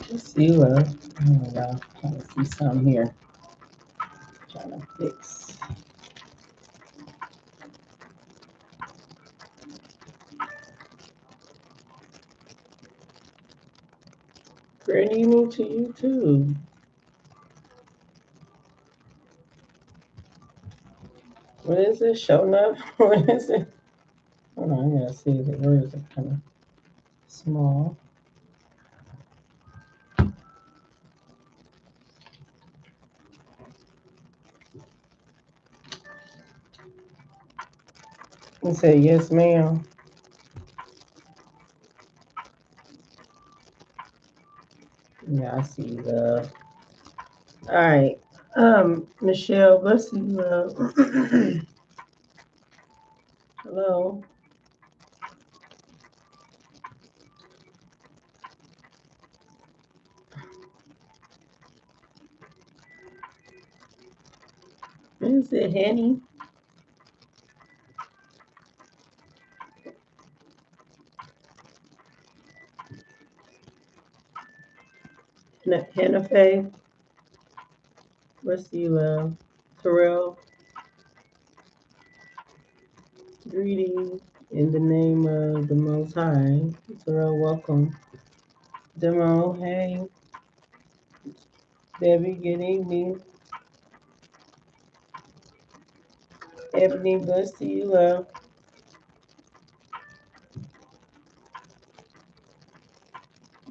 Let's see what. Oh, y'all, trying to see something here. Trying to fix. Good evening to you too. What is it? Showing up? What is it? Hold on, I gotta see. The words are kind of small. It said yes, ma'am. Yeah, I see love. All right. Michelle, bless you, love. Hello. Is it Henny? Hannah Faye? Bless you, love. Terrell, greetings in the name of the Most High. Terrell, welcome. Demo, hey. Debbie, good evening. Ebony, bless to you, love.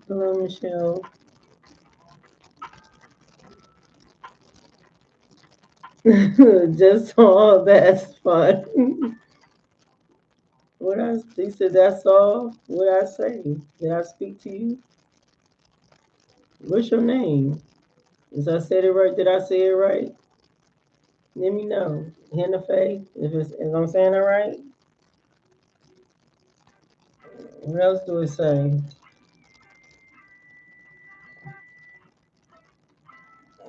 Hello, Michelle. Just all that's fun. What I he said that's all. What I say? Did I speak to you? What's your name? Is I said it right? Did I say it right? Let me know. Hannah Faye. If I'm saying it right. What else do it say?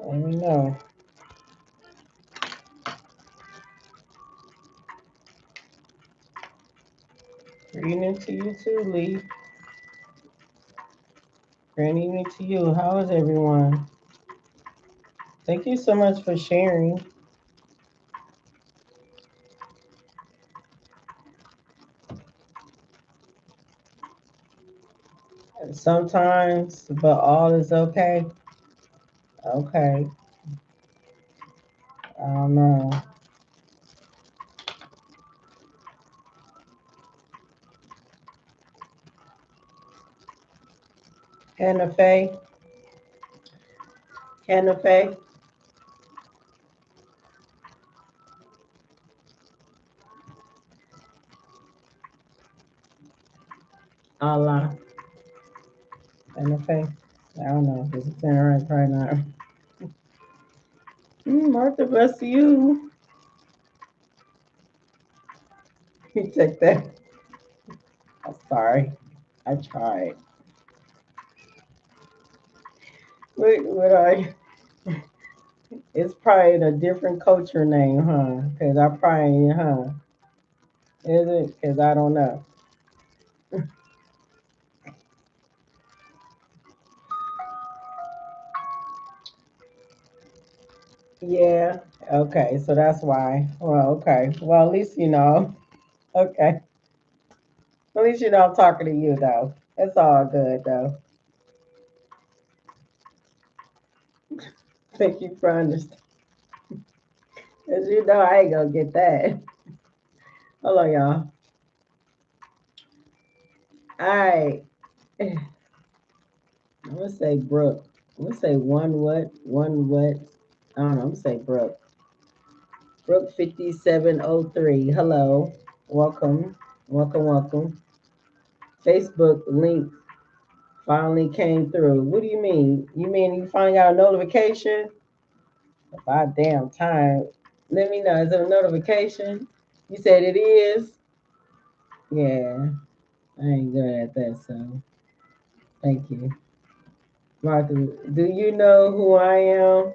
Let me know. Good evening to you too, Lee. Good evening to you. How is everyone? Thank you so much for sharing. Sometimes, but all is okay. Okay. I don't know. Hannah Faye. Hannah Faye. Allah. Hannah Faye. I don't know if it's saying it right. Probably not. Martha, bless you. You take that. I'm sorry. I tried. What are you? It's probably a different culture name, huh? Because I probably, huh? Is it? Because I don't know. Yeah. Okay. So that's why. Well, okay. Well, at least you know. Okay. At least you know I'm talking to you, though. It's all good, though. Thank you for understanding. Because you know I ain't going to get that. Hello, y'all. All right. I'm gonna say Brooke. I'm gonna say one what? One what? I don't know. I'm gonna say Brooke. Brooke 5703. Hello. Welcome. Welcome, welcome. Facebook link finally came through. What do you mean? You mean you finally got a notification? About damn time. Let me know. Is it a notification? You said it is? Yeah. I ain't good at that, so thank you. Martha, do you know who I am?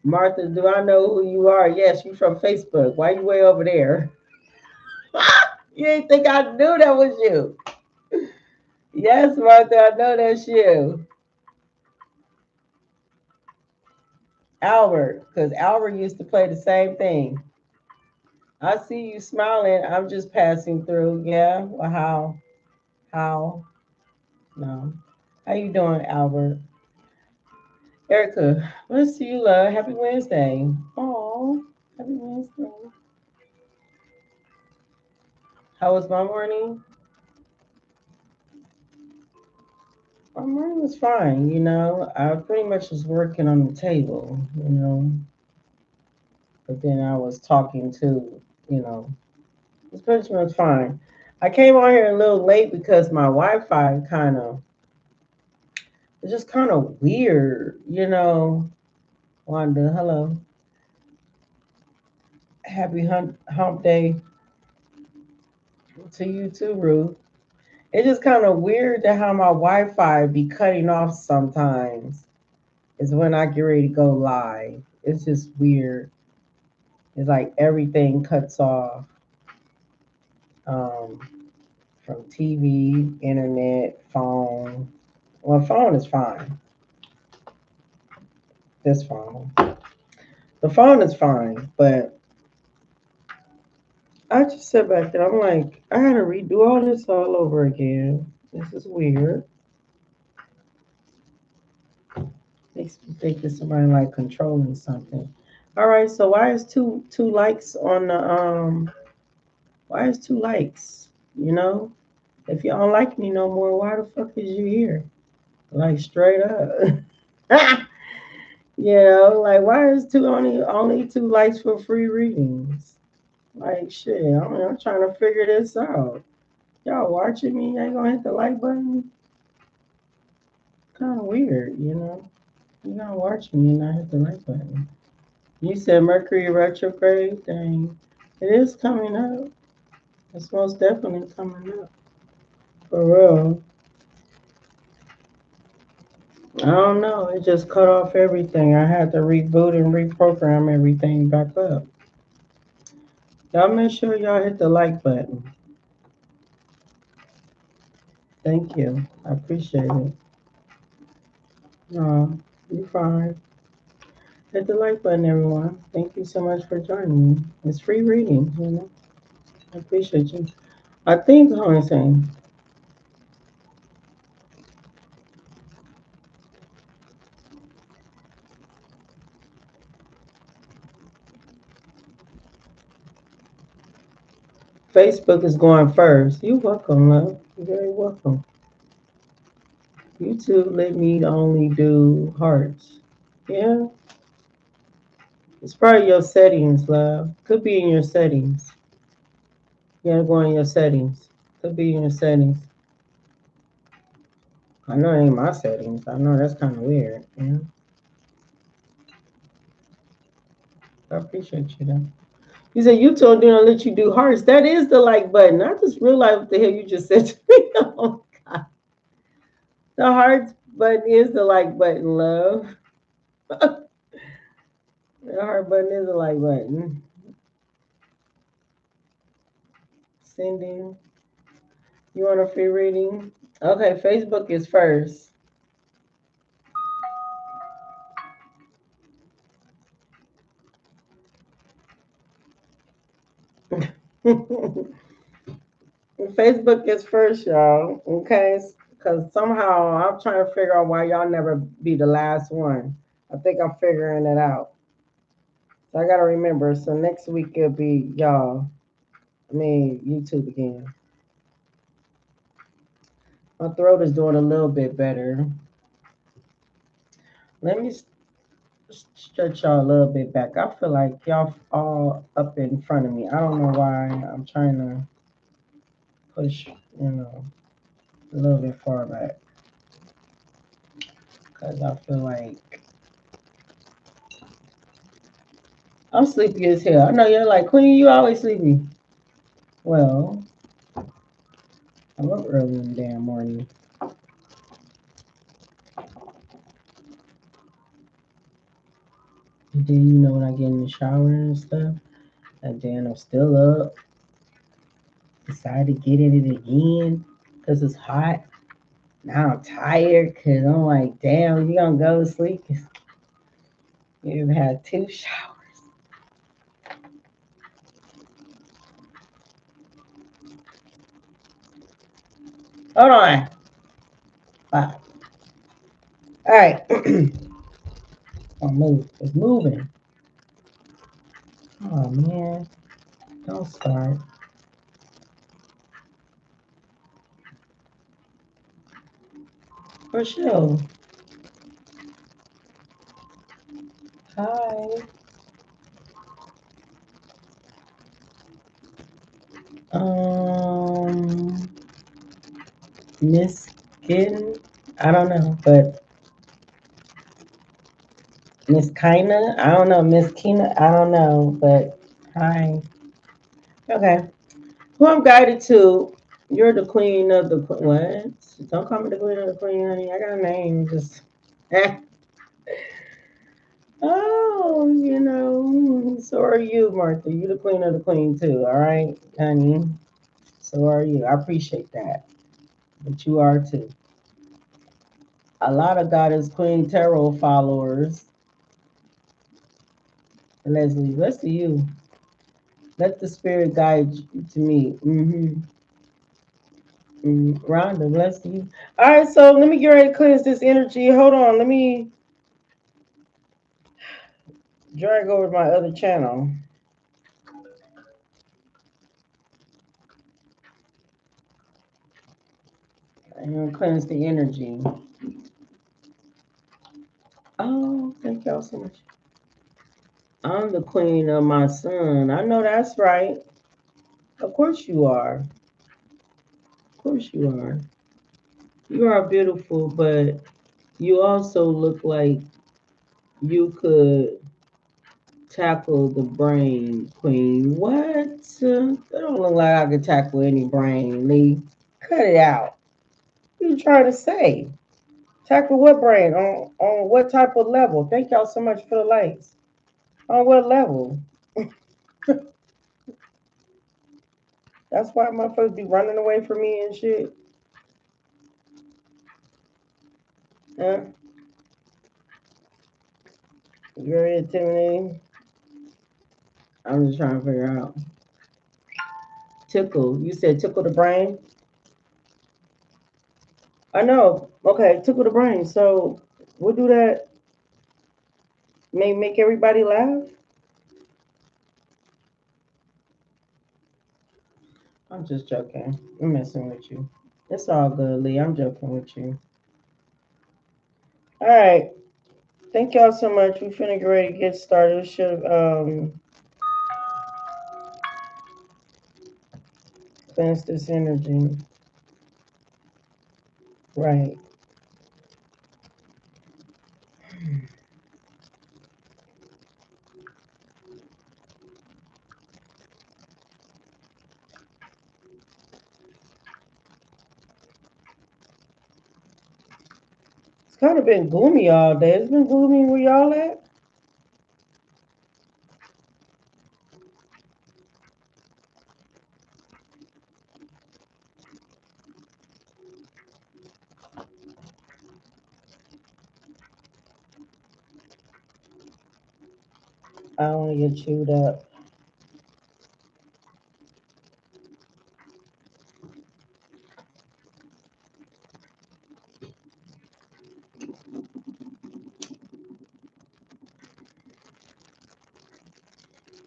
Martha, do I know who you are? Yes, you from Facebook. Why you way over there? You didn't think I knew that was you. Yes, Martha, I know that's you. Albert, because Albert used to play the same thing. I see you smiling. I'm just passing through. Yeah. Well, how? How? No. How you doing, Albert? Erica, let's see you, love. Happy Wednesday. Oh, happy Wednesday. How was my morning? My morning was fine. I pretty much was working on the table, but then I was talking to, you know, it's pretty much fine. I came on here a little late because my Wi-Fi it's just kind of weird. Wanda, hello. Happy hump day to you too, Ruth. It's just kind of weird to how my Wi-Fi be cutting off sometimes. Is when I get ready to go live. It's just weird. It's like everything cuts off um, from TV, internet, phone. Well, phone is fine. This phone. The phone is fine, but I just sit back there. I'm like, I gotta redo all this all over again. This is weird. Makes me think it's somebody like controlling something. All right, so why is two likes on the why is two likes? You know? If you don't like me no more, why the fuck is you here? Like straight up. Like why is only two likes for free readings? Like shit, I'm trying to figure this out. Y'all watching me? Ain't gonna hit the like button? Kind of weird. You gonna watch me and not hit the like button. You said Mercury retrograde. Dang, it is coming up. It's most definitely coming up for real. I don't know. It just cut off everything. I had to reboot and reprogram everything back up. Y'all make sure y'all hit the like button. Thank you. I appreciate it. No, you fine. Hit the like button, everyone. Thank you so much for joining me. It's free reading. I appreciate you. I think, hold on a second. Facebook is going first. You're welcome, love. You're very welcome. YouTube let me only do hearts. Yeah, it's probably your settings, love. Could be in your settings. You gotta go in your settings. Could be in your settings. I know it ain't my settings. I know that's kind of weird. Yeah, I appreciate you though. You said YouTube didn't let you do hearts. That is the like button. I just realized what the hell you just said to me. Oh God, the hearts button is the like button, love. The heart button is the like button. Sending. You want a free reading? Okay, Facebook is first. Facebook is first, y'all. Okay, because somehow I'm trying to figure out why y'all never be the last one. I think I'm figuring it out. So I gotta remember. So next week it'll be y'all. I mean, YouTube again. My throat is doing a little bit better. Let me stretch y'all a little bit back. I feel like y'all all up in front of me. I don't know why. I'm trying to push, a little bit far back. Because I feel like I'm sleepy as hell. I know you're like, Queen, you always sleepy. Well, I'm up early in the damn morning. And then, when I get in the shower and stuff, and then I'm still up, decide to get in it again because it's hot. Now I'm tired because I'm like, damn, you gonna go to sleep? 'Cause you've had 2 showers. Hold on. 5. All right. Don't move. It's moving. Oh, man. Don't start. For sure. Hi. Um, Miss Kitten. I don't know, but Miss Kina. I don't know. Miss Kina. I don't know, but hi. Okay. Who I'm guided to. You're the queen of the what? Don't call me the queen of the queen, honey. I got a name. Just oh, so are you, Martha. You the queen of the queen too. All right, honey. So are you. I appreciate that, but you are too. A lot of Goddess Queen Tarot followers. Leslie, bless to you. Let the spirit guide you to me. Rhonda, bless you. All right, so let me get ready to cleanse this energy. Hold on, let me drag over to my other channel. I'm gonna cleanse the energy. Oh, thank y'all so much. I'm the queen of my son. I know that's right. Of course you are. Of course you are. You are beautiful, but you also look like you could tackle the brain, queen. What? That don't look like I could tackle any brain, Lee. Cut it out. What you trying to say? Tackle what brain? On what type of level? Thank y'all so much for the likes. On what level? That's why motherfuckers be running away from me and shit. Huh? Very intimidating. I'm just trying to figure out. Tickle. You said tickle the brain? I know. Okay, tickle the brain. So we'll do that. Make everybody laugh. I'm just joking. I'm messing with you. It's all good, Lee. I'm joking with you. All right. Thank y'all so much. We finna get ready to get started. We should cleanse this energy. Right. It's kind of been gloomy all day. It's been gloomy where y'all at. I don't want to get chewed up.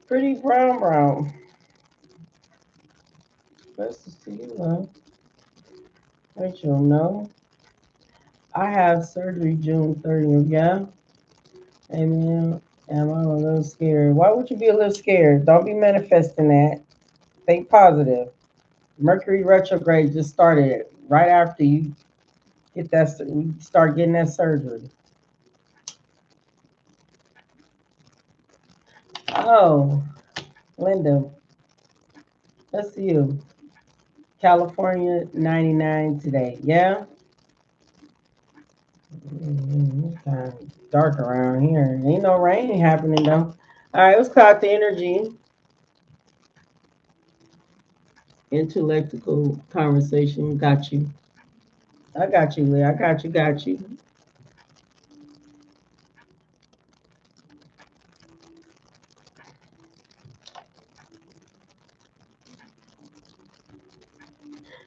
Pretty brown brown. Blessings to you, love. Rachel, no. I have surgery June 30th. Yeah. Amen. Am I a little scared? Why would you be a little scared? Don't be manifesting that. Think positive. Mercury retrograde just started right after you you start getting that surgery. Oh, Linda, let's see you. California 99 today. Yeah. It's kind of dark around here. Ain't no rain happening though. All right, let's cloud the energy. Intellectual conversation. Got you. I got you, Lee. I got you. Got you.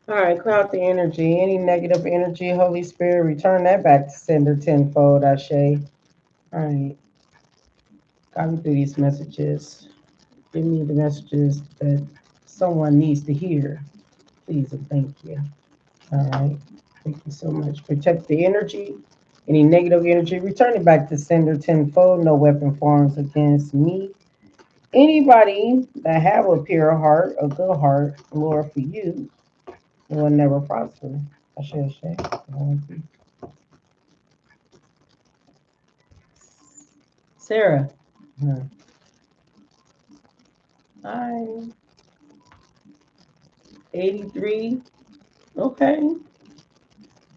All right, cloud the energy. Any negative energy, Holy Spirit, return that back to sender tenfold, Ashe. All right, got me through these messages. Give me the messages that someone needs to hear, please and thank you. All right, thank you so much. Protect the energy. Any negative energy, return it back to sender tenfold. No weapon forms against me. Anybody that have a pure heart, a good heart, Lord, for you, will never prosper. Ashe. Sarah. Huh. Hi. 83. Okay.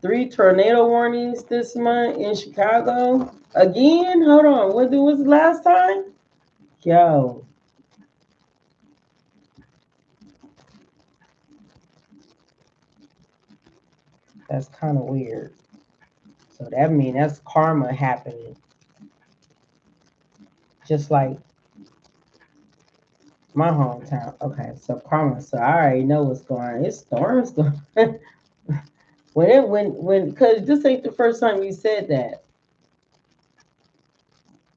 3 tornado warnings this month in Chicago. Again? Hold on. What was the last time? Yo. That's kind of weird. So that means that's karma happening. Just like my hometown. Okay, so karma. So I already know what's going on. It's storms going. Because this ain't the first time you said that.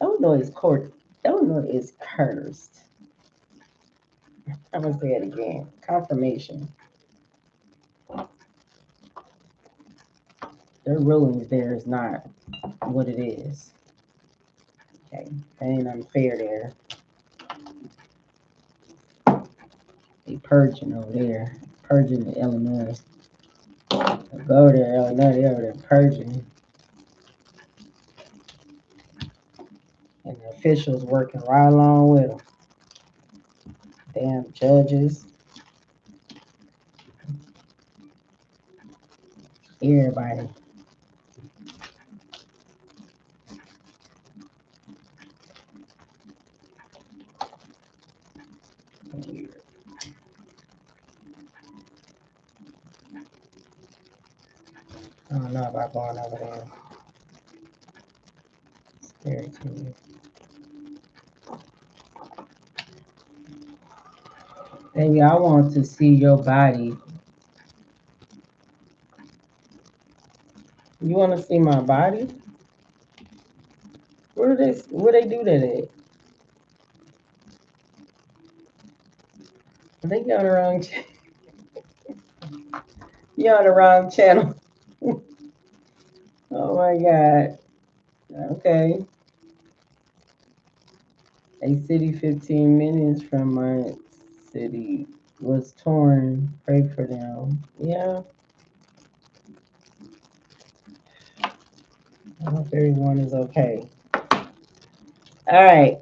Illinois is court. Illinois is cursed. I'm gonna say it again. Confirmation. Their rulings there is not what it is. Okay, that ain't unfair there. They purging over there, purging the Illinois. Go there, Illinois. They over there purging, and the officials working right along with them. Damn judges, everybody. I don't know about going over there. Scary to me. Baby, I want to see your body. You want to see my body? Where they do that at? I think you're on the wrong you're on the wrong channel. Oh my God. Okay. A city 15 minutes from my city was torn. Pray for them. Yeah. I hope everyone is okay. All right.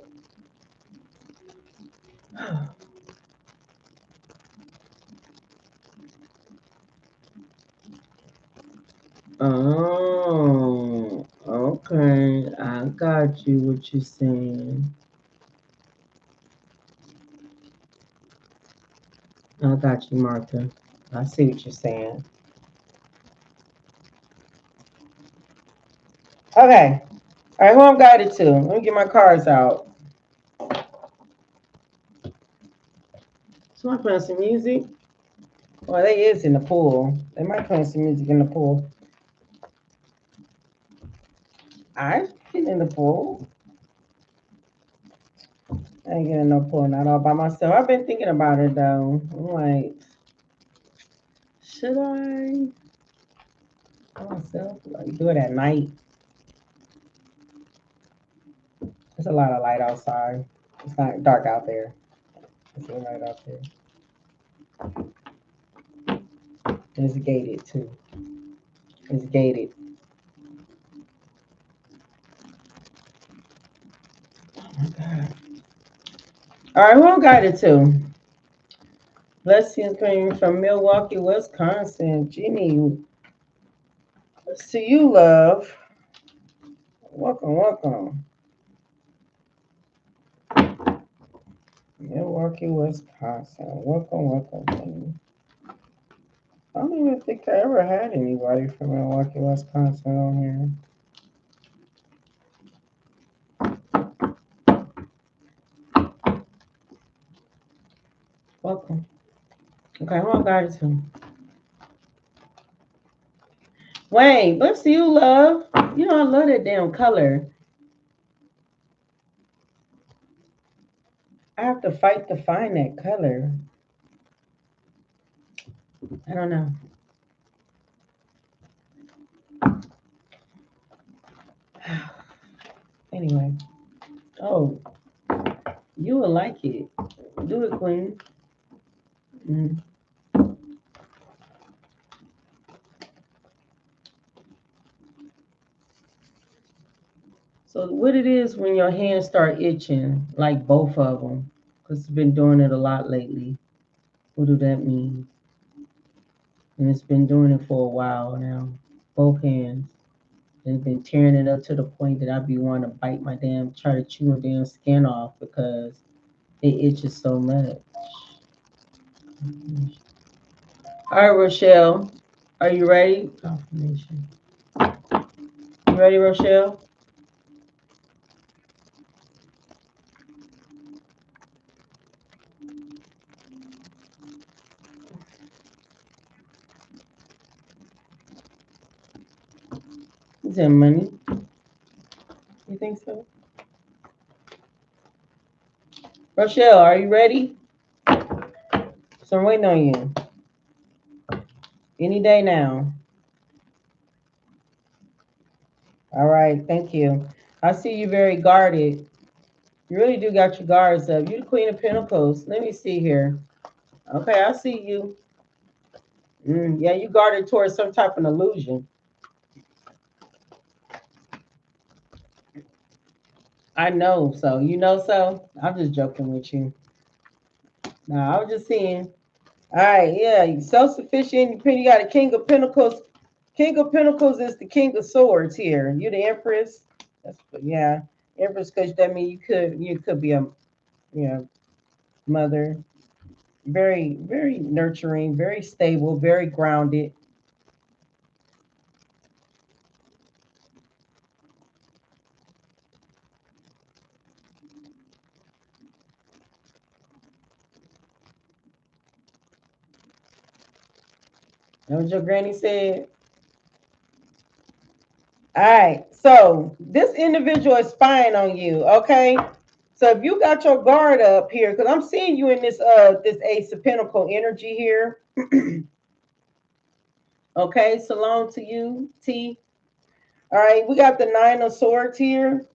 Oh, okay. I got you what you're saying. I got you, Martha. I see what you're saying. Okay. All right, who I'm guided to? Let me get my cards out. Someone playing some music? Well, they is in the pool. They might play some music in the pool. I get in the pool. I ain't getting no pool, not all by myself. I've been thinking about it though. I'm like, Should I myself like do it at night? There's a lot of light outside. It's not dark out there. It's a light out there. It's gated too. It's gated. Oh my God. All right, who I'm guided to? Blessings coming from Milwaukee, Wisconsin. Jeannie, to you, love. Welcome, welcome. Milwaukee, Wisconsin. Welcome, welcome, Jeannie. I don't even think I ever had anybody from Milwaukee, Wisconsin on here. Welcome. Okay, who I'm guided to? Wayne, bless you, love. You know I love that damn color. I have to fight to find that color. I don't know. Anyway. Oh, you will like it. Do it, Queen. Mm. So what it is when your hands start itching, like both of them, because it's been doing it a lot lately. What do that mean? And it's been doing it for a while now. Both hands. And it's been tearing it up to the point that I be wanting to bite my damn, try to chew my damn skin off because it itches so much. All right, Rochelle, are you ready? Confirmation. You ready, Rochelle? Is that money? You think so? Rochelle, are you ready? So I'm waiting on you. Any day now. All right, thank you. I see you very guarded. You really do got your guards up. You're the Queen of Pentacles. Let me see here. Okay, I see you. Yeah, you guarded towards some type of illusion. I know so. You know so? I'm just joking with you. No, I was just saying. All right, yeah, self-sufficient, independent. You got a King of Pentacles. King of Pentacles is the King of Swords here. You the Empress. That's yeah, Empress, because that means you could be a mother. Very, very nurturing, very stable, very grounded. That was your granny said. All right, so this individual is spying on you. Okay, so if you got your guard up here, because I'm seeing you in this Ace of Pentacle energy here. Okay, salon to you, T. All right, we got the Nine of Swords here.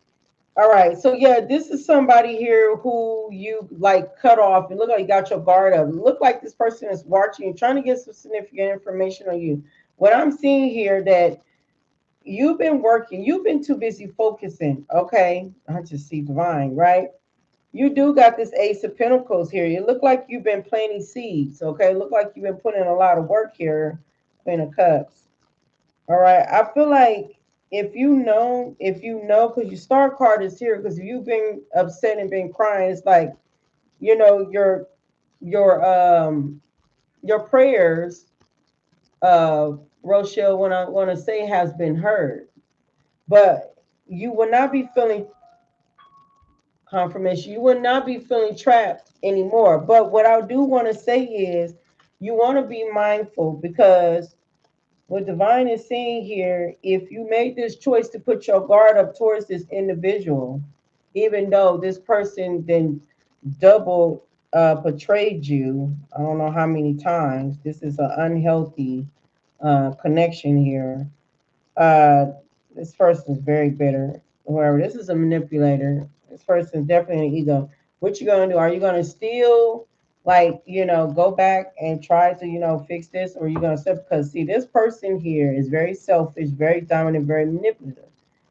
All right, so yeah, this is somebody here who you like cut off and look like you got your guard up. Look like this person is watching you, trying to get some significant information on you. What I'm seeing here that you've been working, you've been too busy focusing. Okay, I just see divine, right? You do got this Ace of Pentacles here. You look like you've been planting seeds. Okay, look like you've been putting in a lot of work here, Queen of Cups. All right. I feel like because your star card is here, because if you've been upset and been crying, it's like, you know, your your prayers, Rochelle, when I want to say has been heard. But you will not be feeling confirmation. You will not be feeling trapped anymore. But what I do want to say is you want to be mindful because what divine is saying here, if you made this choice to put your guard up towards this individual, even though this person then double portrayed you. I don't know how many times. This is an unhealthy connection here. Uh, this person is very bitter. Whoever, this is a manipulator. This person is definitely an ego. What you gonna do? Are you gonna still go back and try to fix this, or are you gonna step? Because see, this person here is very selfish, very dominant, very manipulative.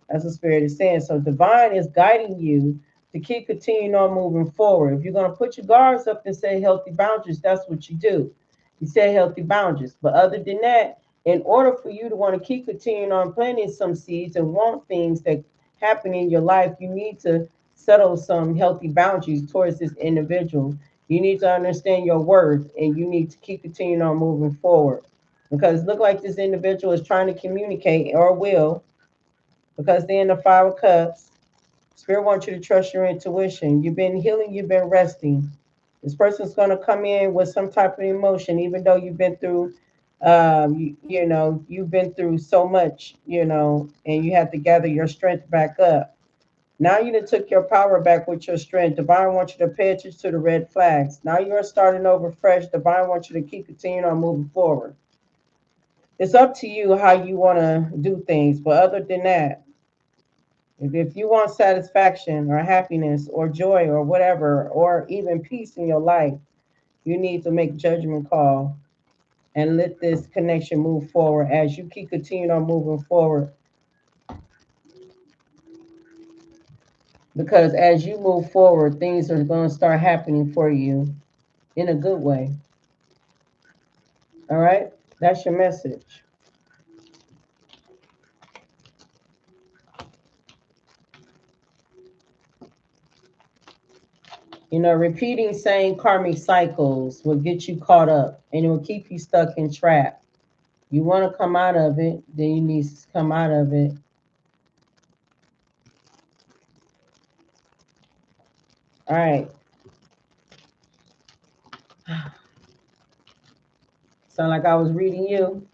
That's what spirit is saying. So divine is guiding you to keep continuing on moving forward. If you're gonna put your guards up and say healthy boundaries, that's what you do. You say healthy boundaries. But other than that, in order for you to want to keep continuing on planting some seeds and want things that happen in your life, you need to settle some healthy boundaries towards this individual. You need to understand your worth and you need to keep continuing on moving forward. Because it look like this individual is trying to communicate or will, because they're in the Five of Cups. Spirit wants you to trust your intuition. You've been healing, you've been resting. This person's going to come in with some type of emotion, even though you've been through, you've been through so much, and you have to gather your strength back up. Now you done took your power back with your strength. Divine wants you to pay attention to the red flags. Now you're starting over fresh. Divine wants you to keep continuing on moving forward. It's up to you how you want to do things. But other than that, if you want satisfaction or happiness or joy or whatever, or even peace in your life, you need to make judgment call and let this connection move forward as you keep continuing on moving forward. Because as you move forward, things are going to start happening for you in a good way. All right? That's your message. Repeating same karmic cycles will get you caught up and it will keep you stuck and trapped. You want to come out of it, then you need to come out of it. All right. Sound like I was reading you.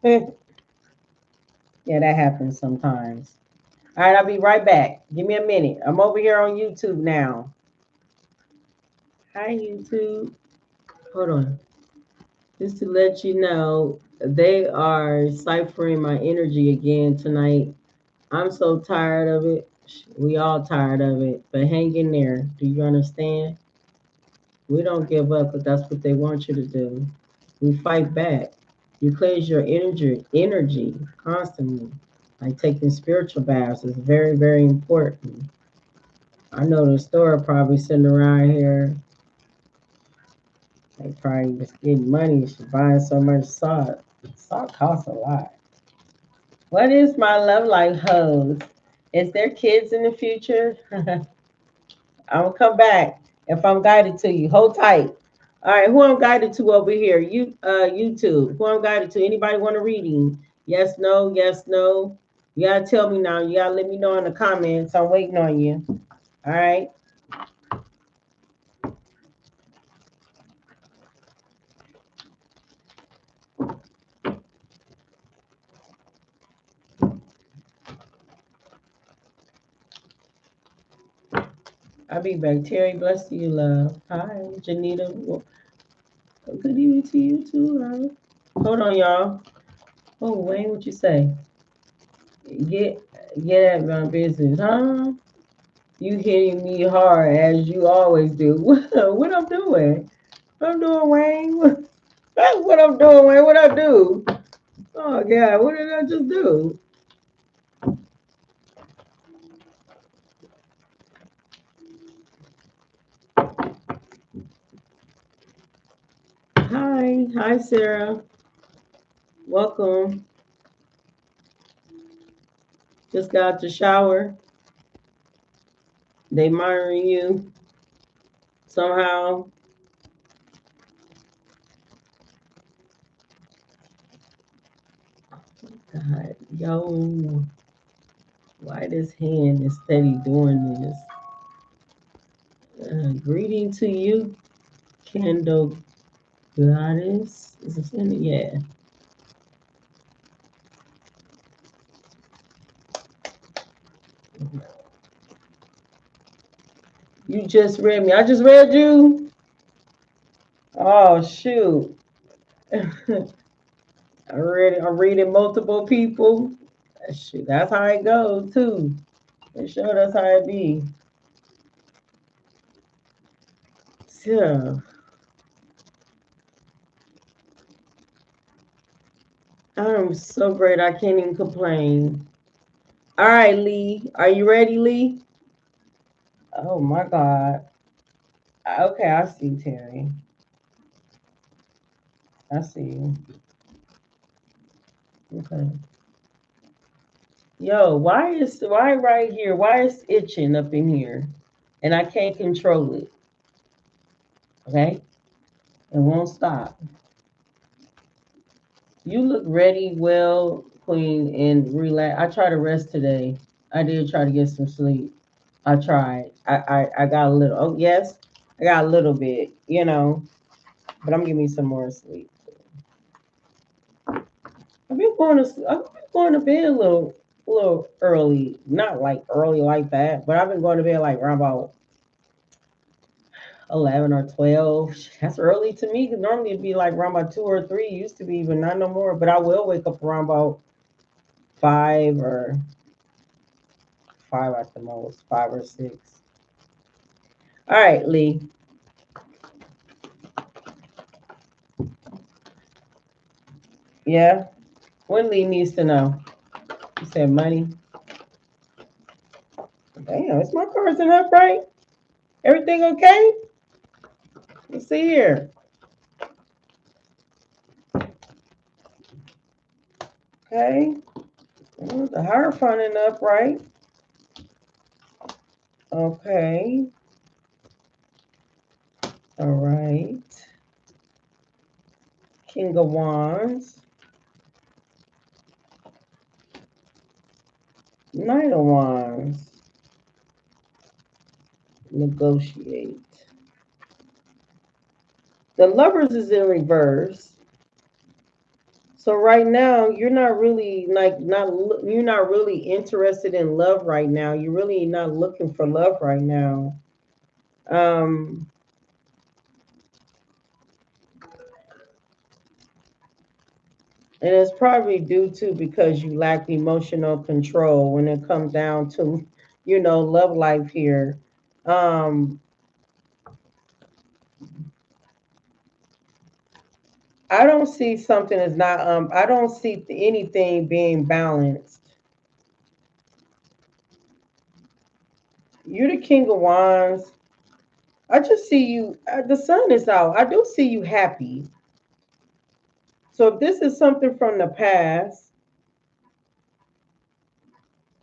Yeah, that happens sometimes. All right, I'll be right back. Give me a minute. I'm over here on YouTube now. Hi, YouTube. Hold on. Just to let you know, they are ciphering my energy again tonight. I'm so tired of it. We all tired of it. But hang in there. Do you understand? We don't give up because that's what they want you to do. We fight back. You cleanse your energy constantly. Like taking spiritual baths is very, very important. I know the store probably sitting around here. They probably just getting money. She's buying so much salt. Salt costs a lot. What is my love life host? Is there kids in the future? I'm gonna come back if I'm guided to you. Hold tight. All right, who I'm guided to over here? YouTube. Who I'm guided to? Anybody want a reading? Yes, no, yes, no. You gotta tell me now. You gotta let me know in the comments. I'm waiting on you. All right. I'll be back. Terry, bless you, love. Hi, Janita. Well, good evening to you too, love. Hold on, y'all. Oh, Wayne, what you say? Get get at my business, huh? You hitting me hard as you always do. What I'm doing? What I'm doing, Wayne? What I'm doing, Wayne? What I do? Oh God, what did I just do? Hi, Sarah. Welcome. Just got out the shower. They monitoring you somehow. God, yo, why this hand is steady doing this? Greeting to you, Candle Goddess. Is this in it? Yeah. You just read me. I just read you. Oh shoot. I'm reading multiple people. Shoot, that's how it goes too. For sure that's how it be. So I'm so great I can't even complain. All right, Lee. Are you ready, Lee? Oh my God. Okay, I see Terry. I see you. Okay. Yo, why right here? Why is itching up in here? And I can't control it. Okay? It won't stop. You look ready, well, Queen, and relax. I try to rest today. I did try to get some sleep. I tried. I got a little. Oh yes, I got a little bit. But I'm giving me some more sleep. I've been going to bed a little early. Not like early like that, but I've been going to bed like around about 11 or 12. That's early to me. 'Cause normally it'd be like around about 2 or 3. It used to be, but not no more. But I will wake up around about 5 or 5 at the most, 5 or 6. All right, Lee. Yeah. What Lee needs to know? You said money. Damn, is my cards in upright? Everything okay? Let's see here. Okay. The Hierophant in upright. Okay. All right. King of Wands. Knight of Wands. Negotiate. The Lovers is in reverse. So right now you're not really like not you're not really interested in love right now. You're really not looking for love right now. Um and it's probably due to because you lack emotional control when it comes down to love life here. Um I don't see something as not I don't see anything being balanced. You're the King of Wands. I just see you the sun is out. I do see you happy. So if this is something from the past,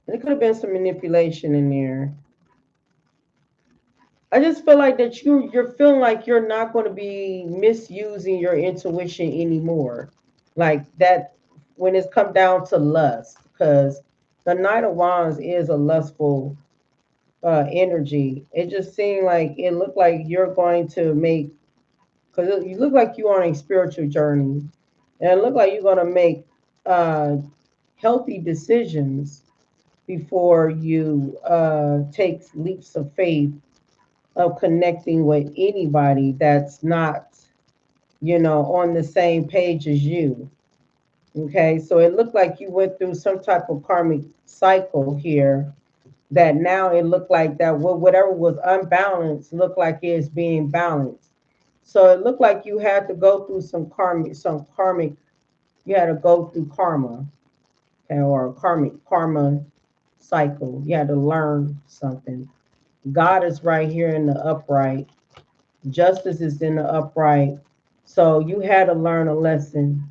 there could have been some manipulation in there. I just feel like that you're feeling like you're not going to be misusing your intuition anymore. Like that when it's come down to lust, because the Knight of Wands is a lustful energy. It just seemed like it looked like you're going to make because you look like you're on a spiritual journey, and it looked like you're going to make uh, healthy decisions before you take leaps of faith of connecting with anybody that's not, on the same page as you. Okay, so it looked like you went through some type of karmic cycle here that now it looked like that whatever was unbalanced looked like it's being balanced. So it looked like you had to go through some karmic, you had to go through karma, okay, or karma cycle. You had to learn something. God is right here in the upright. Justice is in the upright. So you had to learn a lesson.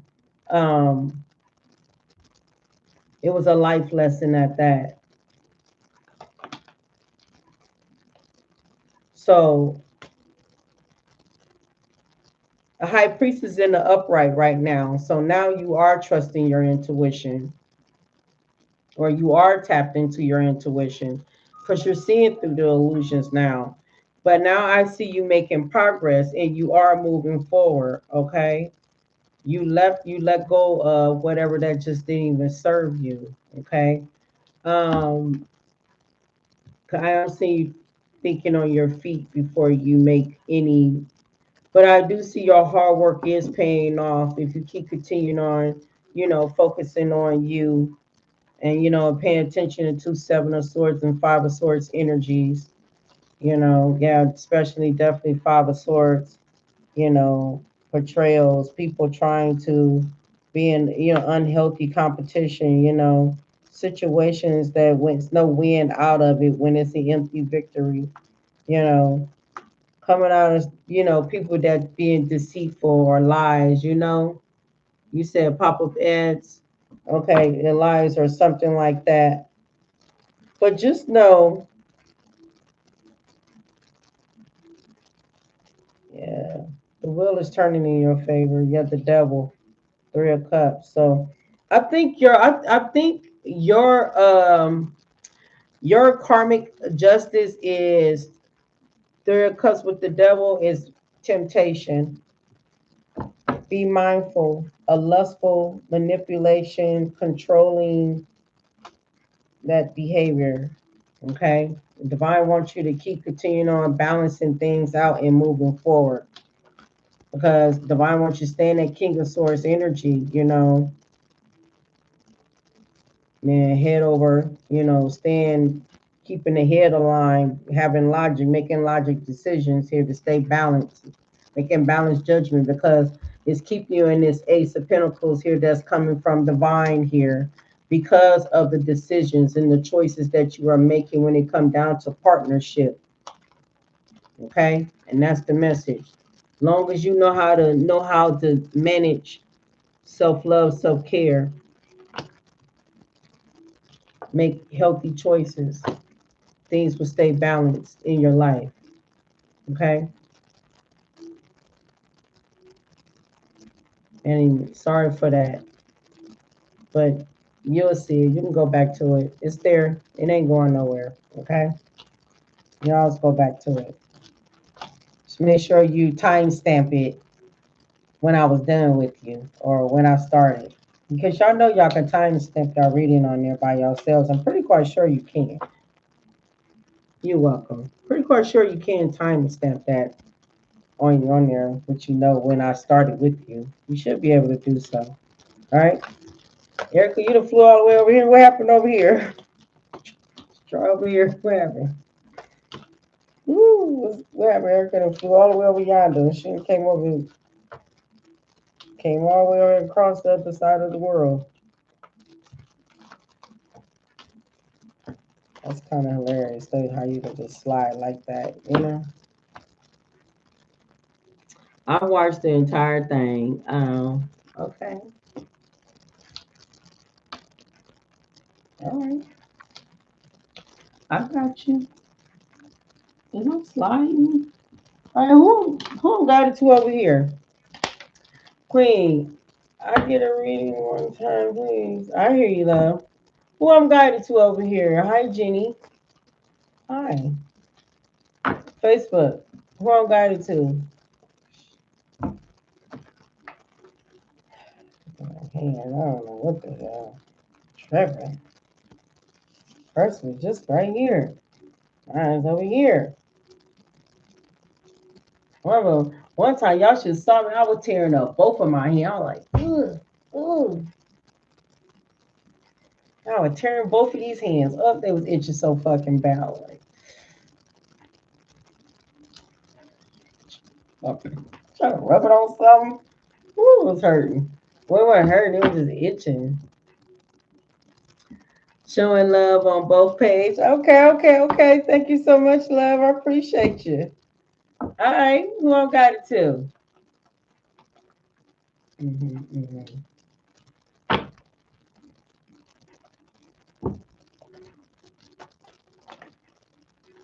Um, it was a life lesson at that. So the high priest is in the upright right now. So now you are trusting your intuition, or you are tapped into your intuition because you're seeing through the illusions now. But now I see you making progress and you are moving forward. Okay. You let go of whatever that just didn't even serve you. Okay. Um, I don't see you thinking on your feet before you make any But I do see your hard work is paying off if you keep continuing on, focusing on you and, paying attention to Seven of Swords and Five of Swords energies. Yeah, especially definitely Five of Swords, you know, portrayals, people trying to be in, unhealthy competition, situations that when it's no win out of it, when it's an empty victory, you know, coming out as, people that being deceitful or lies, you said pop-up ads, okay, and lies or something like that. But just know, yeah, the wheel is turning in your favor. You have the devil, Three of Cups. So I think your karmic justice is Three of Cups with the devil is temptation. Be mindful of lustful manipulation, controlling that behavior. Okay. The divine wants you to keep continuing on balancing things out and moving forward. Because divine wants you to stay in that King of Swords energy, man, head over, staying, keeping the head aligned, having logic, making logic decisions here to stay balanced, making balanced judgment because it's keeping you in this Ace of Pentacles here that's coming from divine here because of the decisions and the choices that you are making when it come down to partnership. Okay, and that's the message. Long as you know how to manage self-love, self-care, make healthy choices, things will stay balanced in your life. Okay. And sorry for that. But you'll see. You can go back to it. It's there. It ain't going nowhere. Okay. You always go back to it. Just make sure you timestamp it when I was done with you or when I started. Because y'all know y'all can timestamp y'all reading on there by yourselves. I'm pretty quite sure you can. You're welcome. Pretty quite sure you can timestamp that on there, which when I started with you. You should be able to do so. All right. Erica, you done flew all the way over here. What happened over here? Try over here. What happened? Woo, what happened? Erica done flew all the way over yonder. She came all the way over across the other side of the world. That's kind of hilarious. How you can just slide like that. I watched the entire thing. Okay. All right. I got you. Is I'm sliding? All right, who got it to over here? Queen, I get a reading one time, please. I hear you, love. Who I'm guided to over here? Hi, Jenny. Hi. Facebook. Who I'm guided to? Man, I don't know what the hell. Trevor. Person just right here. Mine's over here. One time y'all should saw me. I was tearing up both of my hands. I was like, ugh, ugh. I was tearing both of these hands up. They was itching so fucking bad. Like, okay. Trying to rub it on something. Ooh, it was hurting. Well, it wasn't hurting. It was just itching. Showing love on both pages. Okay. Thank you so much, love. I appreciate you. All right. Who I got it to? Mm-hmm.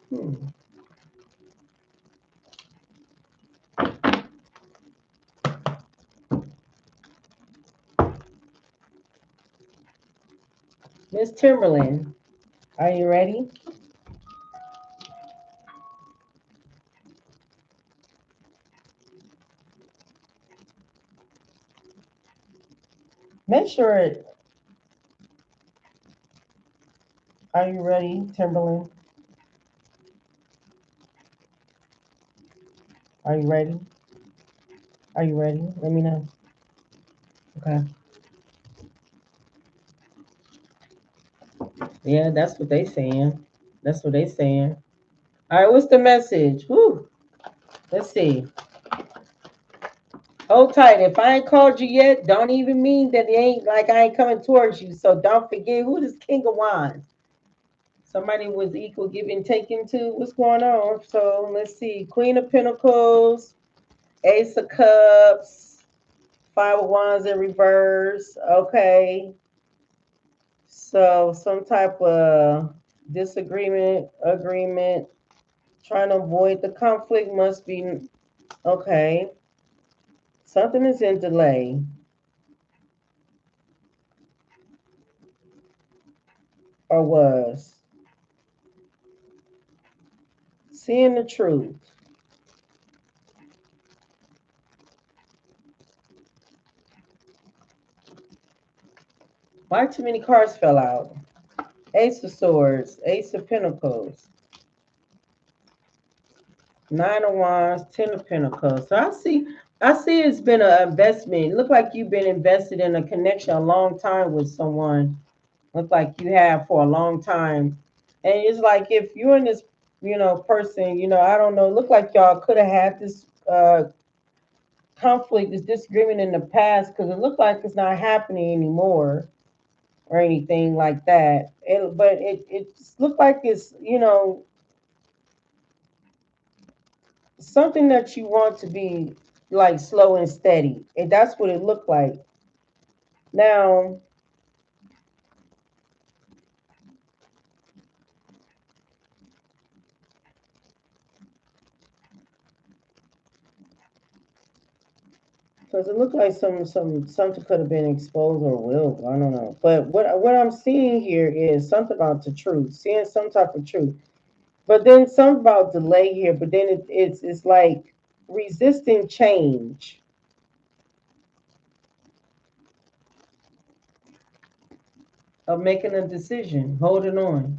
Hmm. Miss Timberland, are you ready? Make sure it. Are you ready, Timberland? Are you ready? Are you ready? Let me know. Okay. Yeah, that's what they saying. That's what they saying. All right, what's the message? Whew. Let's see. Hold tight. If I ain't called you yet, don't even mean that it ain't like I ain't coming towards you. So don't forget who this King of Wands. Somebody was equal giving taken to. What's going on? So let's see. Queen of Pentacles, Ace of Cups, Five of Wands in reverse. Okay. So some type of disagreement, agreement, trying to avoid the conflict must be okay. Something is in delay or was. Seeing the truth. Why too many cards fell out? Ace of Swords, Ace of Pentacles, Nine of Wands, Ten of Pentacles. So I see it's been an investment. It look like you've been invested in a connection a long time with someone. Look like you have for a long time. And it's like if you're in this, person, I don't know, look like y'all could have had this conflict, this disagreement in the past because it looked like it's not happening anymore or anything like that. But it just looked like it's, something that you want to be like slow and steady. And that's what it looked like. Now, because it looked like something could have been exposed or will. I don't know. But what I'm seeing here is something about the truth, seeing some type of truth. But then something about delay here. But then it's like resisting change of making a decision, holding on.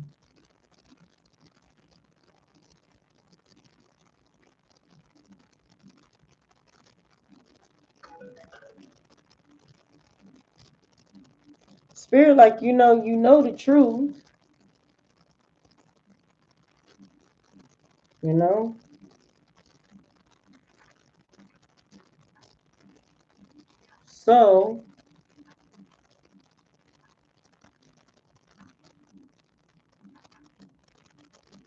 Spirit, like you know the truth, you know. So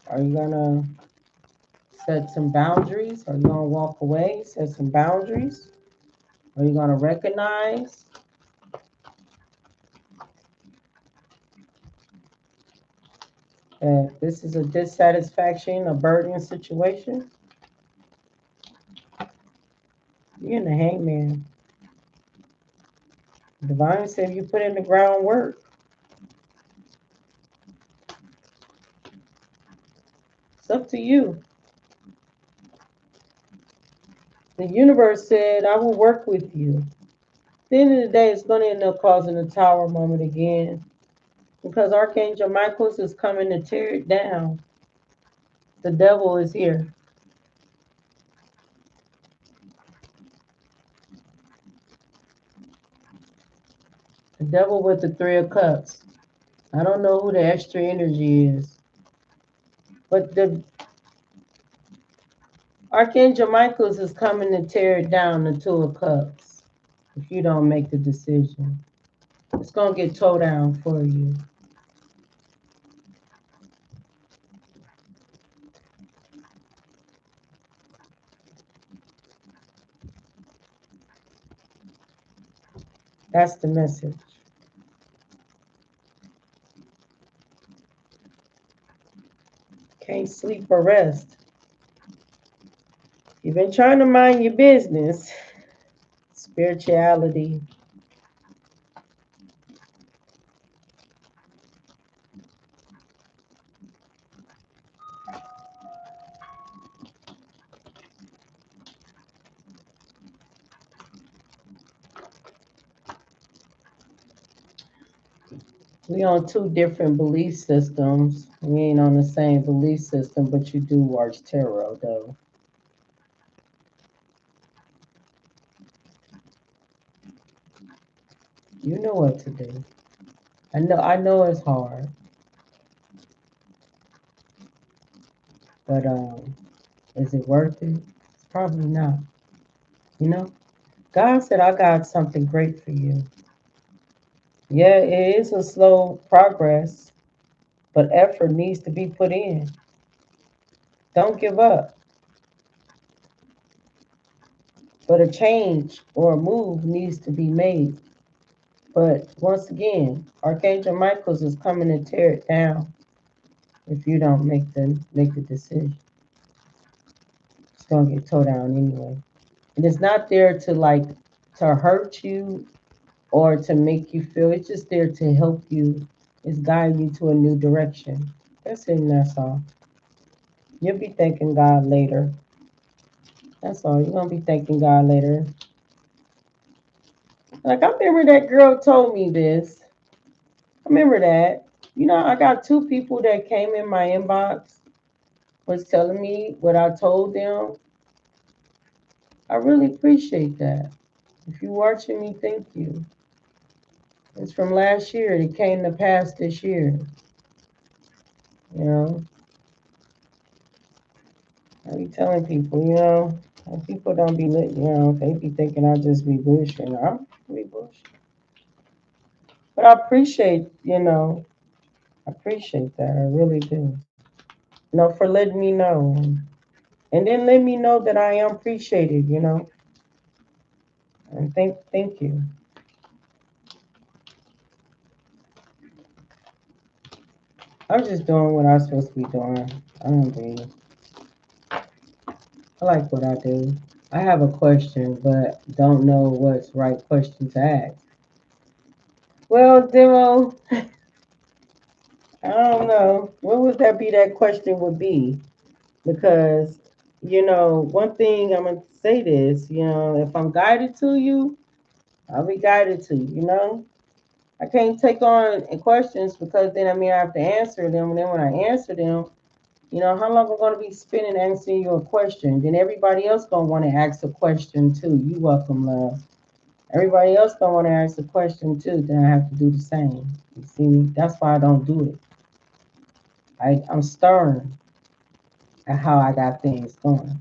are you gonna set some boundaries? Are you gonna walk away? Set some boundaries? Are you gonna recognize that this is a dissatisfaction, a burden situation? You're in the hangman. Divine said you put in the groundwork. It's up to you. The universe said, I will work with you. At the end of the day, it's going to end up causing a tower moment again because Archangel Michael is coming to tear it down. The devil is here. The devil with the Three of Cups. I don't know who the extra energy is, but the Archangel Michael is coming to tear it down, the Two of Cups. If you don't make the decision, it's going to get towed down for you. That's the message. Can't sleep or rest. You've been trying to mind your business. Spirituality. We on two different belief systems. We ain't on the same belief system, but you do watch tarot though. You know what to do. I know it's hard, but is it worth it? It's probably not. You know? God said I got something great for you. Yeah, it is a slow progress, but effort needs to be put in. Don't give up. But a change or a move needs to be made. But once again, Archangel Michael's is coming to tear it down if you don't make the decision. It's gonna get tore down anyway. And it's not there to to hurt you or to make you feel. It's just there to help you. It's guiding you to a new direction. That's it and that's all. You'll be thanking God later. That's all. You're gonna be thanking God later. Like I remember that girl told me this. I remember that. You know, I got two people that came in my inbox was telling me what I told them. I really appreciate that. If you're watching me, thank you. It's from last year. It came to pass this year. You know, I be telling people, and people don't be, they be thinking I just be bullshitting. I'm be bullshit. But I appreciate, I appreciate that. I really do. For letting me know. And then let me know that I am appreciated. And thank you. I'm just doing what I'm supposed to be doing. I don't be. I like what I do. I have a question, but don't know what's right question to ask. Well, Demo, I don't know. What would that be? That question would be because one thing I'm gonna say this. If I'm guided to you, I'll be guided to you. I can't take on questions because then I have to answer them. And then when I answer them, how long I'm gonna be spending answering you a question? Then everybody else gonna want to ask a question too. You welcome, love. Everybody else gonna want to ask a question too. Then I have to do the same. You see me? That's why I don't do it. I'm stern at how I got things going.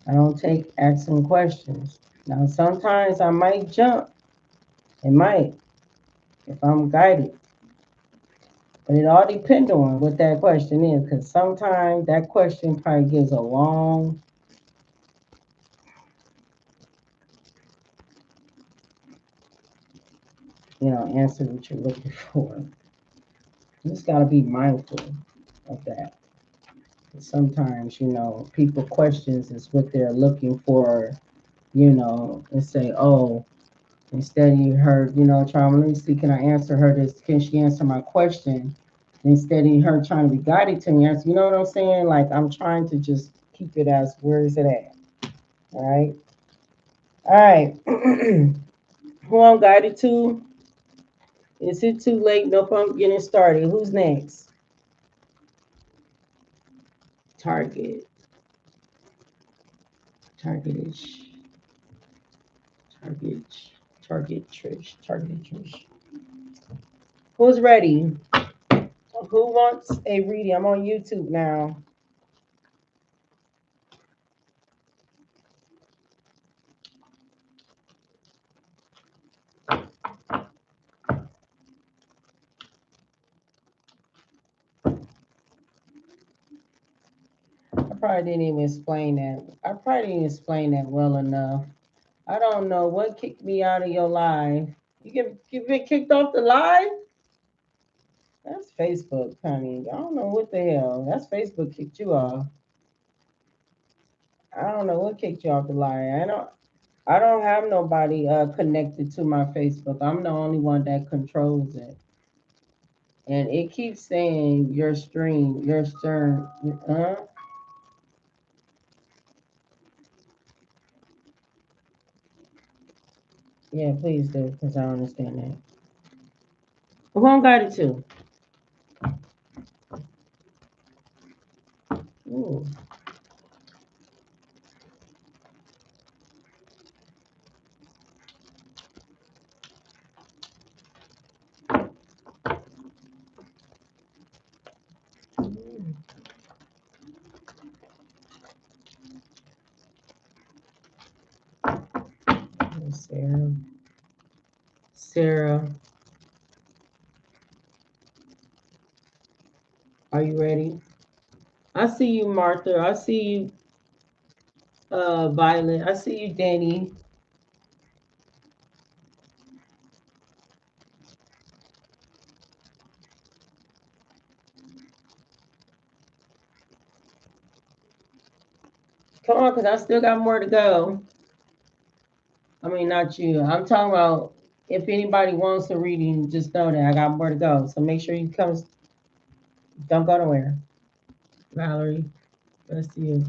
I don't take asking questions. Now sometimes I might jump. It might if I'm guided. But it all depends on what that question is, because sometimes that question probably gives a long, answer that you're looking for. You just got to be mindful of that. Sometimes, people questions is what they're looking for, and say, oh, instead you heard, trying, let me see, can I answer her this? Can she answer my question? Instead of her trying to be guided to me, answer, you know what I'm saying? Like I'm trying to just keep it as where is it at? All right. All right. Who I'm guided to? Is it too late? Nope, I'm getting started. Who's next? Target. Target-ish. Target. Target Trish. Target Trish. Who's ready? Who wants a reading? I'm on YouTube now. I probably didn't even explain that. I probably didn't explain that well enough. I don't know what kicked me out of your live. You get kicked off the live? That's Facebook, honey. I don't know what the hell. That's Facebook kicked you off. I don't know what kicked you off the live. I don't have nobody connected to my Facebook. I'm the only one that controls it. And it keeps saying your stream, your stern. Yeah, please do, because I don't understand that. Who I'm guided to? Ooh. Sarah. Sarah. Are you ready? I see you, Martha. I see you, Violet. I see you, Danny. Come on, because I still got more to go. I mean, not you. I'm talking about if anybody wants a reading, just know that I got more to go. So make sure you come. Don't go nowhere. Valerie, let's see you.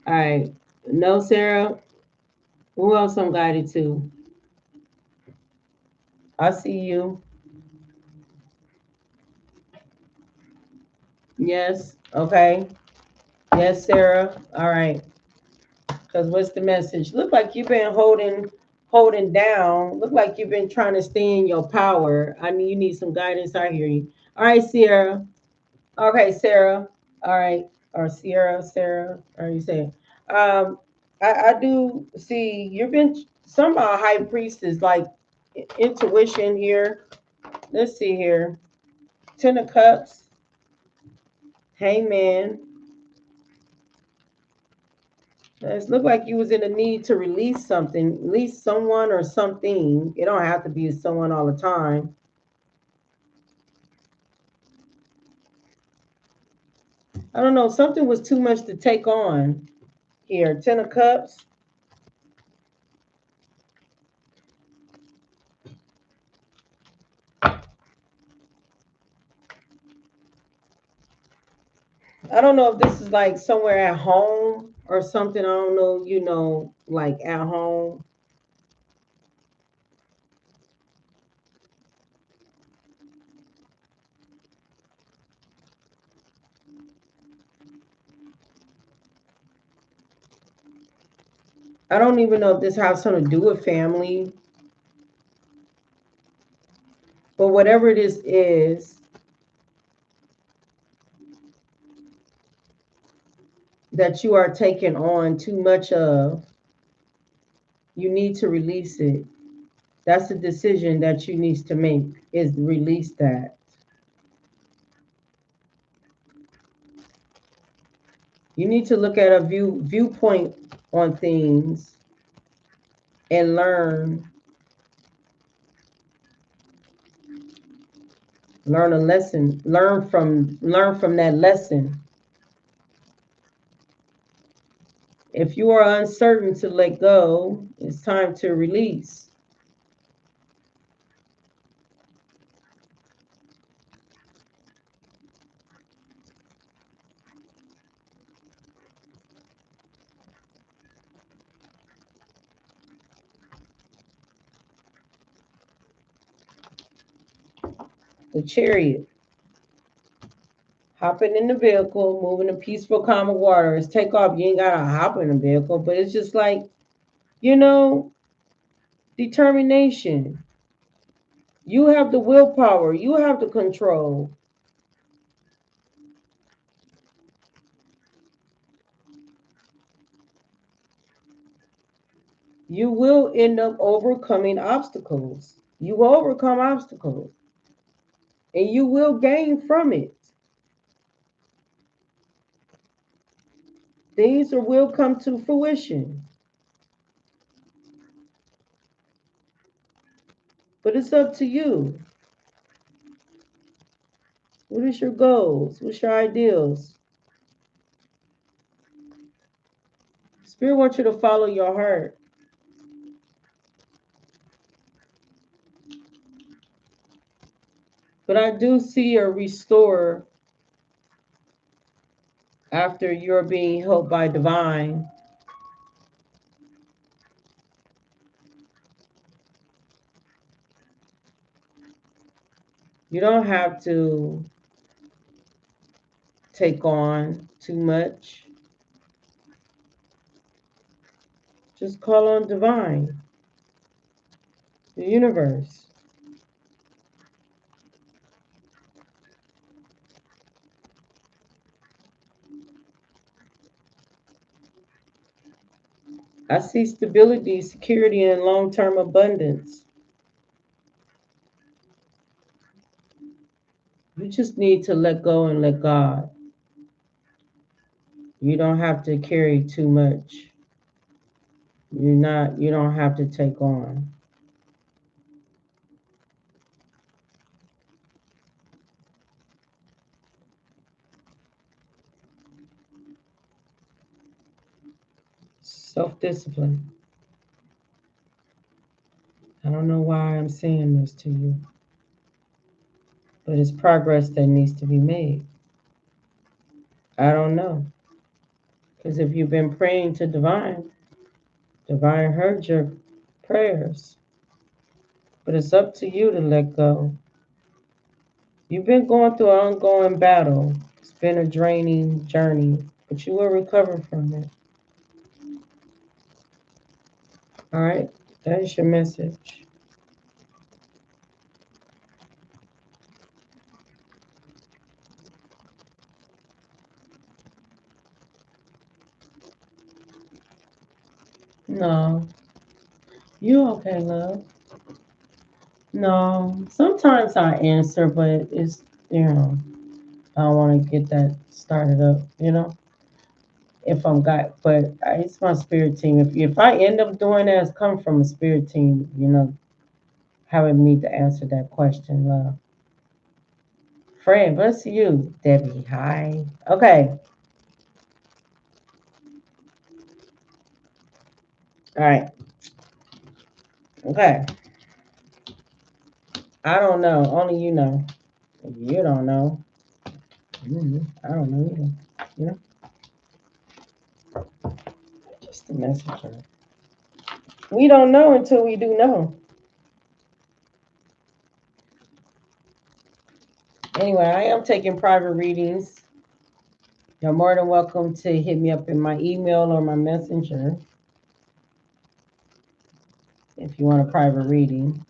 All right. No, Sarah. Who else I'm guided to? I see you. Yes. Okay. Yes, Sarah. All right. Because what's the message? Look like you've been holding down. Look like you've been trying to stay in your power. I mean, you need some guidance. I hear you. All right, Sierra. Okay, Sarah. All right. Or Sierra, Sarah. Or you say, um, I do see you've been somehow high priestess, like intuition here. Let's see here. Ten of Cups. Hangman. It looked like you was in a need to release something, release someone or something. It don't have to be someone all the time. I don't know. Something was too much to take on here. Ten of Cups. I don't know if this is like somewhere at home or something. I don't know, like at home. I don't even know if this has something to do with family, but whatever this is that you are taking on too much of, you need to release it. That's the decision that you need to make is release that. You need to look at a viewpoint on things and learn a lesson, learn from that lesson. If you are uncertain to let go, it's time to release. The Chariot. Hopping in the vehicle, moving in peaceful, calm waters. Take off. You ain't gotta hop in the vehicle, but it's just like, you know, determination. You have the willpower. You have the control. You will end up overcoming obstacles. You will overcome obstacles and you will gain from it. Things will come to fruition. But it's up to you. What is your goals? What's your ideals? Spirit wants you to follow your heart. But I do see a restorer after you're being helped by divine. You don't have to take on too much. Just call on divine, the universe. I see stability, security, and long-term abundance. You just need to let go and let God. You don't have to carry too much. You don't have to take on. Self-discipline. I don't know why I'm saying this to you, but it's progress that needs to be made. I don't know. Because if you've been praying to divine, divine heard your prayers. But it's up to you to let go. You've been going through an ongoing battle. It's been a draining journey, but you will recover from it. All right? That is your message. No. You okay, love? No. Sometimes I answer, but I don't want to get that started up. If I'm got, but it's my spirit team. If I end up doing that, it's come from a spirit team, having me to answer that question, love. Fred, bless you, Debbie. Hi. Okay. All right. Okay. I don't know. Only you know. You don't know. I don't know either. You know, just a messenger. We don't know until we do know. Anyway, I am taking private readings. You're more than welcome to hit me up in my email or my messenger if you want a private reading.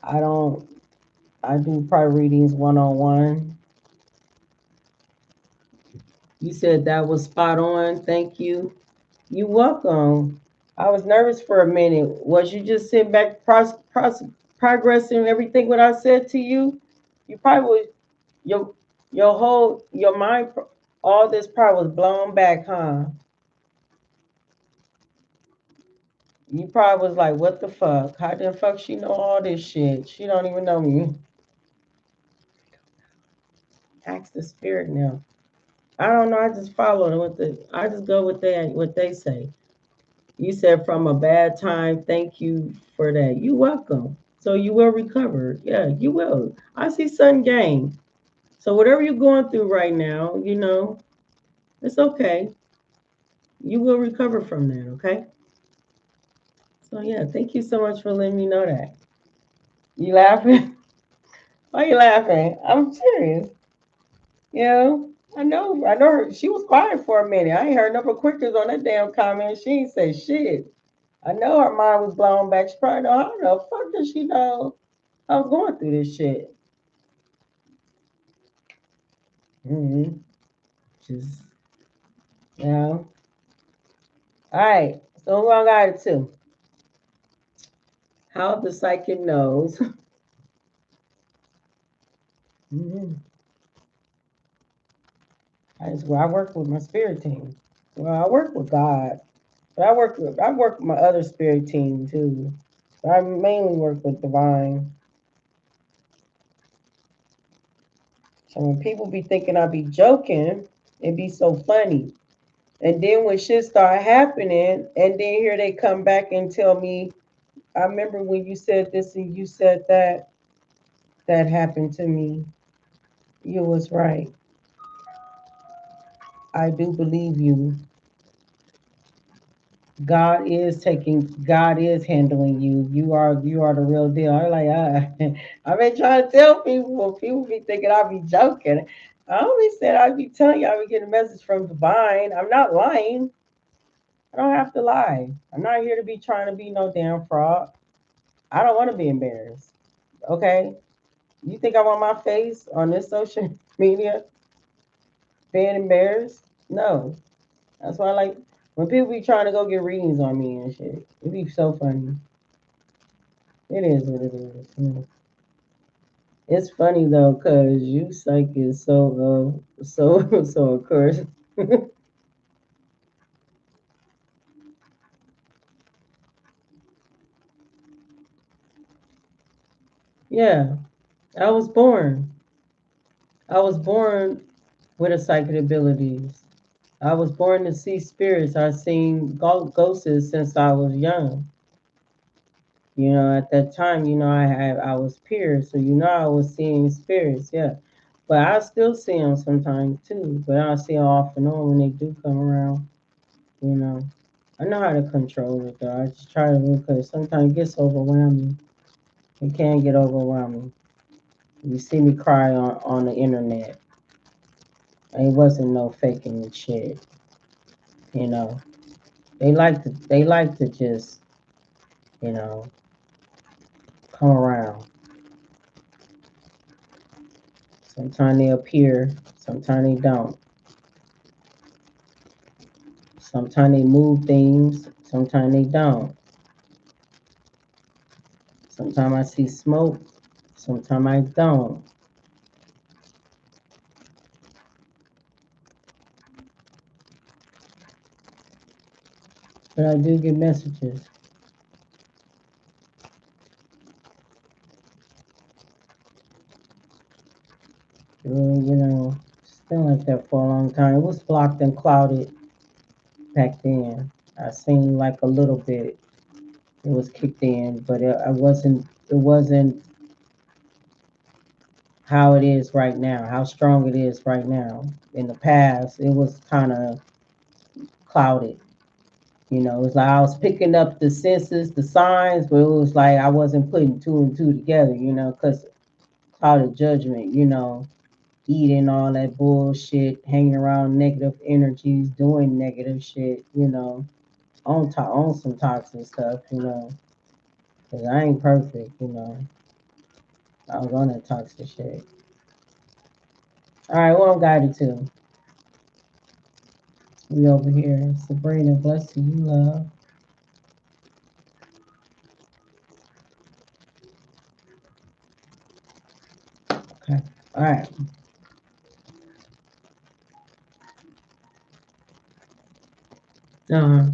I don't. I do private readings one-on-one. You said that was spot on. Thank you. You welcome. I was nervous for a minute. Was you just sitting back progressing everything what I said to you? You probably was, your mind, all this probably was blown back, huh? You probably was like, what the fuck? How the fuck she know all this shit? She don't even know me. Ask the spirit now. I don't know. I just follow I just go with what they say. You said from a bad time. Thank you for that. You welcome. So you will recover. Yeah, you will. I see sun gain. So whatever you're going through right now, it's okay. You will recover from that, okay? So yeah, thank you so much for letting me know that. You laughing? Why you laughing? I'm serious. Yeah, I know her. She was quiet for a minute. I ain't heard no quickers on that damn comment. She ain't say shit. I know her mind was blown back. She probably know how the fuck does she know I was going through this shit. Mm-hmm. Just you All right. So who I got it to? How the psychic knows. Mm-hmm. I work with my spirit team. Well, I work with God, but I work with my other spirit team too. But I mainly work with divine. So when people be thinking I be joking, it be so funny. And then when shit start happening, and then here they come back and tell me, I remember when you said this and you said that, that happened to me. You was right. I do believe you. God is handling you. You are the real deal. I'm like, I've been trying to tell people be thinking I be joking. I always said I'd be telling you I be getting a message from divine. I'm not lying. I don't have to lie. I'm not here to be trying to be no damn fraud. I don't want to be embarrassed. Okay? You think I want my face on this social media being embarrassed? No. That's why I like When people be trying to go get readings on me and shit, it be so funny. It is what it is. It's funny though, cause you psych is so of course. Yeah, I was born. I was born with a psychic abilities. I was born to see spirits. I've seen ghosts since I was young. At that time, I was peers, so I was seeing spirits. Yeah, but I still see them sometimes too. But I see them off and on when they do come around. You know, I know how to control it though. I just try to because sometimes it gets overwhelming. It can get overwhelming. You see me cry on the internet. It wasn't no faking and shit. You know, they like to just you know come around. Sometimes they appear, sometimes they don't. Sometimes they move things, sometimes they don't. Sometimes I see smoke, sometimes I don't. But I do get messages. It's been like that for a long time. It was blocked and clouded back then. I seen like a little bit. It was kicked in, but I wasn't. It wasn't how it is right now. How strong it is right now. In the past, it was kind of clouded. It's like I was picking up the senses, the signs, but it was like I wasn't putting two and two together. Because clouded judgment. Eating all that bullshit, hanging around negative energies, doing negative shit. On some toxic stuff. Because I ain't perfect. I was on that toxic shit. All right, what I'm guided to. We over here. Sabrina, bless you, love. Okay. All right. Uh-huh.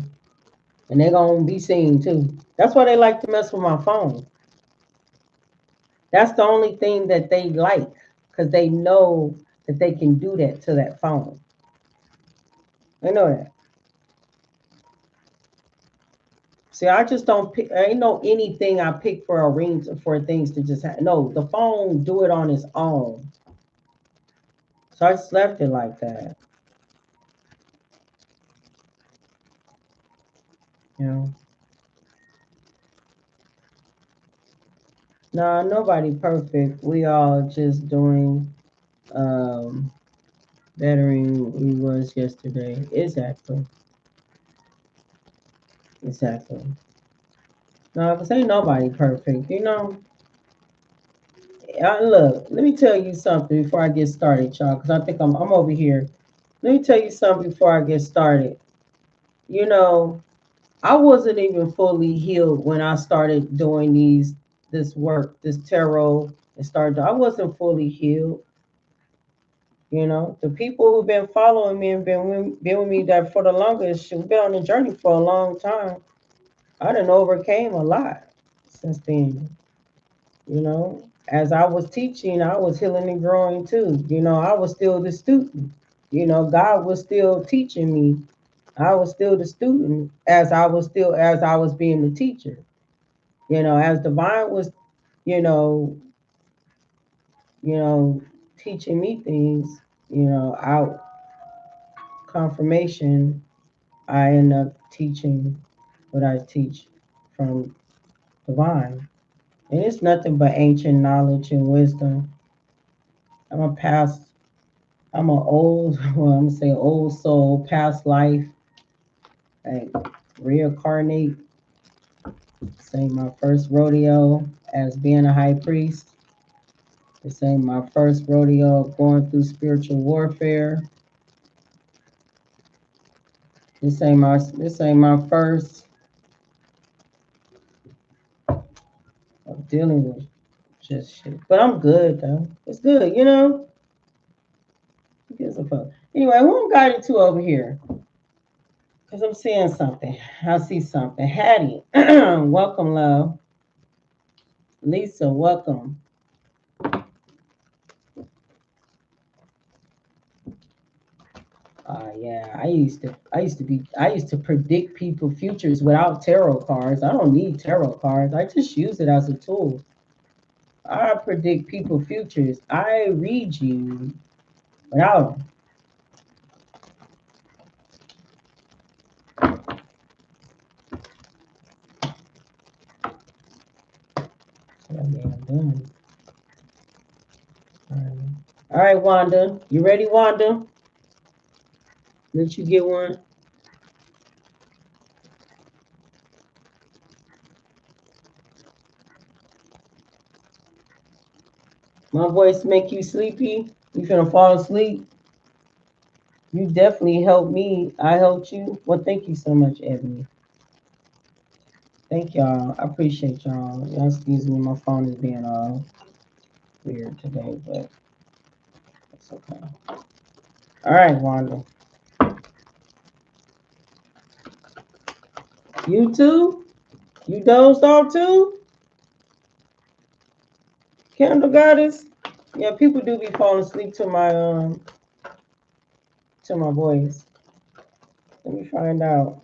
And they're gonna be seen too. That's why they like to mess with my phone. That's the only thing that they like, because they know that they can do that to that phone. They know that. See, I just don't pick. I ain't know anything I pick for a ring for things to just no. The phone do it on its own. So I just left it like that. You know. Nah, nobody perfect. We all just doing um better than we was yesterday. Exactly. Exactly. No, because ain't nobody perfect. Look, let me tell you something before I get started, y'all, because I think I'm over here. Let me tell you something before I get started. You know, I wasn't even fully healed when I started doing this work, this tarot, and started. I wasn't fully healed. The people who've been following me and been with me that for the longest, we've been on the journey for a long time. I done overcame a lot since then. As I was teaching, I was healing and growing too. I was still the student. God was still teaching me. I was still the student as I was being the teacher. As divine was, you know, you know, teaching me things, out confirmation, I end up teaching what I teach from divine. And it's nothing but ancient knowledge and wisdom. I'm a past, I'm an old, well, I'm gonna say old soul, past life, like reincarnate. Say my first rodeo as being a high priest. This ain't my first rodeo of going through spiritual warfare. This ain't my first of dealing with just shit. But I'm good though. It's good, you know? Who gives a fuck? Anyway, who I'm guided to over here? Because I'm seeing something. I see something. Hattie, welcome, love. Lisa, welcome. Yeah, I used to predict people futures without tarot cards. I don't need tarot cards. I just use it as a tool. I predict people futures. I read you without them. So, yeah, I'm done. All right. All right, Wanda. You ready, Wanda? Let you get one. My voice make you sleepy? You finna fall asleep? You definitely helped me. I helped you. Well, thank you so much, Ebony. Thank y'all. I appreciate y'all. Y'all excuse me. My phone is being all weird today, but it's okay. All right, Wanda. You too? You dozed off too? Candle goddess? Yeah, people do be falling asleep to my voice. Let me find out.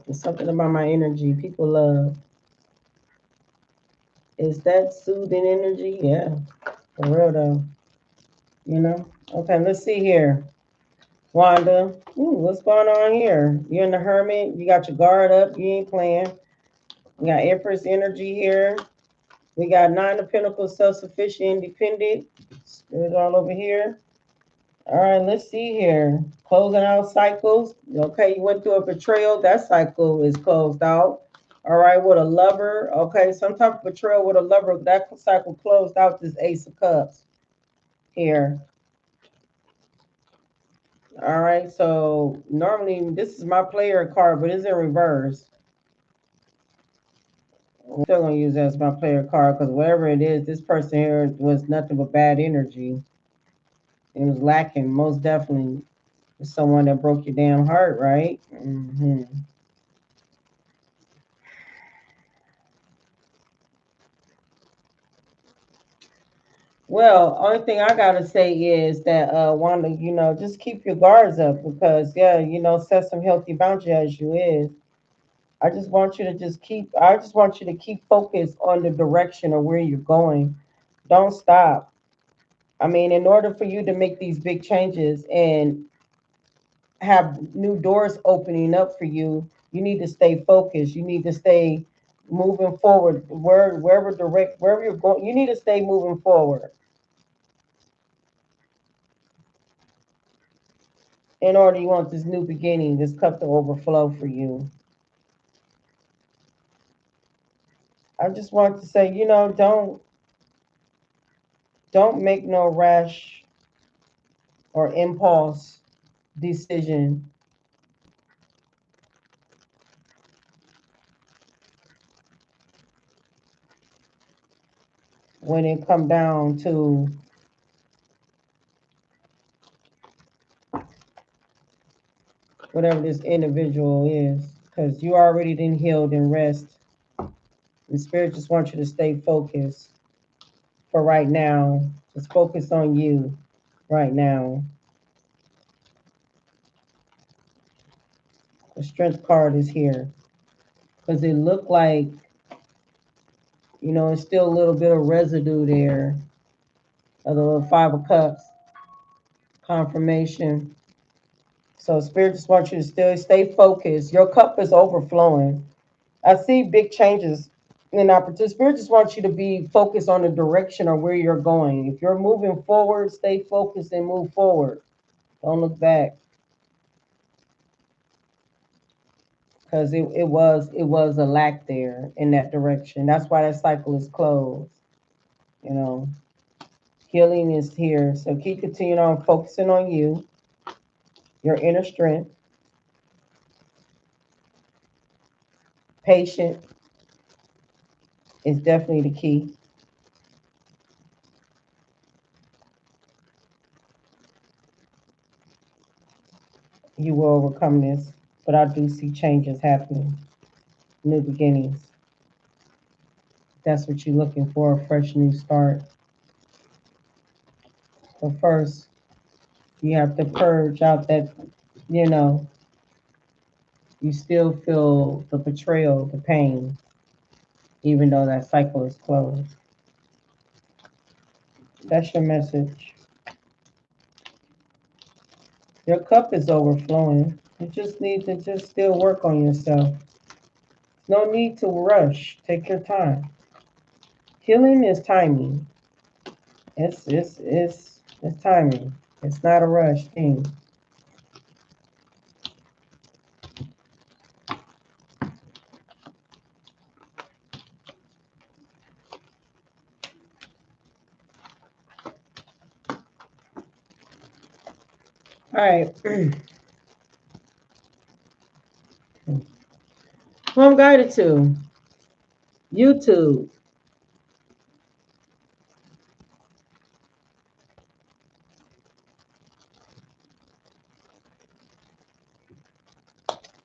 There's something about my energy people love. Is that soothing energy? Yeah, for real though. You know? Okay, let's see here. Wanda, what's going on here? You're in the hermit. You got your guard up. You ain't playing. We got Empress energy here. We got Nine of Pentacles, self-sufficient, independent. Spirit all over here. All right, let's see here. Closing out cycles. Okay, you went through a betrayal. That cycle is closed out. All right, with a lover. Okay, some type of betrayal with a lover. That cycle closed out. This Ace of Cups here. All right, so normally this is my player card, but it's in reverse. I'm still gonna use that as my player card because whatever it is, this person here was nothing but bad energy. It was lacking, most definitely. Someone that broke your damn heart, right? Mm-hmm. Well, only thing I gotta say is that Wanda, just keep your guards up because yeah, set some healthy boundaries as you is. I just want you to keep focused on the direction of where you're going. Don't stop. I mean, in order for you to make these big changes and have new doors opening up for you, you need to stay focused. You need to stay moving forward. Wherever you're going, you need to stay moving forward in order you want this new beginning, this cup to overflow for you. I just want to say, don't make no rash or impulse decision when it come down to whatever this individual is, because you already done healed and rest. And spirit just wants you to stay focused for right now. Just focus on you right now. The strength card is here because it looked like, it's still a little bit of residue there of the little Five of Cups confirmation. So spirit just wants you to still stay focused. Your cup is overflowing. I see big changes in opportunity. Spirit just wants you to be focused on the direction or where you're going. If you're moving forward, stay focused and move forward. Don't look back. Because it was a lack there in that direction. That's why that cycle is closed. Healing is here. So keep continuing on focusing on you. your inner strength, patient is definitely the key. You will overcome this, but I do see changes happening, new beginnings. That's what you're looking for, a fresh new start. But first, you have to purge out that, you know, you still feel the betrayal, the pain, even though that cycle is closed. That's your message. Your cup is overflowing. You just need to just still work on yourself. No need to rush. Take your time. Healing is timing. It's timing. It's not a rush thing. All right. Who I'm guided to? YouTube.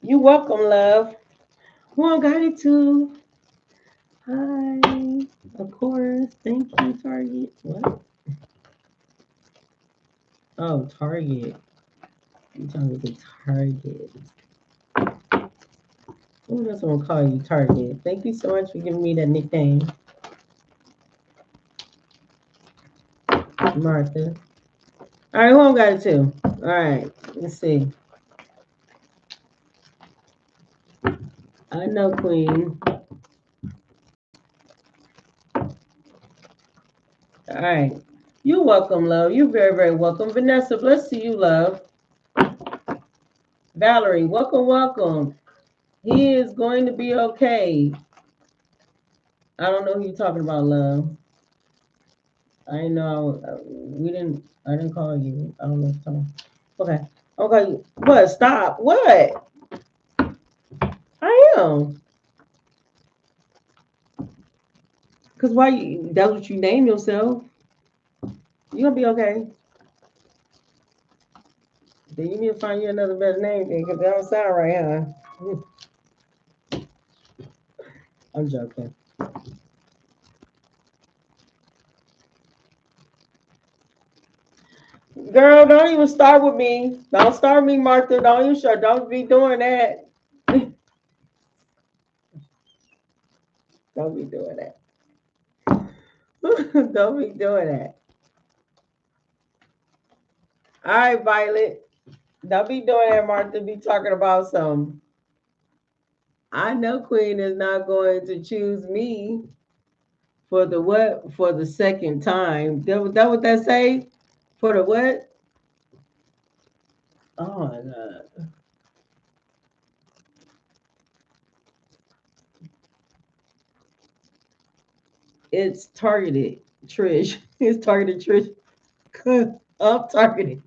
You welcome, love. Who I'm guided to? Hi. Of course. Thank you, Target. What? Oh, Target. You talking to Target. Oh, that's what I'm calling you, Target. Thank you so much for giving me that nickname, Martha. All right, who I'm guided to? All right, let's see. I know, Queen. All right. You're welcome, love. You're very, very welcome. Vanessa, bless to you, love. Valerie, welcome, welcome. He is going to be okay. I don't know who you're talking about, love. I know I didn't call you. I don't know what you're talking about. Okay. Okay. What? Stop. What? I am. Cause why that's what you name yourself. You're gonna be okay. Then you need to find you another better name then, because that don't sound right, huh? I'm joking. Girl, don't even start with me. Don't start with me, Martha. Don't you sure don't be doing that. Don't be doing that. Don't be doing that. All right, Violet. Don't be doing that, Martha. Be talking about some. I know Queen is not going to choose me for the what? For the second time. That what that say? For the what? Oh my God. It's targeted, Trish. It's targeted, Trish. I'm targeted.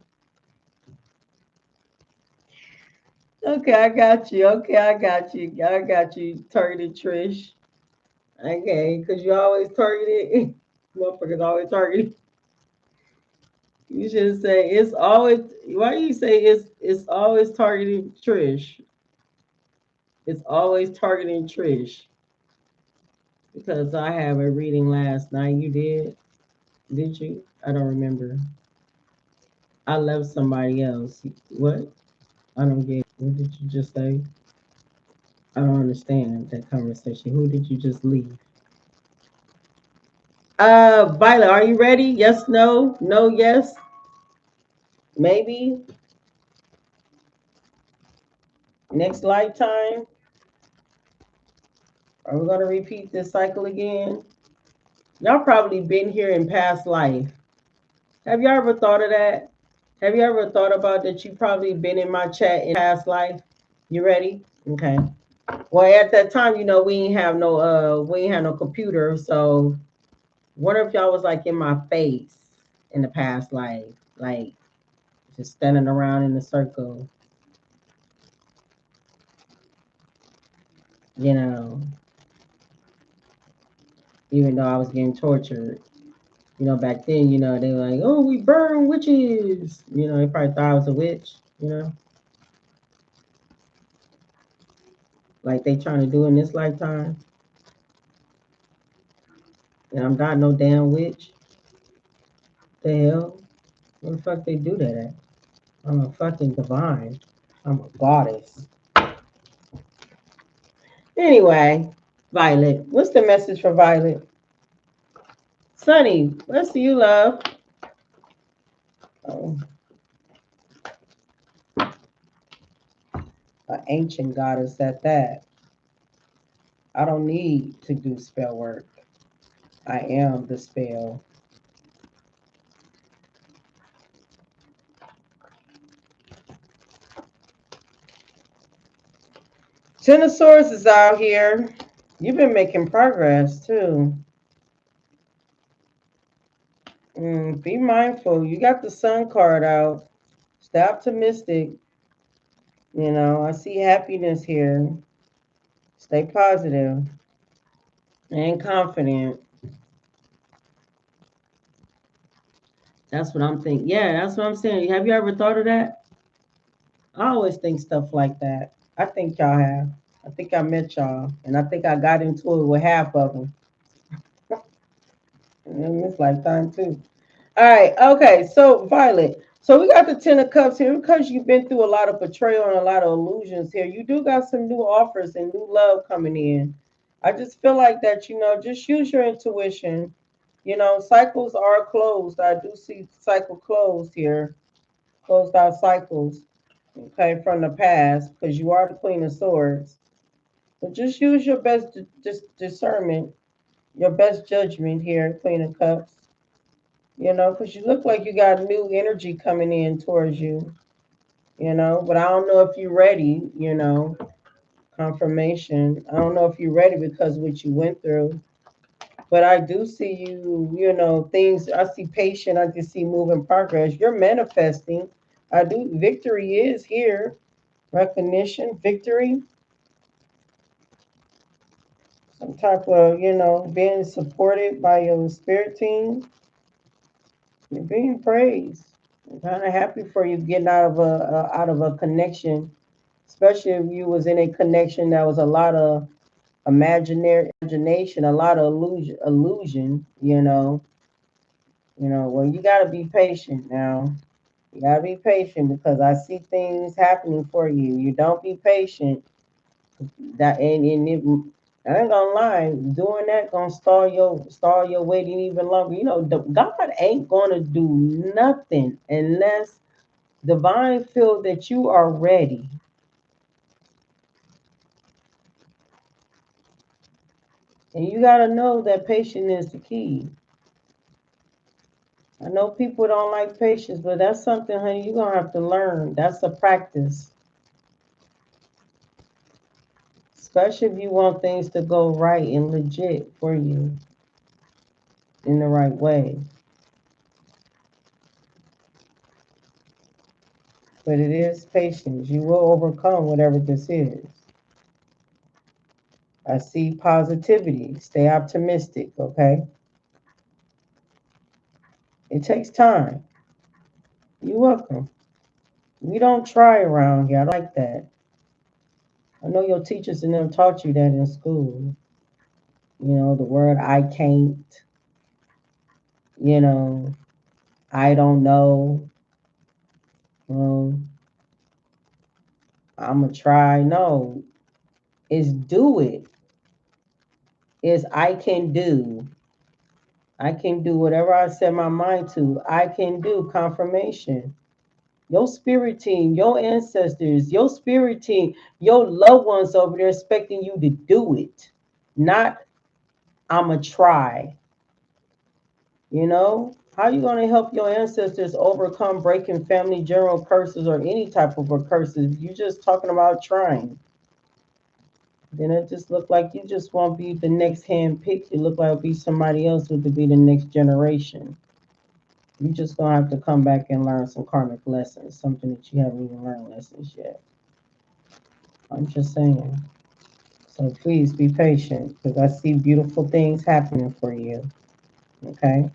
Okay, I got you. Okay, I got you. I got you. Targeted, Trish. Okay, because you always targeted. Motherfuckers always targeted. You should say it's always. Why do you say it's always targeting Trish? It's always targeting Trish because I have a reading last night. You did? Did you? I don't remember. I left somebody else. What? I don't get it. What did you just say? I don't understand that conversation. Who did you just leave? Violet, are you ready? Yes, no, no, yes, maybe. Next lifetime. Are we gonna repeat this cycle again? Y'all probably been here in past life. Have y'all ever thought of that? Have you ever thought about that you probably been in my chat in past life? You ready? Okay. Well, at that time, we ain't have no computer, so one of y'all was like in my face in the past life, like just standing around in a circle, you know, even though I was getting tortured. Back then, they were like, oh, we burn witches. They probably thought I was a witch. Like they trying to do in this lifetime. And I'm not no damn witch. The hell? Where the fuck they do that at? I'm a fucking divine. I'm a goddess. Anyway, Violet. What's the message for Violet? Sunny, what's to you, love? Oh, an ancient goddess at that. I don't need to do spell work. I am the spell. Genosaurus is out here. You've been making progress too. Be mindful. You got the sun card out. Stay optimistic. I see happiness here. Stay positive and confident. That's what I'm thinking. Yeah, that's what I'm saying. Have you ever thought of that? I always think stuff like that. I think y'all have. I think I met y'all, and I think I got into it with half of them in this lifetime too. All right, okay. So Violet, so we got the Ten of Cups here because you've been through a lot of betrayal and a lot of illusions here. You do got some new offers and new love coming in. I just feel like that, just use your intuition. Cycles are closed. I do see cycle closed here, closed out cycles, okay, from the past because you are the Queen of Swords. But just use your best discernment, your best judgment here, Queen of Cups. Because you look like you got new energy coming in towards you, but I don't know if you're ready, confirmation. I don't know if you're ready because of what you went through, but I do see you, things, I see patient, I can see moving progress. You're manifesting. I do, victory is here, recognition, victory, some type of, being supported by your spirit team. You're being praised. I'm kind of happy for you getting out of a connection, especially if you was in a connection that was a lot of imagination, a lot of illusion. Well, you gotta be patient now. You gotta be patient because I see things happening for you. You don't be patient. That and it, I ain't gonna lie, doing that gonna stall your waiting even longer. God ain't gonna do nothing unless divine feel that you are ready. And you gotta know that patience is the key. I know people don't like patience, but that's something, honey, you're gonna have to learn. That's a practice. Especially if you want things to go right and legit for you in the right way. But it is patience. You will overcome whatever this is. I see positivity. Stay optimistic, okay? It takes time. You're welcome. We don't try around here. I like that. I know your teachers and them taught you that in school. The word I can't, you know, I don't know. Um, I'm going to try. No, it's do it. It's I can do. I can do whatever I set my mind to. I can do confirmation. Your spirit team, your ancestors, your spirit team, your loved ones over there expecting you to do it. Not I'ma try. How you gonna help your ancestors overcome breaking family general curses or any type of a curses? You just talking about trying. Then it just look like you just won't be the next hand picked. You look like it'll be somebody else who could be the next generation. You just gonna have to come back and learn some karmic lessons, something that you haven't even learned lessons yet. I'm just saying. So please be patient because I see beautiful things happening for you. Okay?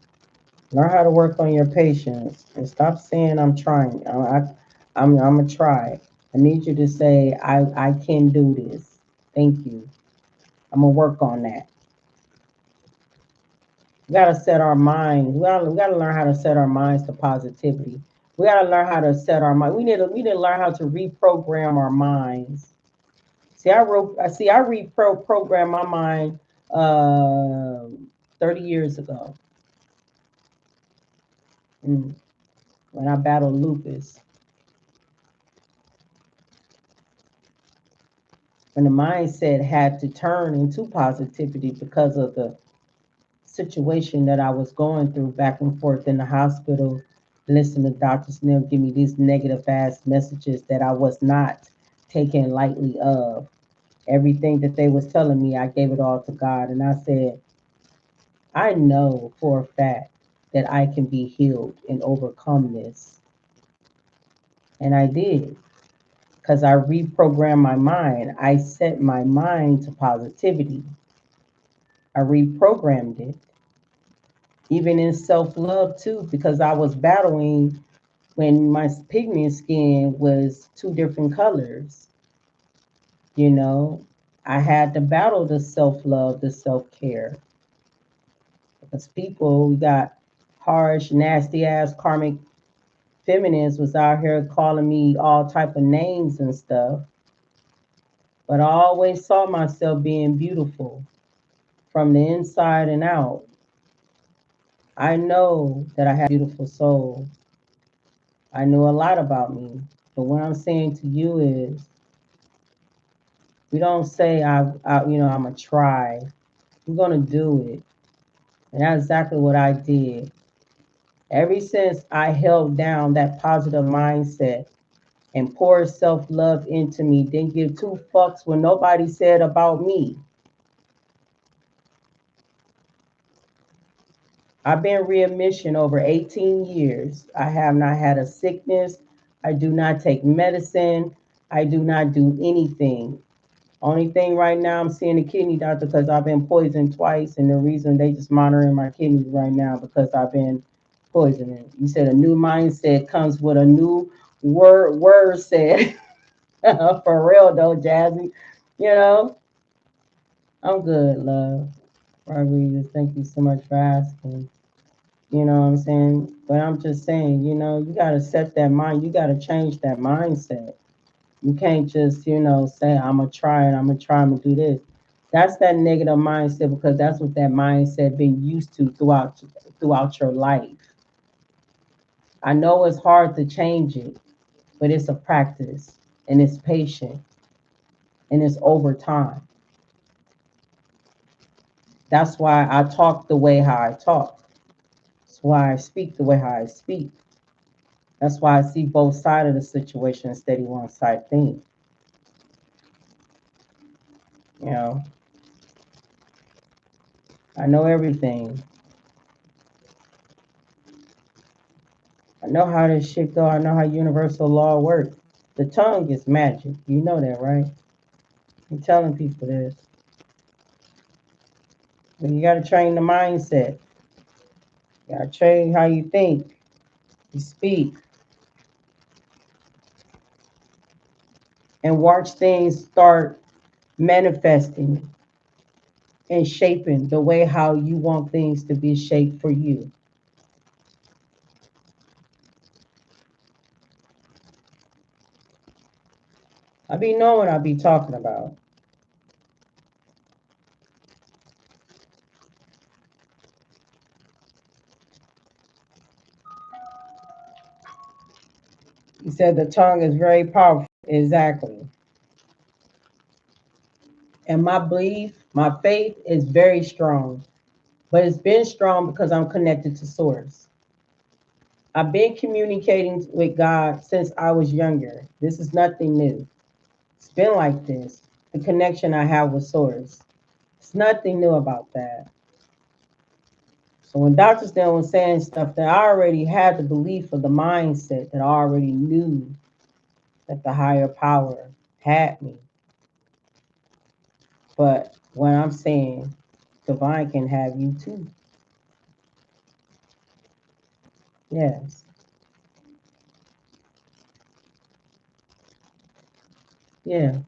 Learn how to work on your patience and stop saying I'm trying. I'm gonna try. I need you to say I can do this. Thank you. I'm gonna work on that. We gotta set our minds. We gotta learn how to set our minds to positivity. We gotta learn how to set our mind. We need to learn how to reprogram our minds. I reprogrammed my mind 30 years ago. Mm, when I battled lupus. And the mindset had to turn into positivity because of the situation that I was going through back and forth in the hospital, listen to Dr. Snell give me these negative ass messages that I was not taking lightly of. Everything that they was telling me, I gave it all to God. And I said, I know for a fact that I can be healed and overcome this. And I did because I reprogrammed my mind. I set my mind to positivity. I reprogrammed it, even in self love too, because I was battling when my pigment skin was two different colors. You know, I had to battle the self love, the self care, because people, we got harsh, nasty ass karmic feminists was out here calling me all type of names and stuff. But I always saw myself being beautiful from the inside and out. I know that I have a beautiful soul. I knew a lot about me. But what I'm saying to you is, we don't say I'm gonna try. We're gonna do it, and that's exactly what I did. Ever since I held down that positive mindset and poured self love into me, didn't give two fucks what nobody said about me. I've been readmission over 18 years. I have not had a sickness. I do not take medicine. I do not do anything. Only thing right now, I'm seeing a kidney doctor because I've been poisoned twice, and the reason they just monitoring my kidneys right now because I've been poisoning. You said a new mindset comes with a new word said. For real though, Jazzy. You know, I'm good, love. Rodriguez, thank you so much for asking. You know what I'm saying? But I'm just saying, you got to set that mind. You got to change that mindset. You can't just, say, I'm going to try it. I'm going to try. I'm going to do this. That's that negative mindset because that's what that mindset been used to throughout your life. I know it's hard to change it, but it's a practice and it's patient and it's over time. That's why I talk the way how I talk. That's why I speak the way how I speak. That's why I see both sides of the situation instead of one side thing. You know, I know everything. I know how this shit go. I know how universal law works. The tongue is magic. You know that, right? I'm telling people this. But you got to train the mindset. You got to train how you think, you speak, and watch things start manifesting and shaping the way how you want things to be shaped for you. I be knowing what I be talking about. He said the tongue is very powerful. Exactly. And my belief, my faith is very strong. But it's been strong because I'm connected to source. I've been communicating with God since I was younger. This is nothing new. It's been like this. The connection I have with source. It's nothing new about that. So when Dr. Stan was saying stuff, that I already had the belief of the mindset that I already knew that the higher power had me. But when I'm saying divine can have you too. Yes. Yeah.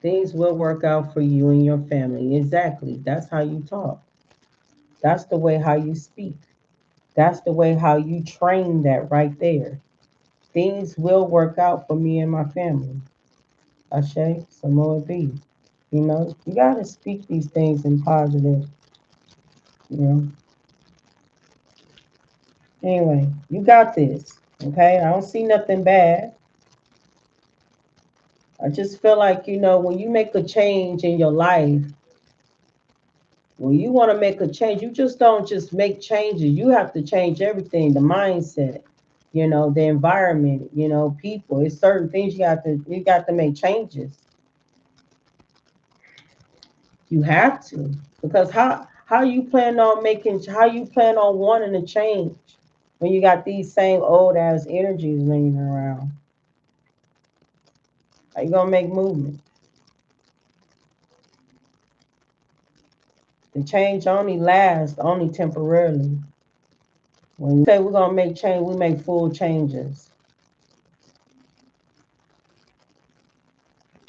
Things will work out for you and your family. Exactly. That's how you talk. That's the way how you speak. That's the way how you train that right there. Things will work out for me and my family. Ashe, Samoa B. You know, you gotta speak these things in positive, you know. Anyway, you got this. Okay. I don't see nothing bad. I just feel like, when you make a change in your life, when you want to make a change, you just don't just make changes. You have to change everything, the mindset, the environment, people. It's certain things you got to make changes. You have to. Because how you plan on wanting to change when you got these same old ass energies ringing around? How you gonna make movement? The change only lasts only temporarily. When you say we're gonna make change, we make full changes.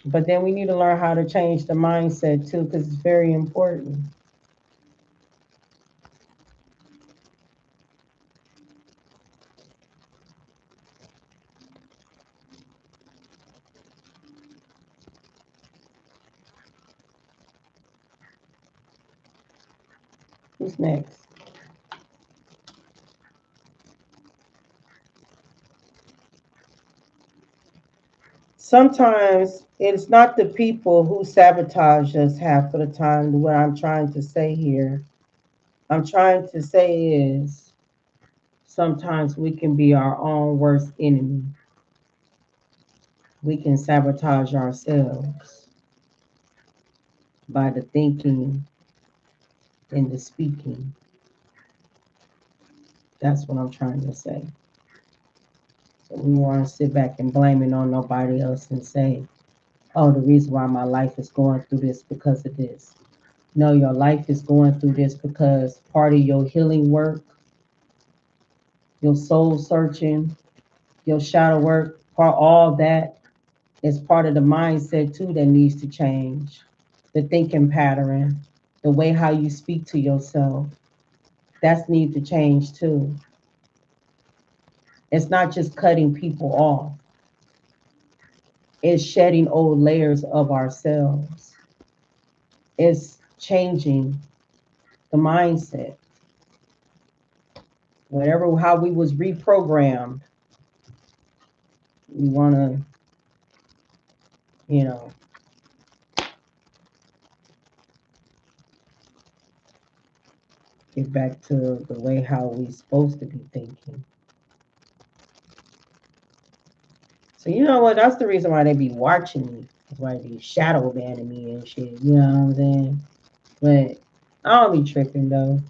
But then we need to learn how to change the mindset too, because it's very important. Who's next? Sometimes it's not the people who sabotage us half of the time. What I'm trying to say here, I'm trying to say is sometimes we can be our own worst enemy. We can sabotage ourselves by the thinking and the speaking. That's what I'm trying to say. So we want to sit back and blame it on nobody else and say, oh, the reason why my life is going through this because of this. No, your life is going through this because part of your healing work, your soul searching, your shadow work, all that is part of the mindset too that needs to change. The thinking pattern, the way how you speak to yourself, that's need to change too. It's not just cutting people off. It's shedding old layers of ourselves. It's changing the mindset. Whatever how we was reprogrammed, we want to, you know, get back to the way how we supposed to be thinking. So you know what? That's the reason why they be watching me. That's why they be shadow banning me and shit. You know what I'm saying? But I don't be tripping though.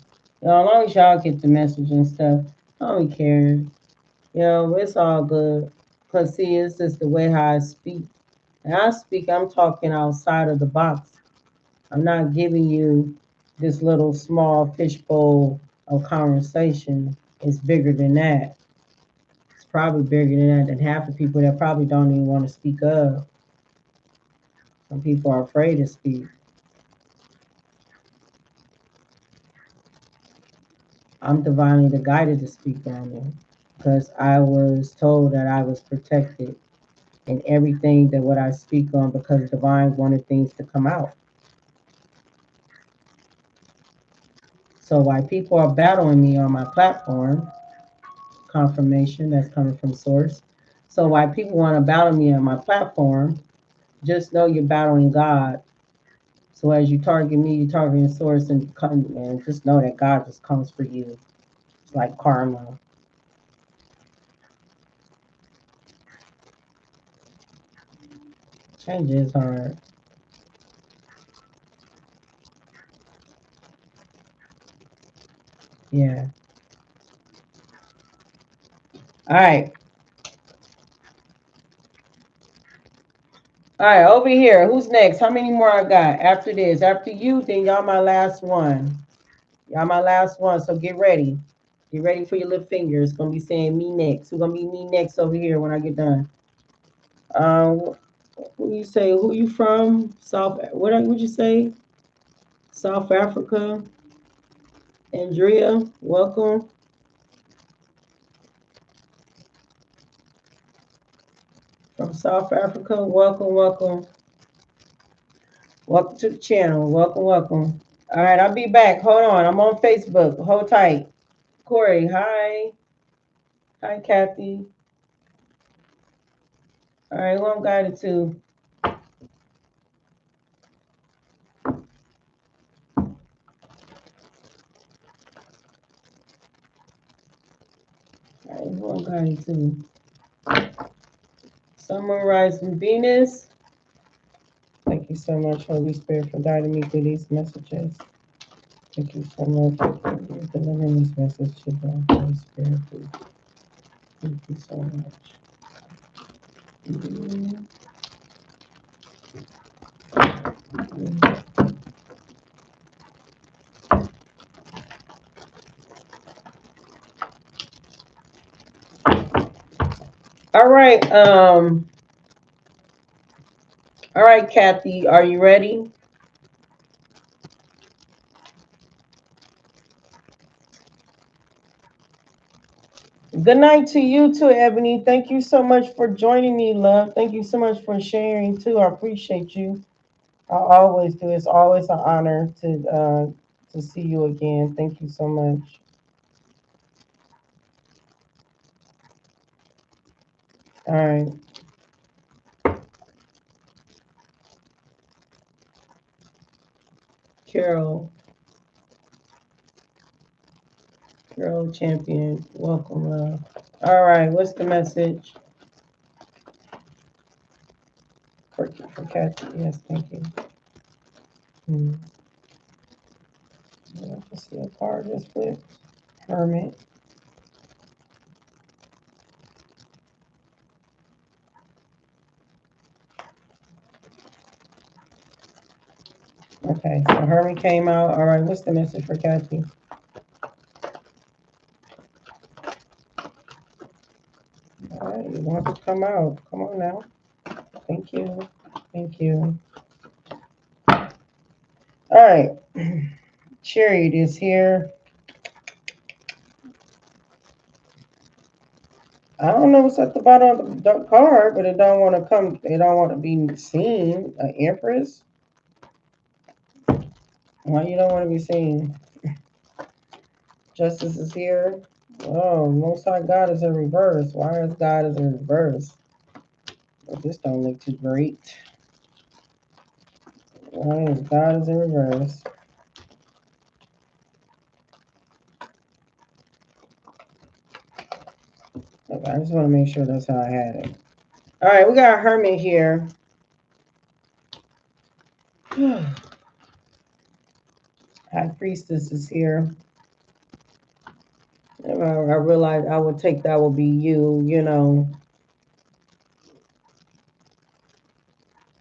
As long as y'all get the message and stuff, I don't be caring. It's all good. Cause see, it's just the way how I speak. And I speak, I'm talking outside of the box. I'm not giving you this little small fishbowl of conversation. It's bigger than that. It's probably bigger than that, than half the people that probably don't even want to speak up. Some people are afraid to speak. I'm divinely guided to speak on it because I was told that I was protected in everything that what I speak on because divine wanted things to come out. So while people are battling me on my platform, confirmation that's coming from source. So while people want to battle me on my platform, just know you're battling God. So as you target me, you target source and just know that God just comes for you. It's like karma. Change is hard. Yeah. All right. All right, over here. Who's next? How many more I got after this? After you, then y'all my last one. Y'all my last one. So get ready. Get ready for your little fingers. It's gonna be saying me next. Who's gonna be me next over here when I get done? Who you say? Who you from? South? What would you say? South Africa. Andrea, welcome from South Africa. Welcome, welcome, welcome to the channel. Welcome, welcome. All right, I'll be back. Hold on, I'm on Facebook. Hold tight. Corey, hi. Hi, Kathy. All right, who I'm guided to? All right, who I'm guided to? Summer Rising Venus. Thank you so much, Holy Spirit, for guiding me through these messages. Thank you so much for delivering this message to the Holy Spirit. Thank you so much. All right, all right, Kathy, are you ready? Good night to you too, Ebony. Thank you so much for joining me, love. Thank you so much for sharing too. I appreciate you. I always do. It's always an honor to see you again. Thank you so much. All right. Carol, Carol Champion, welcome, love. All right, what's the message for Kathy? Yes, thank you. Hmm. Yeah, I can see a card just flipped. Hermit. Okay, so Hermit came out. All right, what's the message for Kathy? All right, you want to come out. Come on now. Thank you. Thank you. All right. Chariot is here. I don't know what's at the bottom of the card, but it don't want to come. It don't want to be seen. An Empress. Why you don't want to be seen? Justice is here. Oh, Most High God is in reverse. Why is God is in reverse? Well, this don't look too great. Why is God is in reverse? Okay, I just want to make sure that's how I had it. All right, we got Hermit here. High Priestess is here. I realized I would take that would be you, you know.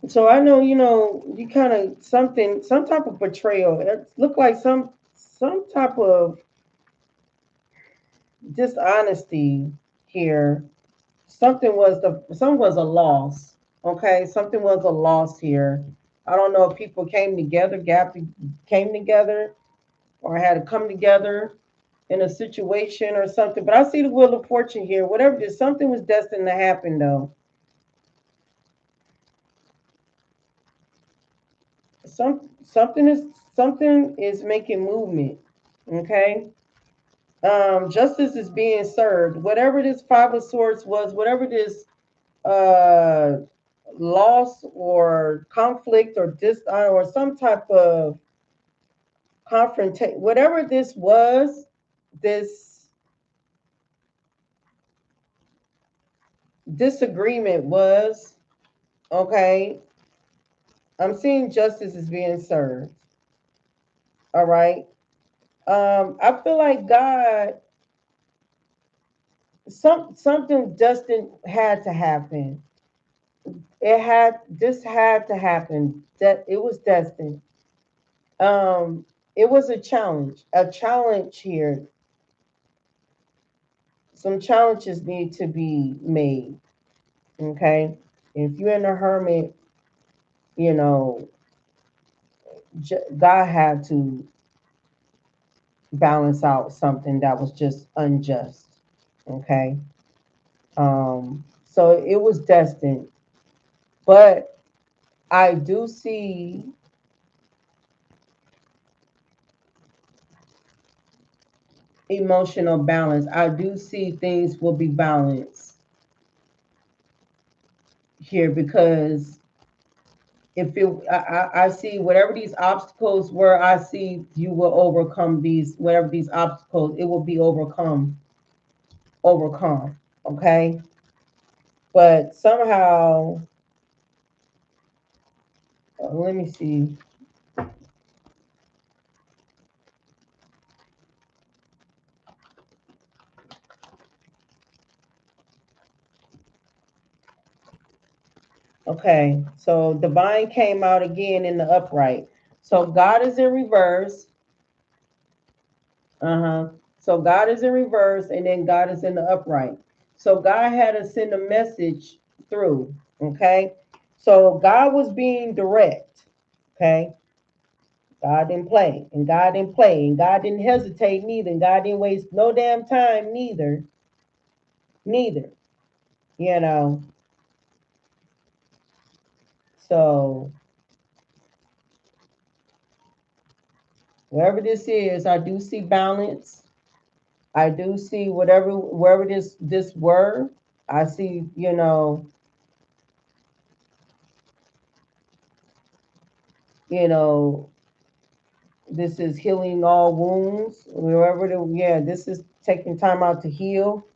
So I know, you know, you kind of something, some type of betrayal. It looked like some type of dishonesty here. Something was a loss. Okay, something was a loss here. I don't know if people came together, came together, or had to come together in a situation or something. But I see the wheel of fortune here. Whatever it is, something was destined to happen though. Something is making movement. Okay. Justice is being served. Whatever this Five of Swords was, whatever this uh loss or conflict or or some type of confrontation, whatever this was, this disagreement was, okay, I'm seeing justice is being served. All right. I feel like God, something Justin had to happen. This had to happen. That it was destined. Um, it was a challenge. A challenge here. Some challenges need to be made. Okay. If you're in a hermit, you know, God had to balance out something that was just unjust. Okay. So it was destined. But I do see emotional balance. I do see things will be balanced here because if it, I see whatever these obstacles were, I see you will overcome these, whatever these obstacles, it will be overcome. Okay. But somehow, let me see. Okay, so divine came out again in the upright. So God is in reverse. Uh-huh. So God is in reverse and then God is in the upright. So God had to send a message through. Okay. So God was being direct. Okay. God didn't play. And God didn't play. And God didn't hesitate neither. And God didn't waste no damn time neither. Neither. You know. So wherever this is, I do see balance. I do see whatever wherever this were. I see, you know, this is healing all wounds. Yeah, this is taking time out to heal.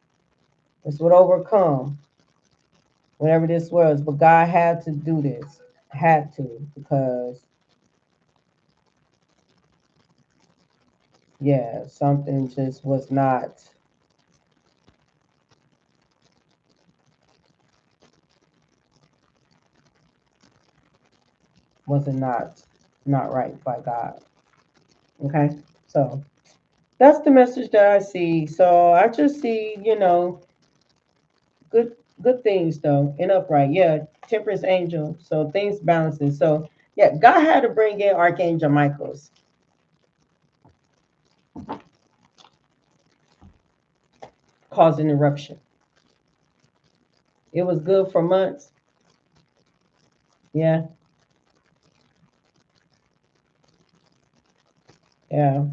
This would overcome whatever this was. But God had to do this. Had to, because yeah, something just wasn't not right by God. Okay. So that's the message that I see. So I just see, good good things though and upright. Yeah, temperance angel. So things balancing. So yeah, God had to bring in Archangel Michael's causing eruption. It was good for months. Yeah, yeah.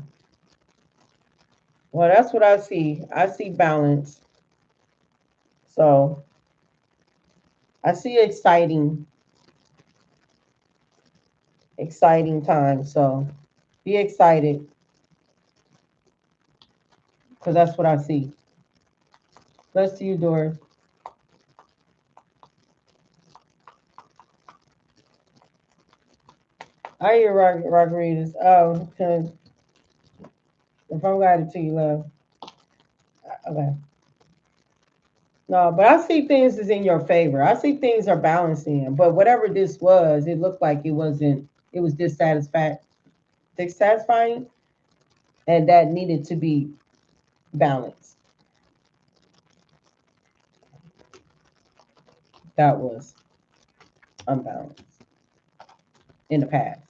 Well, that's what I see. I see balance. So I see exciting time. So be excited because that's what I see. Bless to you, Doris. I hear Margaritas. Oh, because if I'm guided to you, love. Okay. No, but I see things is in your favor. I see things are balancing. But whatever this was, it looked like it wasn't. It was dissatisfying, and that needed to be balanced. That was unbalanced in the past.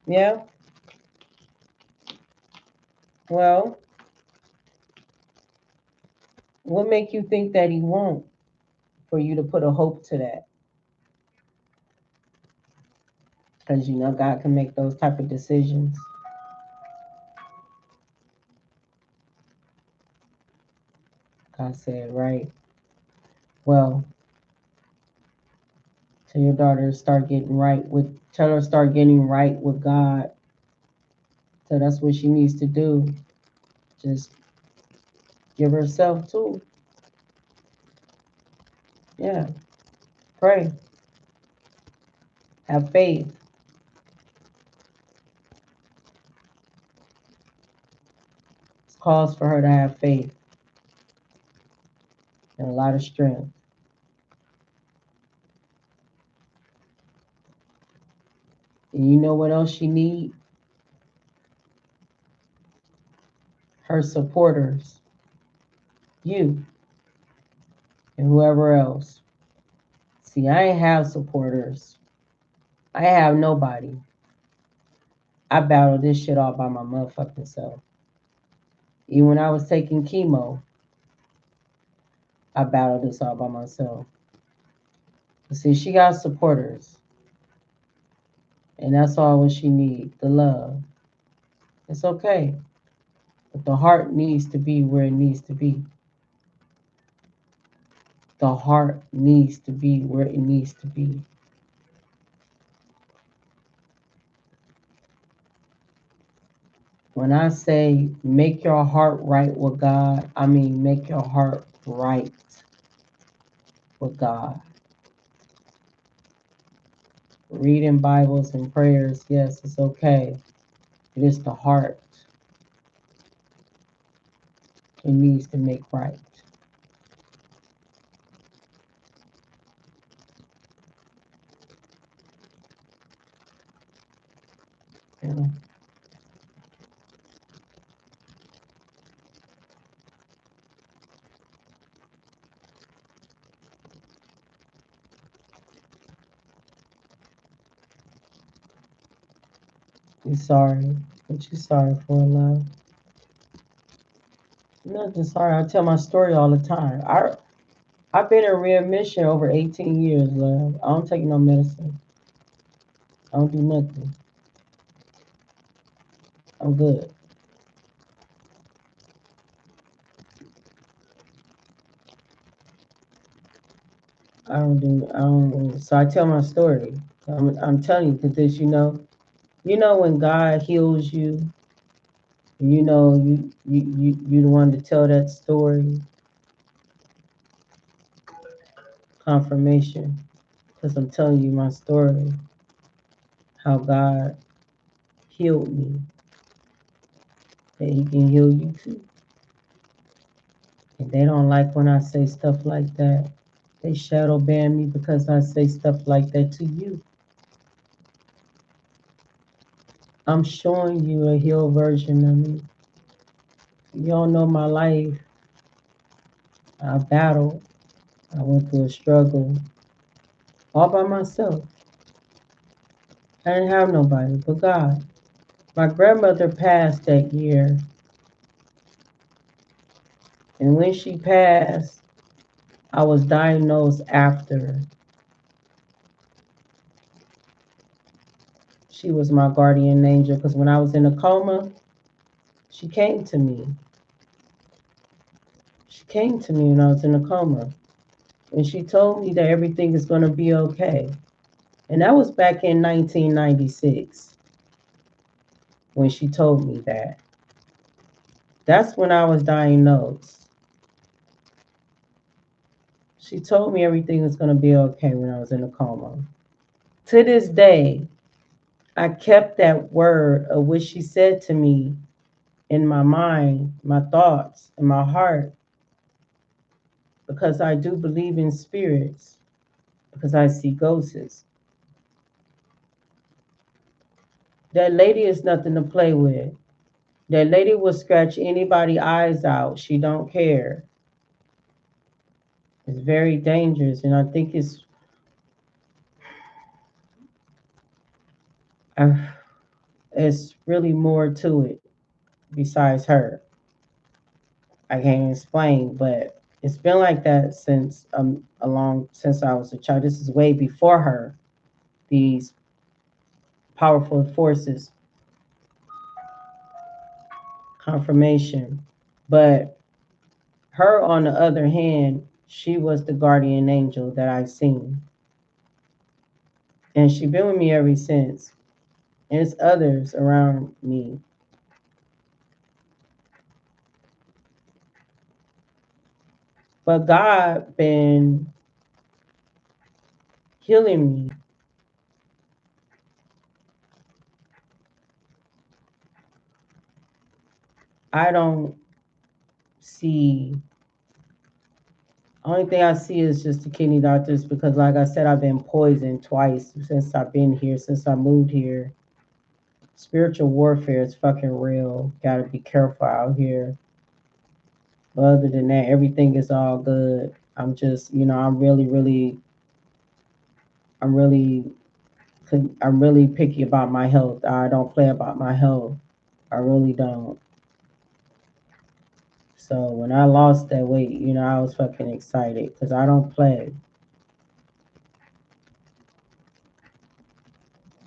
Yeah. Well, what make you think that he won't? For you to put a hope to that, because God can make those type of decisions. God said, right. Well, tell your daughter to tell her to start getting right with God. So that's what she needs to do. Just give herself to. Yeah. Pray. Have faith. calls for her to have faith and a lot of strength. And you know what else she need? Her supporters, you and whoever else. See, I ain't have supporters. I have nobody. I battled this shit all by my motherfucking self. Even when I was taking chemo, I battled this all by myself. But see, she got supporters, and that's all what she needs, the love. It's okay. But the heart needs to be where it needs to be. The heart needs to be where it needs to be. When I say make your heart right with God, I mean make your heart right with God. Reading Bibles and prayers, yes, it's okay. It is the heart it needs to make right. You know? You sorry. What you sorry for, love? Nothing sorry. I tell my story all the time. I've been in readmission over 18 years, love. I don't take no medicine. I don't do nothing. I'm good. I don't, so I tell my story. I'm telling you, because this, you know when God heals you, you know you the one to tell that story, confirmation, because I'm telling you my story, how God healed me, that He can heal you too. And they don't like when I say stuff like that. They shadow ban me because I say stuff like that to you. I'm showing you a healed version of me. You don't know my life. I battled. I went through a struggle all by myself. I didn't have nobody but God. My grandmother passed that year, and when she passed, I was diagnosed after. She was my guardian angel because when I was in a coma, she came to me. She came to me when I was in a coma, and she told me that everything is going to be okay. And that was back in 1996 when she told me that. That's when I was diagnosed. She told me everything was going to be okay when I was in a coma. To this day, I kept that word of what she said to me in my mind, my thoughts, and my heart, because I do believe in spirits, because I see ghosts. That lady is nothing to play with. That lady will scratch anybody eyes out. She don't care. It's very dangerous, and I think uh, it's really more to it besides her. I can't explain, but it's been like that since since I was a child. This is way before her. These powerful forces, confirmation. But her, on the other hand, she was the guardian angel that I've seen, and she been with me ever since. And it's others around me. But God been healing me. I don't. see. Only thing I see is just the kidney doctors because, like I said, I've been poisoned twice since I've been here, since I moved here. Spiritual warfare is fucking real. Gotta be careful out here. But other than that, everything is all good. I'm just, I'm really, I'm really picky about my health. I don't play about my health. I really don't. So when I lost that weight, I was fucking excited because I don't play.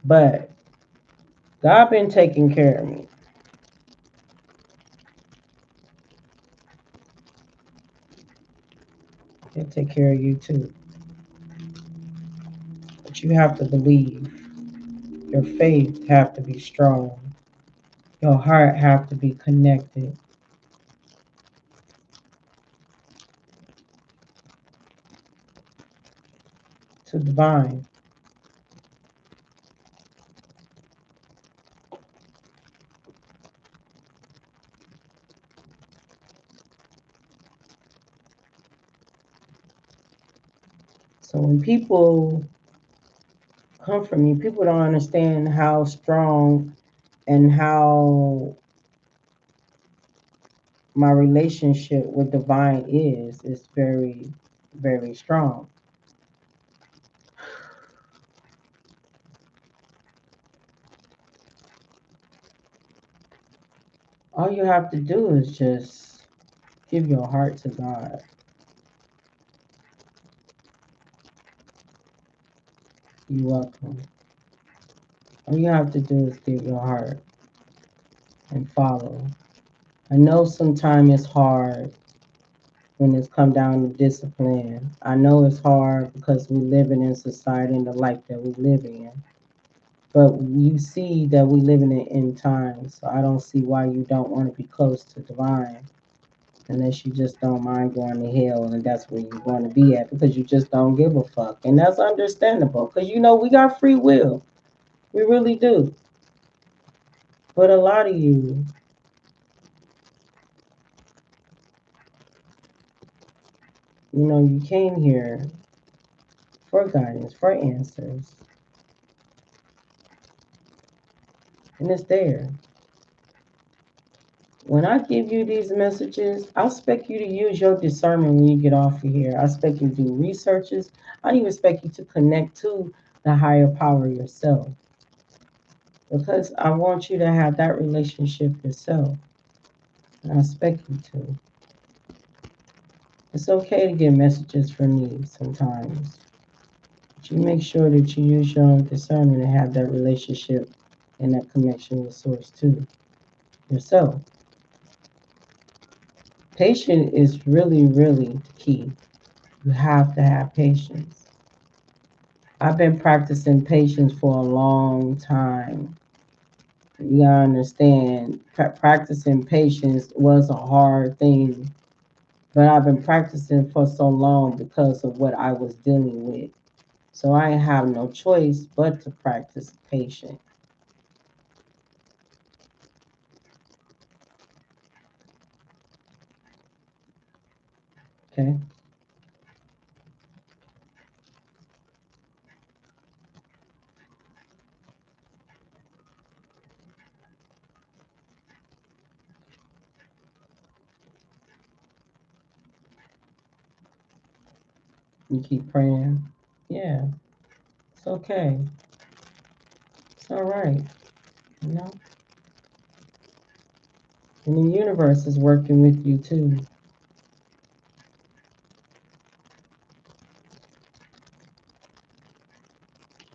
But God been taking care of me. He'll take care of you too. But you have to believe. Your faith have to be strong. Your heart have to be connected to divine. So when people come from me, people don't understand how strong and how my relationship with divine is. It's very, very strong. All you have to do is just give your heart to God. You're welcome. All you have to do is give your heart and follow. I know sometimes it's hard when it's come down to discipline. I know it's hard because we living in society and the life that we live in. But you see that we live in end times, so I don't see why you don't want to be close to divine, unless you just don't mind going to hell, and that's where you want to be at because you just don't give a fuck, and that's understandable because we got free will, we really do. But a lot of you came here for guidance, for answers, and it's there. When I give you these messages, I expect you to use your discernment when you get off of here. I expect you to do researches. I even expect you to connect to the higher power yourself because I want you to have that relationship yourself. And I expect you to. It's okay to get messages from me sometimes. But you make sure that you use your own discernment and have that relationship and that connection with Source too yourself. Patience is really, really key. You have to have patience. I've been practicing patience for a long time. You gotta understand, practicing patience was a hard thing, but I've been practicing for so long because of what I was dealing with. So I have no choice but to practice patience. Okay, you keep praying. Yeah, it's okay. It's all right. You know, and the universe is working with you too.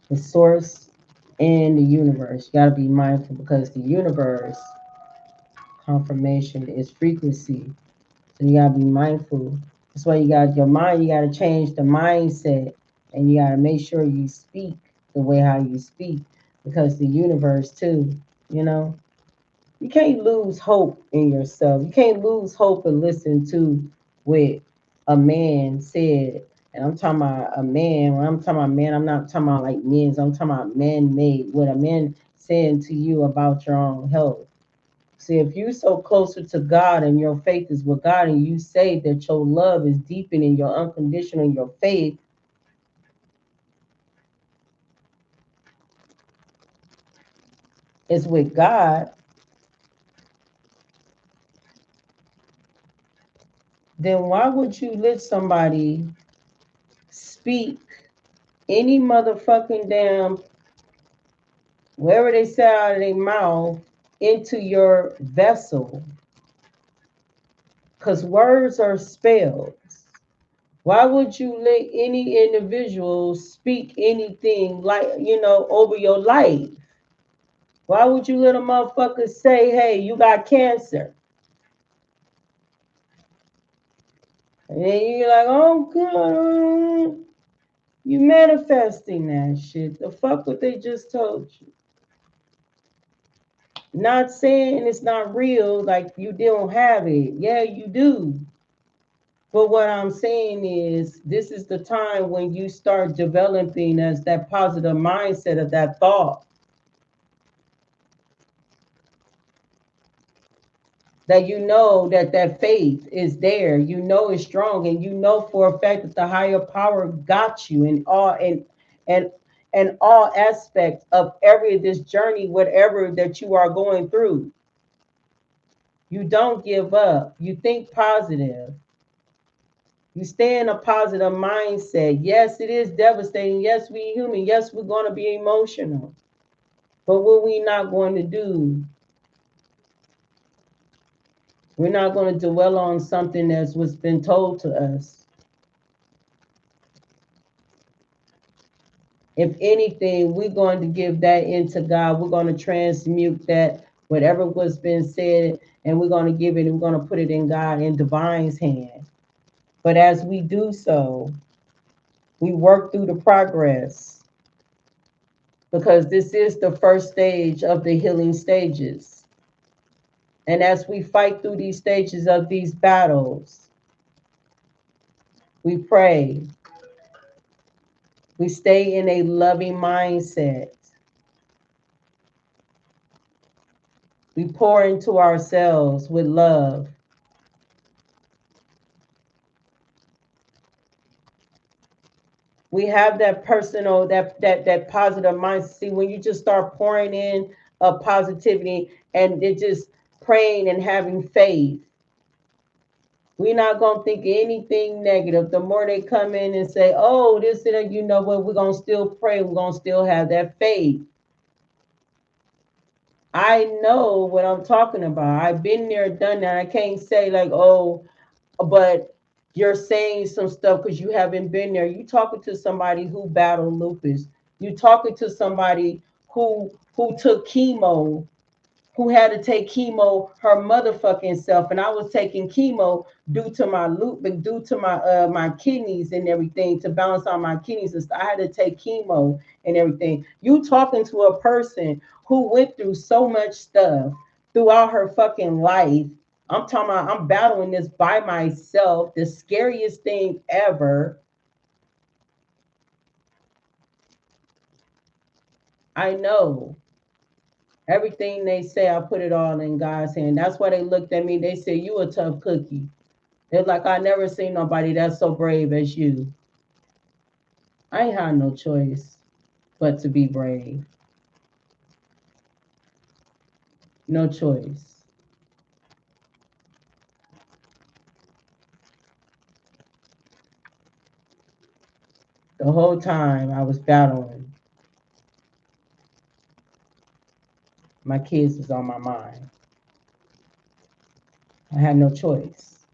The source and the universe. You got to be mindful because the universe confirmation is frequency. So you got to be mindful. That's why you got your mind, you got to change the mindset and you got to make sure you speak the way how you speak because the universe too, you know, you can't lose hope in yourself. You can't lose hope and listen to what a man said. And I'm talking about a man. When I'm talking about man, I'm not talking about like men's. I'm talking about man made. What a man saying to you about your own health. See, if you so closer to God and your faith is with God, and you say that your love is deepening your unconditional in your faith is with God, then why would you let somebody speak any motherfucking damn wherever they say out of their mouth into your vessel? Because words are spells. Why would you let any individual speak anything like, over your life? Why would you let a motherfucker say, hey, you got cancer? And then you're like, oh, God, you manifesting that shit. The fuck what they just told you. Not saying it's not real, like you don't have it. Yeah, you do. But what I'm saying is, this is the time when you start developing as that positive mindset of that thought. That you know that faith is there, you know it's strong, and you know for a fact that the higher power got you in all aspects of every this journey, whatever that you are going through. You don't give up. You think positive. You stay in a positive mindset. Yes, it is devastating. Yes, we human. Yes, we're going to be emotional. But what we not going to do, we're not going to dwell on something that's what's been told to us. If anything, we're going to give that into God. We're going to transmute that, whatever was been said, and we're going to give it, and we're going to put it in God, in divine's hand. But as we do so, we work through the progress, because this is the first stage of the healing stages. And as we fight through these stages of these battles, we pray. We stay in a loving mindset. We pour into ourselves with love. We have that personal, that positive mindset. See, when you just start pouring in positivity and it just praying and having faith, we're not going to think anything negative. The more they come in and say, oh, this and that, you know what, we're going to still pray. We're going to still have that faith. I know what I'm talking about. I've been there, done that. I can't say like, oh, but you're saying some stuff because you haven't been there. You talking to somebody who battled lupus. You talking to somebody who took chemo, who had to take chemo her motherfucking self, and I was taking chemo due to my lupus, due to my kidneys and everything, to balance out my kidneys. And I had to take chemo and everything. You talking to a person who went through so much stuff throughout her fucking life. I'm talking about, I'm battling this by myself, the scariest thing ever. I know. Everything they say, I put it all in God's hand. That's why they looked at me. They said, you a tough cookie. They're like, I never seen nobody that's so brave as you. I ain't had no choice but to be brave. No choice. The whole time I was battling, my kids was on my mind. I had no choice.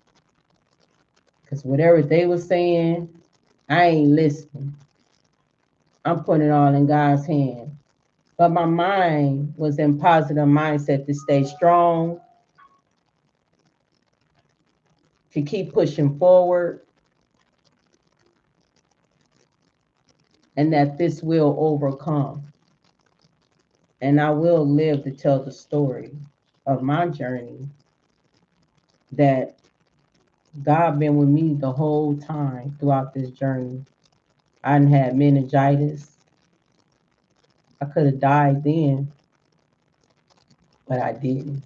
Because whatever they were saying, I ain't listening. I'm putting it all in God's hand. But my mind was in positive mindset to stay strong, to keep pushing forward, and that this will overcome. And I will live to tell the story of my journey, that God been with me the whole time throughout this journey. I done had meningitis. I could have died then, but I didn't.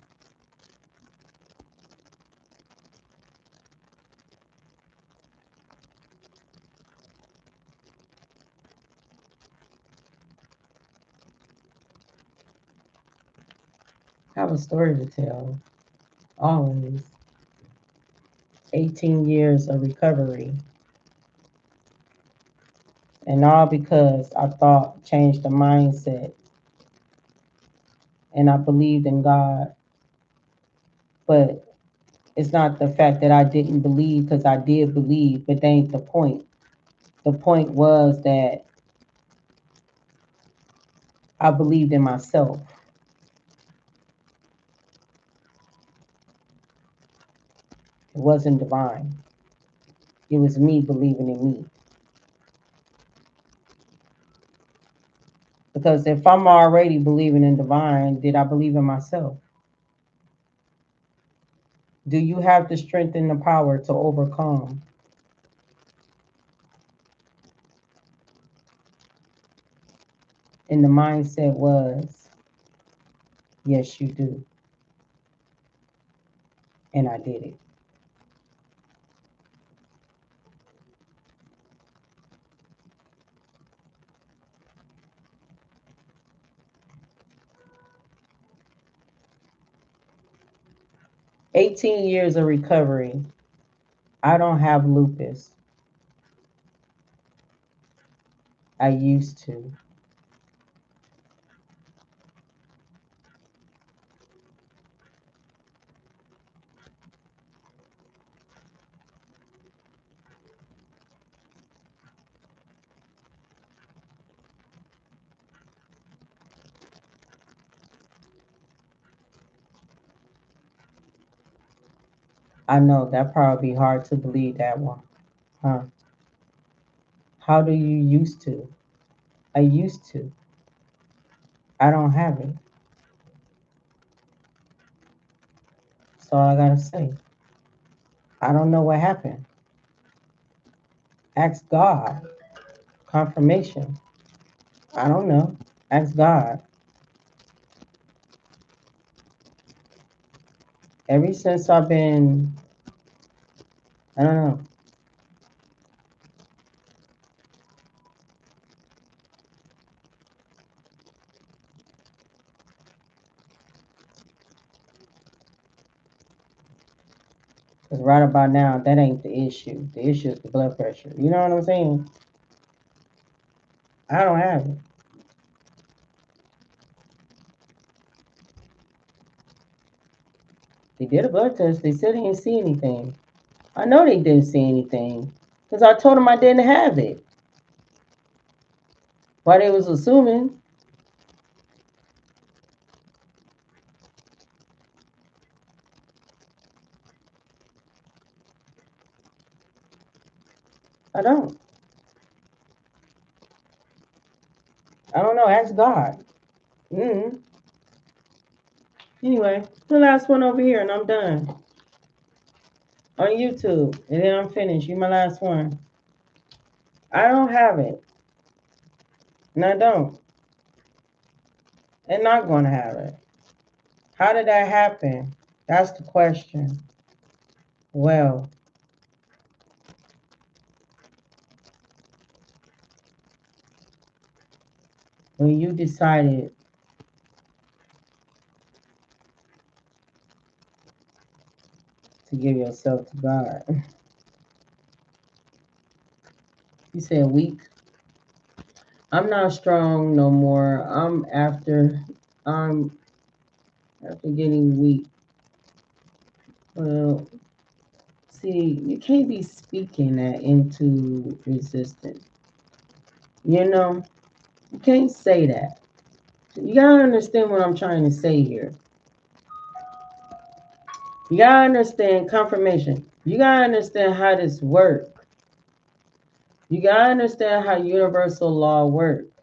I have a story to tell. Always. 18 years of recovery. And all because I thought, changed the mindset, and I believed in God. But it's not the fact that I didn't believe, because I did believe, but that ain't the point. The point was that I believed in myself. It wasn't divine. It was me believing in me. Because if I'm already believing in divine, did I believe in myself? Do you have the strength and the power to overcome? And the mindset was, yes, you do. And I did it. 18 years of recovery. I don't have lupus. I used to. I know that probably be hard to believe, that one. Huh? How do you used to? I used to. I don't have it. That's all I gotta say. I don't know what happened. Ask God. Confirmation. I don't know. Ask God. Ever since I've been, I don't know. Because right about now, that ain't the issue. The issue is the blood pressure. You know what I'm saying? I don't have it. They did a blood test. They said they didn't see anything. I know they didn't see anything. Because I told them I didn't have it. Why they was assuming? I don't. I don't know. Ask God. Mm-hmm. Anyway, the last one over here, and I'm done. On YouTube, and then I'm finished. You my last one. I don't have it. And I don't. And not gonna have it. How did that happen? That's the question. Well, when you decided to give yourself to God, you said weak. I'm not strong no more. I'm after getting weak. Well, see, you can't be speaking that into resistance. You know, you can't say that. You gotta understand what I'm trying to say here. You gotta understand confirmation. You gotta understand how this works. You gotta understand how universal law works.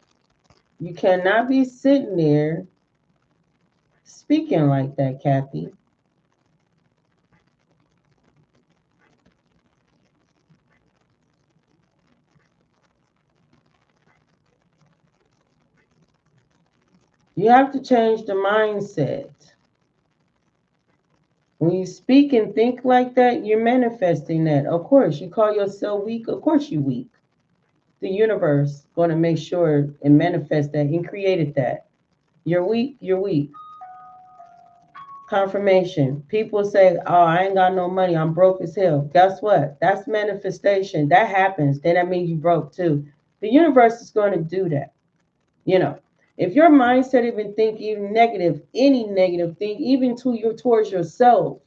You cannot be sitting there speaking like that, Kathy. You have to change the mindset. When you speak and think like that, you're manifesting that. Of course, you call yourself weak. Of course, you're weak. The universe going to make sure and manifest that and created that. You're weak. You're weak. Confirmation. People say, "Oh, I ain't got no money. I'm broke as hell." Guess what? That's manifestation. That happens. Then that means you broke too. The universe is going to do that. You know, if your mindset even think even negative, any negative thing, even to your towards yourself,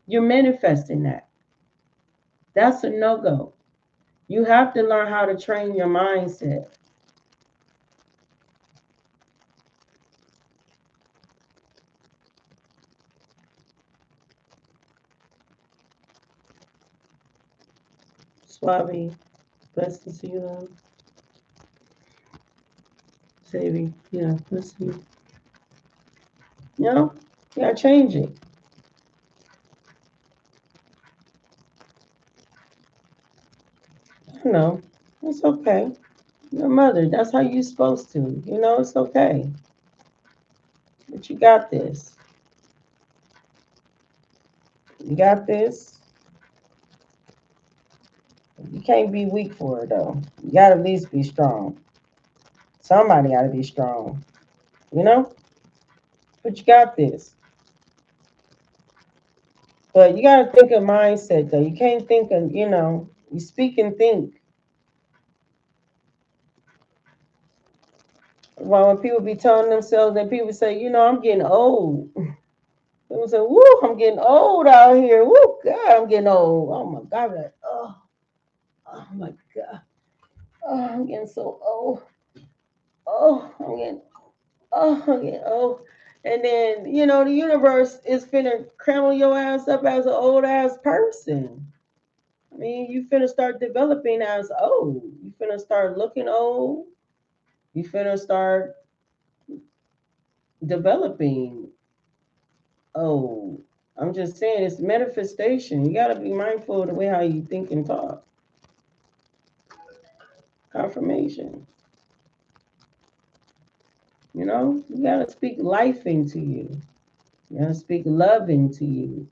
you're manifesting that. That's a no go. You have to learn how to train your mindset. Suave, blessings to you, love. Saving, yeah, blessings. You know, you gotta change it. You know, it's okay. Your mother, that's how you're supposed to. You know, it's okay. But you got this. You got this. You can't be weak for it though. You gotta at least be strong. Somebody gotta be strong. You know? But you got this. But you gotta think of mindset though. You can't think of, you speak and think. Well, when people be telling themselves and people say, I'm getting old. People say, woo, I'm getting old out here. Woo, God, I'm getting old. Oh my God, I'm like, oh my God. Oh, I'm getting so old. Oh, I'm getting old. And then, the universe is finna cramble your ass up as an old ass person. I mean, you finna start developing as old. You finna start looking old. You finna start developing old. I'm just saying it's manifestation. You gotta be mindful of the way how you think and talk. Confirmation. You gotta speak life into you. You gotta speak love into you.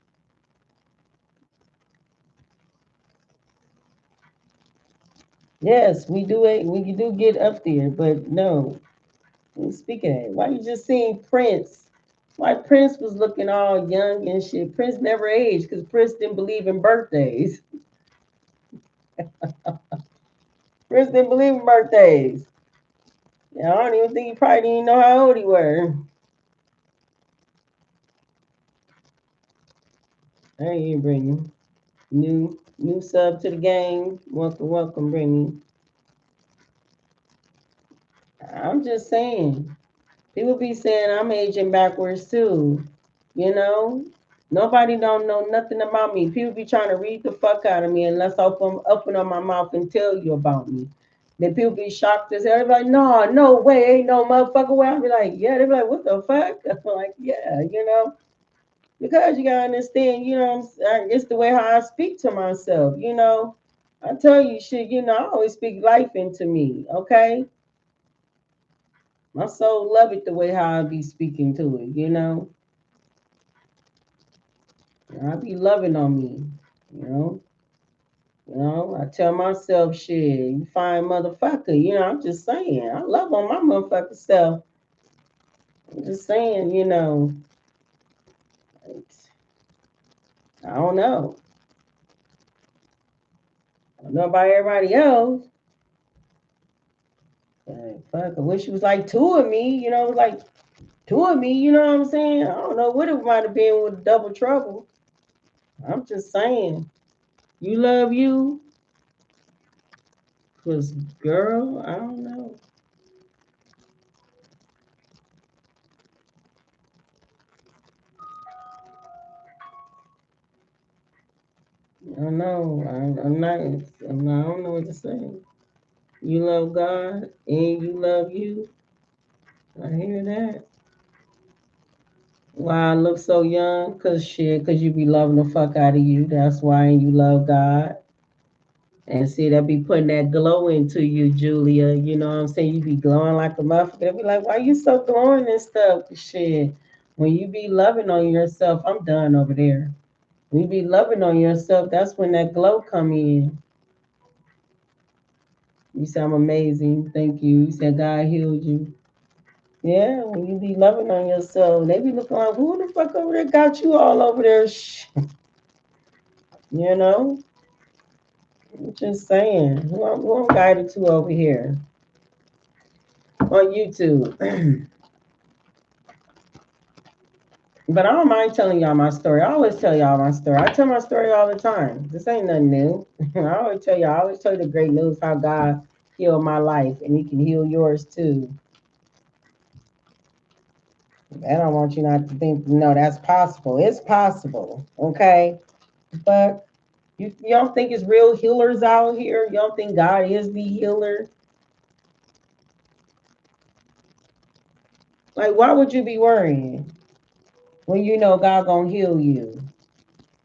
Yes, we do it. We do get up there, but no. Speaking of that, why you just seeing Prince? Why Prince was looking all young and shit? Prince never aged because Prince didn't believe in birthdays. Prince didn't believe in birthdays. Yeah, I don't even think he probably didn't know how old he were. I ain't bringing new sub to the game. Welcome, welcome, bringing. I'm just saying. People be saying I'm aging backwards too. You know, nobody don't know nothing about me. People be trying to read the fuck out of me unless I open up my mouth and tell you about me. Then people be shocked as hell. They be like, no, no way, ain't no motherfucker way. I be like, yeah. They be like, what the fuck? I'm like, yeah, because you gotta understand, it's the way how I speak to myself. I tell you shit, I always speak life into me, okay? My soul love it the way how I be speaking to it. I be loving on me, you know. I tell myself, shit, you fine motherfucker. I'm just saying, I love on my motherfucker self. I'm just saying, I don't know. I don't know about everybody else. But fuck, I wish it was like two of me, it was like two of me, you know what I'm saying? I don't know what it might have been with double trouble. I'm just saying, you love you, because girl, I don't know. I don't know. I'm not, I don't know what to say. You love God and you love you. I hear that. Why I look so young? Cause shit, cause you be loving the fuck out of you. That's why you love God. And see, that be putting that glow into you, Julia. You know what I'm saying? You be glowing like a motherfucker. They be like, why you so glowing and stuff? Shit. When you be loving on yourself, I'm done over there. When you be loving on yourself, that's when that glow come in. You say I'm amazing. Thank you. You said God healed you. Yeah, when you be loving on yourself, they be looking like, who the fuck over there got you all over there? You know? I'm just saying. Who I'm guided to over here on YouTube? But I don't mind telling y'all my story. I always tell y'all my story. I tell my story all the time. This ain't nothing new. I always tell you the great news how God healed my life and he can heal yours too. I don't want you not to think, no, that's possible. It's possible. Okay. But you don't think it's real healers out here? You don't think God is the healer? Like, why would you be worrying when you know God gonna heal you?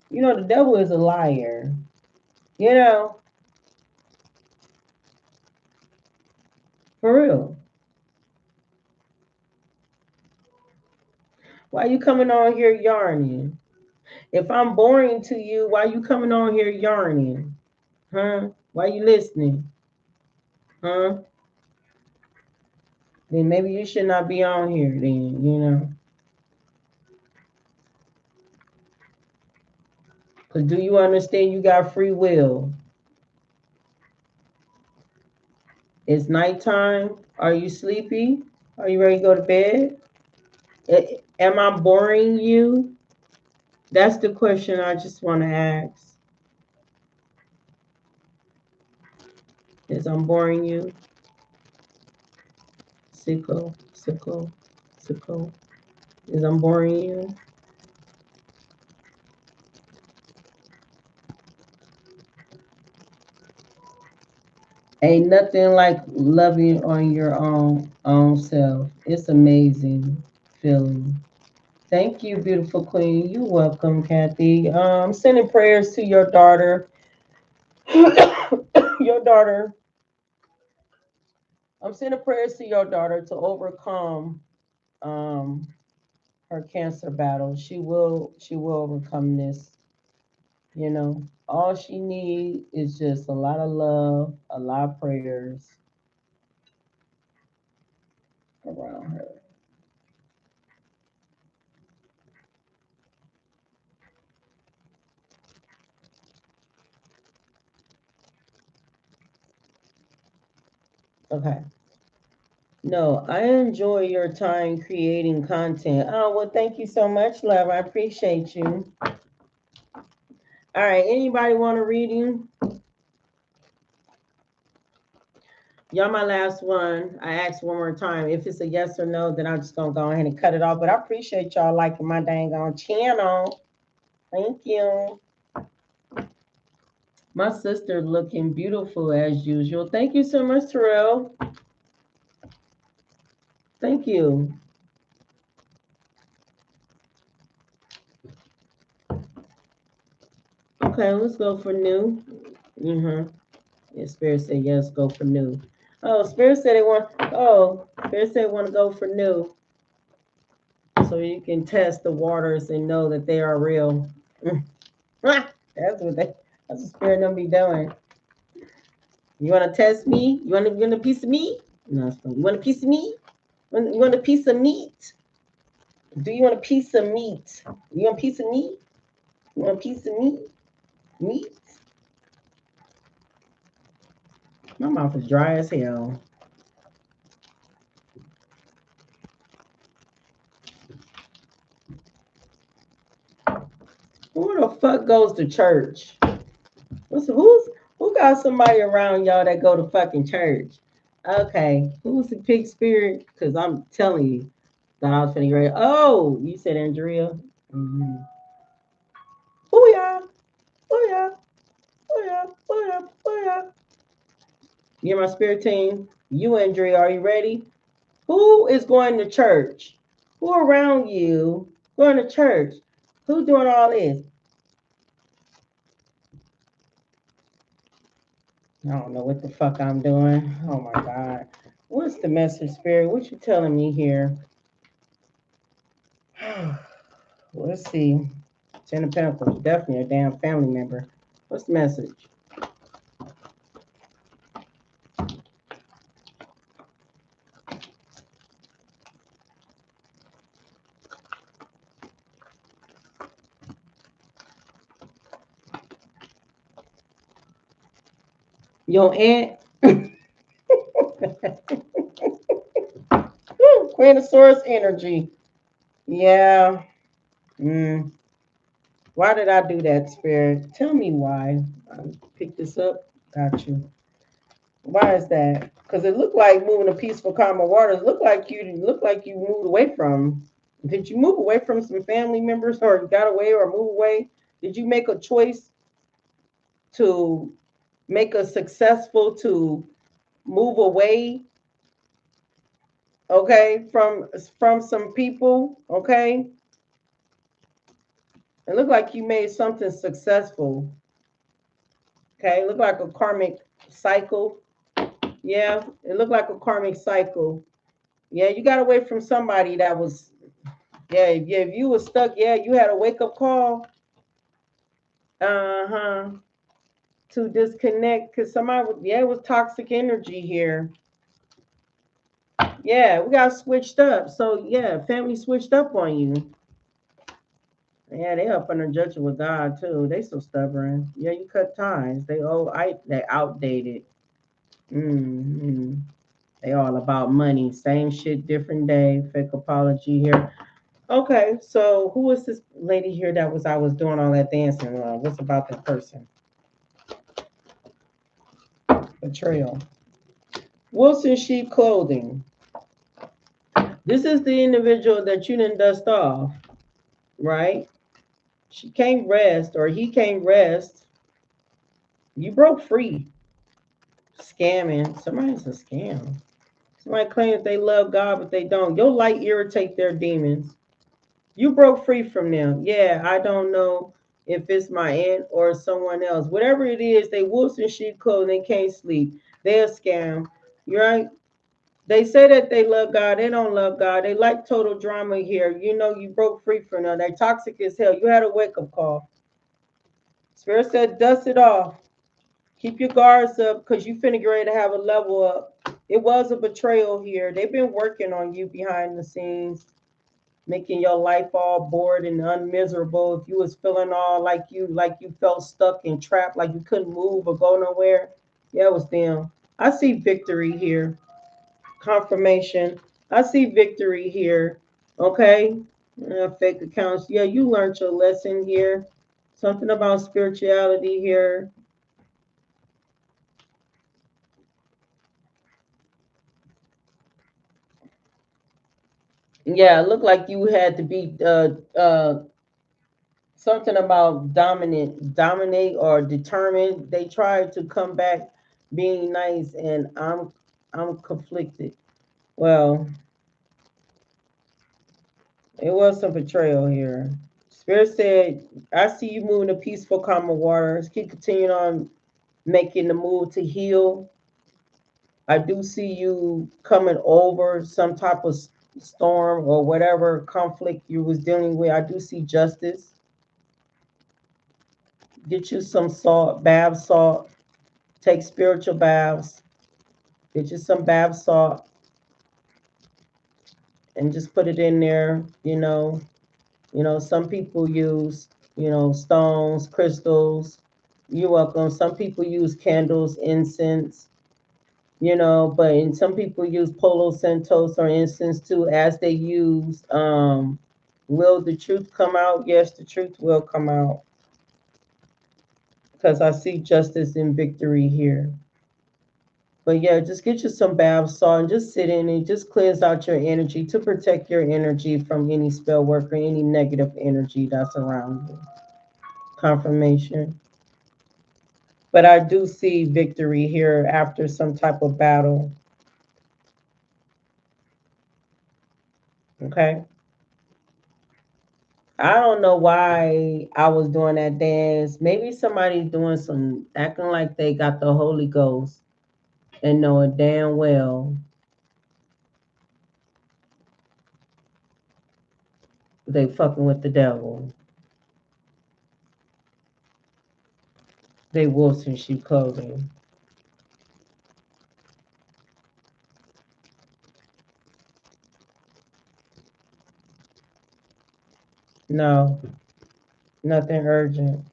You know the devil is a liar. You know, for real. Why you coming on here yarning? If I'm boring to you, why you coming on here yarning? Huh? Why you listening? Huh? Then maybe you should not be on here then, you know. Cause do you understand you got free will? It's nighttime. Are you sleepy? Are you ready to go to bed? Am I boring you? That's the question I just want to ask. Is I'm boring you? Sicko, sicko, sicko. Is I'm boring you? Ain't nothing like loving on your own self. It's amazing feeling. Thank you, beautiful queen. You're welcome, Kathy. Sending prayers to your daughter. Your daughter. I'm sending prayers to your daughter to overcome um her cancer battle. She will overcome this. You know, all she needs is just a lot of love, a lot of prayers around her. Okay. No, I enjoy your time creating content. Oh, well, thank you so much, love. I appreciate you. All right, anybody want a reading? Y'all, my last one. I asked one more time. If it's a yes or no, then I'm just gonna go ahead and cut it off. But I appreciate y'all liking my dang on channel. Thank you. My sister looking beautiful as usual. Thank you so much, Terrell. Thank you. Okay, let's go for new. Mm-hmm. Yeah, Spirit said yes, go for new. Oh, Spirit said they want. Oh, Spirit said want to go for new, so you can test the waters and know that they are real. That's what they. That's what Spirit don't be doing. You want to test me? You want a piece of me? No, you want a piece of me? You want a piece of meat? Do you want a piece of meat? You want a piece of meat? You want a piece of meat? Meat? My mouth is dry as hell. Who the fuck goes to church? Who got somebody around y'all that go to fucking church? Okay, who's the pig spirit? Because I'm telling you that I was finna get ready. Oh, you said Andrea. Mm-hmm. Oh yeah, oh yeah, oh yeah, oh yeah, oh yeah. You're my spirit team. You, Andrea, are you ready? Who is going to church? Who around you going to church? Who doing all this? I don't know what the fuck I'm doing. Oh my God. What's the message, Spirit? What you telling me here? Let's see. Ten of Pentacles, definitely a damn family member. What's the message? Your aunt. Quinosaurus energy. Yeah. Mm. Why did I do that, Spirit? Tell me why. I picked this up. Got you. Why is that? Because it looked like moving to peaceful, calmer waters. Look like you moved away from. Did you move away from some family members, or got away, or move away? Did you make a choice to make a successful to move away? Okay, from some people. Okay, it looked like you made something successful. Okay, it looked like a karmic cycle. Yeah, it looked like a karmic cycle. Yeah, you got away from somebody that was. Yeah, yeah. If you were stuck, yeah, you had a wake up call. Uh-huh. To disconnect because somebody was, yeah, it was toxic energy here. Yeah, we got switched up. So yeah, family switched up on you. Yeah, they up under judgment with God too. They so stubborn. Yeah, you cut ties. They outdated. Mm-hmm. They all about money. Same shit, different day. Fake apology here. Okay, so who was this lady here that was I was doing all that dancing? What's about that person? Betrayal. Wilson Sheep Clothing. This is the individual that you didn't dust off, right? She can't rest or he can't rest. You broke free. Scamming. Somebody's a scam. Somebody claims they love God, but they don't. Your light irritate their demons. You broke free from them. Yeah, I don't know if it's my aunt or someone else. Whatever it is, they wolves in sheep clothing. They can't sleep. They're a scam. You right? They say that they love God. They don't love God. They like total drama here. You know, you broke free from them. They're toxic as hell. You had a wake up call. Spirit said, dust it off. Keep your guards up because you finna get ready to have a level up. It was a betrayal here. They've been working on you behind the scenes, making your life all bored and unmiserable. If you was feeling all like you felt stuck and trapped, like you couldn't move or go nowhere, yeah, it was them. I see victory here. Confirmation. I see victory here. Okay. Fake accounts. Yeah, you learned your lesson here. Something about spirituality here. Yeah, it looked like you had to be something about dominate or determined. They tried to come back being nice, and I'm conflicted. Well, it was some betrayal here. Spirit said, I see you moving to peaceful, calmer waters. Keep continuing on making the move to heal. I do see you coming over some type of storm or whatever conflict you was dealing with. I do see justice. Get you some salt, bath salt. Take spiritual baths. Get you some bath salt and just put it in there. Some people use, stones, crystals. You're welcome. Some people use candles, incense, but and some people use Palo Santos or incense too, as they use. Will the truth come out? Yes, the truth will come out because I see justice and victory here. But yeah, just get you some bath salt and just sit in it. Just cleanse out your energy to protect your energy from any spell work or any negative energy that's around you. Confirmation. But I do see victory here after some type of battle. Okay. I don't know why I was doing that dance. Maybe somebody doing some acting like they got the Holy Ghost and knowing damn well they fucking with the devil. They wolves in sheep clothing. No, nothing urgent.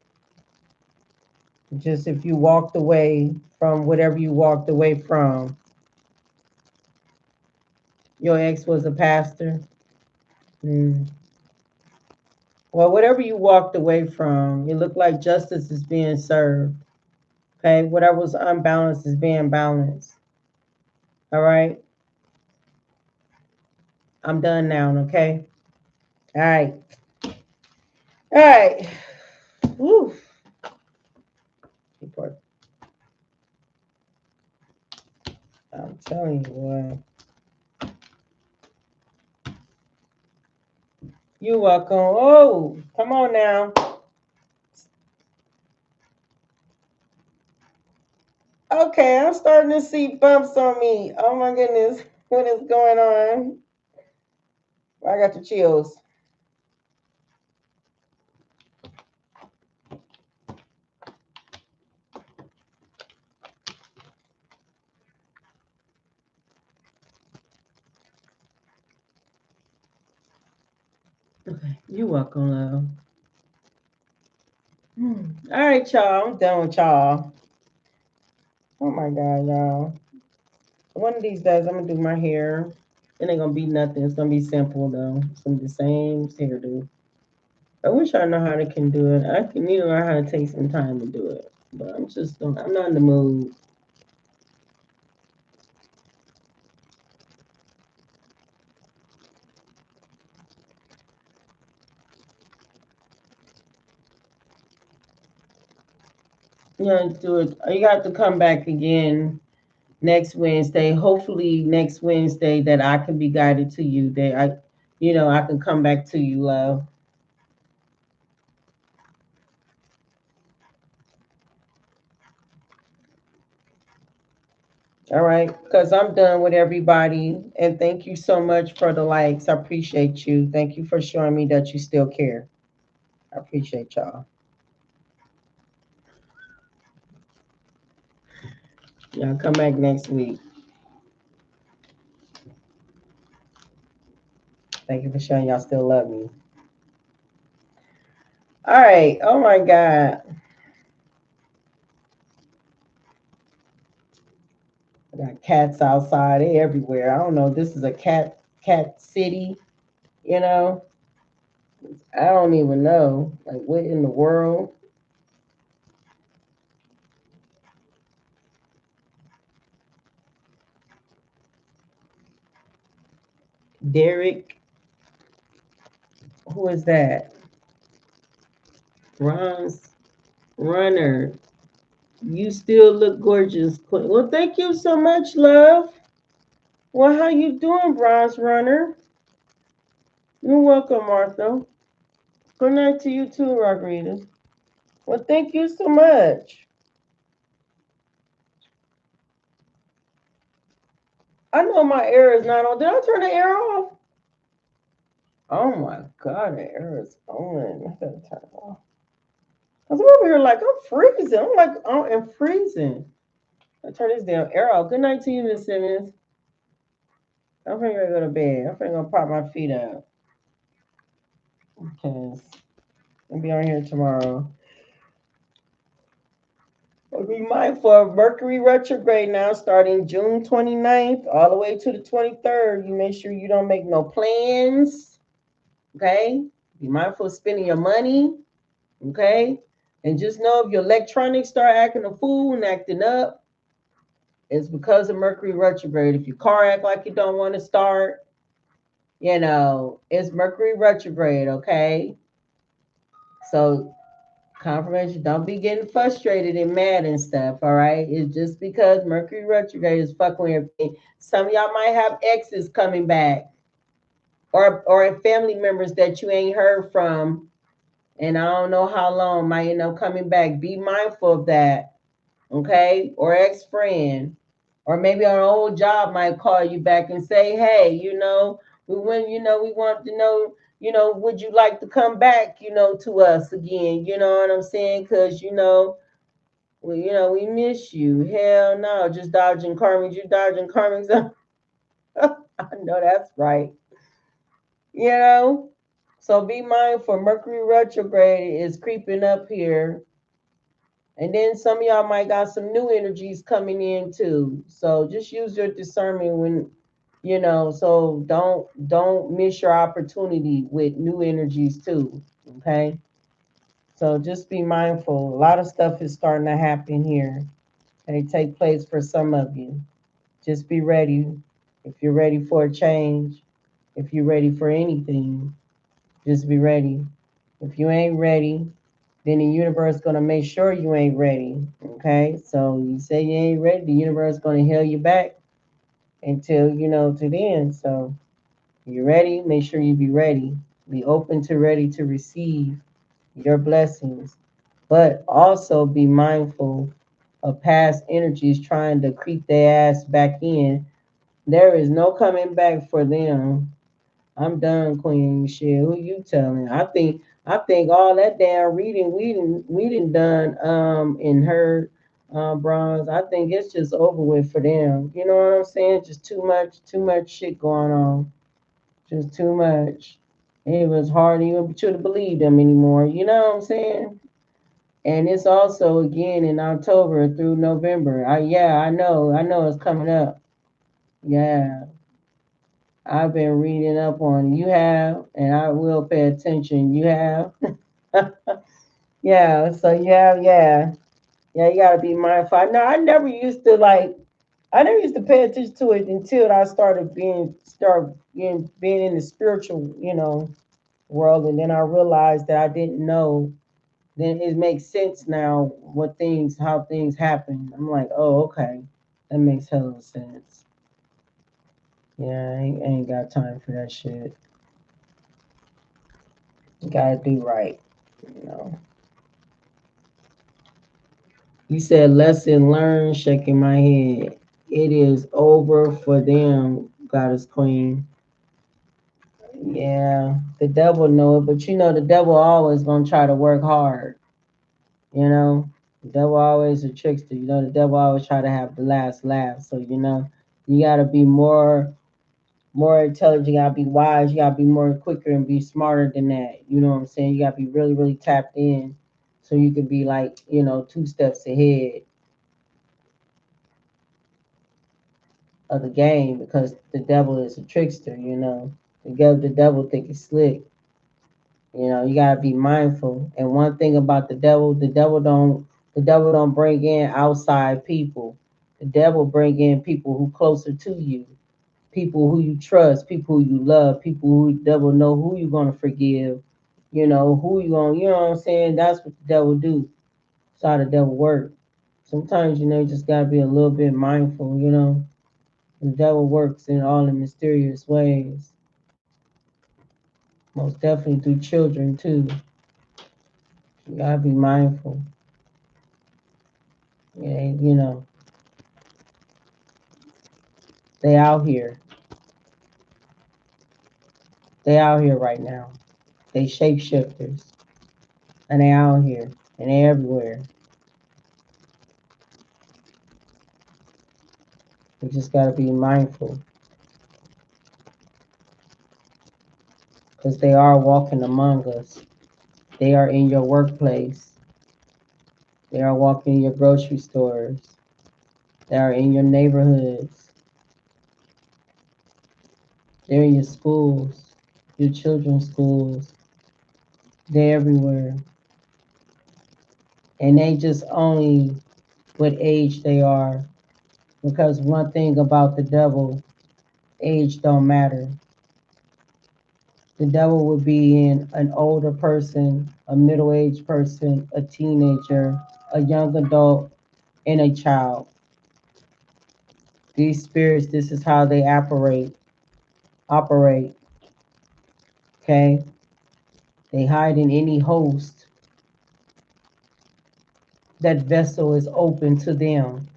Just if you walked away from whatever you walked away from. Your ex was a pastor. Mm. Well, whatever you walked away from, it looked like justice is being served. Okay, whatever was unbalanced is being balanced. All right, I'm done now. Okay. All right. All right. Woo. I'm telling you what. You're welcome. Oh, come on now. Okay, I'm starting to see bumps on me. Oh my goodness. What is going on? I got the chills. Okay, you're welcome, love. All right, y'all. I'm done with y'all. Oh my God, y'all. One of these days, I'm gonna do my hair. It ain't gonna be nothing. It's gonna be simple though. It's gonna be the same hairdo. I wish I know how to can do it. I can need to learn how to take some time to do it, but I'm not in the mood. Yeah, do it. You got to come back again next Wednesday. Hopefully next Wednesday that I can be guided to you. That I can come back to you, love. All right, because I'm done with everybody. And thank you so much for the likes. I appreciate you. Thank you for showing me that you still care. I appreciate y'all. Y'all come back next week. Thank you for showing y'all still love me. All right. Oh my God. I got cats outside. They everywhere. I don't know. This is a cat city, you know. I don't even know. Like what in the world? Derek, who is that? Ron's runner. You still look gorgeous, Queen. Well, thank you so much, love. Well, how you doing, Bronze Runner? You're welcome, Martha. Good night to you too, Margarita. Well, thank you so much. I know my air is not on. Did I turn the air off? Oh my God, the air is on. I gotta turn it off. Cause I'm over here like I'm freezing. I'm like I'm freezing. I turn this damn air off. Good night to you, Miss Simmons. I'm finna go to bed. I'm finna go pop my feet up. Cause I'll be on here tomorrow. Be mindful of Mercury retrograde now starting June 29th all the way to the 23rd. You make sure you don't make no plans. Okay? Be mindful of spending your money. Okay? And just know if your electronics start acting a fool and acting up, it's because of Mercury retrograde. If your car act like you don't want to start, it's Mercury retrograde, okay? So confirmation, don't be getting frustrated and mad and stuff, all right? It's just because Mercury retrograde is fucking with everything. Some of y'all might have exes coming back or family members that you ain't heard from and I don't know how long might end up coming back. Be mindful of that, okay? Or ex-friend. Or maybe an old job might call you back and say, hey, we want to know, would you like to come back, to us again? You know what I'm saying? Because, we miss you. Hell no, just dodging karmics. You dodging karmics. I know that's right. You know? So be mindful. Mercury retrograde is creeping up here. And then some of y'all might got some new energies coming in too. So just use your discernment when, so don't miss your opportunity with new energies too. Okay. So just be mindful. A lot of stuff is starting to happen here. They take place for some of you. Just be ready. If you're ready for a change, if you're ready for anything, just be ready. If you ain't ready, then the universe gonna make sure you ain't ready. Okay, so you say you ain't ready, the universe gonna held you back until to then. So you ready? Make sure you be ready. Be open to ready to receive your blessings, but also be mindful of past energies trying to creep their ass back in. There is no coming back for them. I'm done, Queen. Shit, who you telling? I think all that damn reading we done done and heard bronze. I think it's just over with for them. You know what I'm saying? Just too much shit going on. Just too much. It was hard even to believe them anymore. You know what I'm saying? And it's also again in October through November. Yeah, I know it's coming up. Yeah. I've been reading up on it. You have, and I will pay attention. You have. Yeah, so you have, yeah. Yeah, you gotta be mindful. I never used to I never used to pay attention to it until I started being in the spiritual, world, and then I realized that I didn't know. Then it makes sense now how things happen. I'm like, oh, okay. That makes hella sense. Yeah, I ain't got time for that shit. You gotta do right, you know. You said lesson learned, shaking my head. It is over for them, Goddess Queen. Yeah, the devil know it, but the devil always gonna try to work hard. You know, the devil always a trickster. The devil always try to have the last laugh. So you gotta be more intelligent. You gotta be wise. You gotta be more quicker and be smarter than that. You know what I'm saying? You gotta be really, really tapped in, so you could be like 2 steps ahead of the game because the devil is a trickster. The devil think it's slick. You gotta be mindful. And one thing about the devil don't bring in outside people. The devil bring in people who closer to you, people who you trust, people who you love, people who the devil know who you gonna forgive. Who you gonna. You know what I'm saying? That's what the devil do. That's how the devil work. Sometimes you just gotta be a little bit mindful. The devil works in all the mysterious ways. Most definitely through children too. You gotta be mindful. Yeah, they out here. They out here right now. They shapeshifters. And they out here. And they everywhere. We just gotta be mindful. Because they are walking among us. They are in your workplace. They are walking in your grocery stores. They are in your neighborhoods. They're in your schools, your children's schools. They're everywhere. And they just only what age they are. Because one thing about the devil, age don't matter. The devil would be in an older person, a middle-aged person, a teenager, a young adult, and a child. These spirits, this is how they operate. Okay? They hide in any host. That vessel is open to them.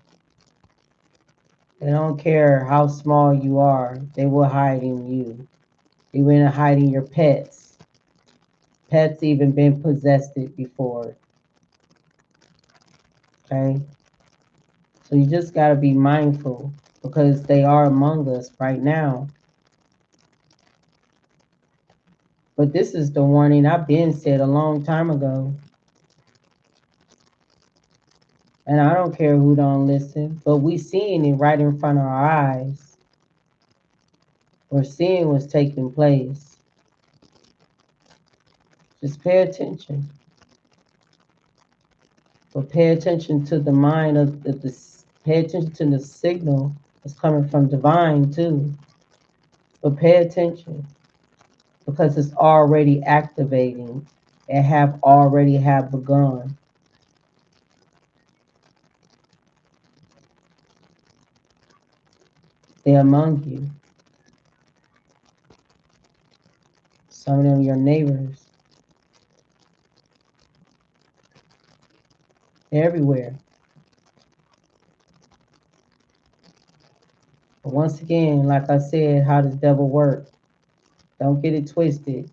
They don't care how small you are, they will hide in you. They will hide in your pets. Pets even been possessed it before. Okay? So you just got to be mindful because they are among us right now. But this is the warning I've been said a long time ago. And I don't care who don't listen, but we seeing it right in front of our eyes. We're seeing what's taking place. Just pay attention. But pay attention to the mind of pay attention to the signal that's coming from divine too. But pay attention because it's already activating. It have already have begun. They're among you. Some of them your neighbors. They're everywhere. But once again, like I said, how does devil work? Don't get it twisted.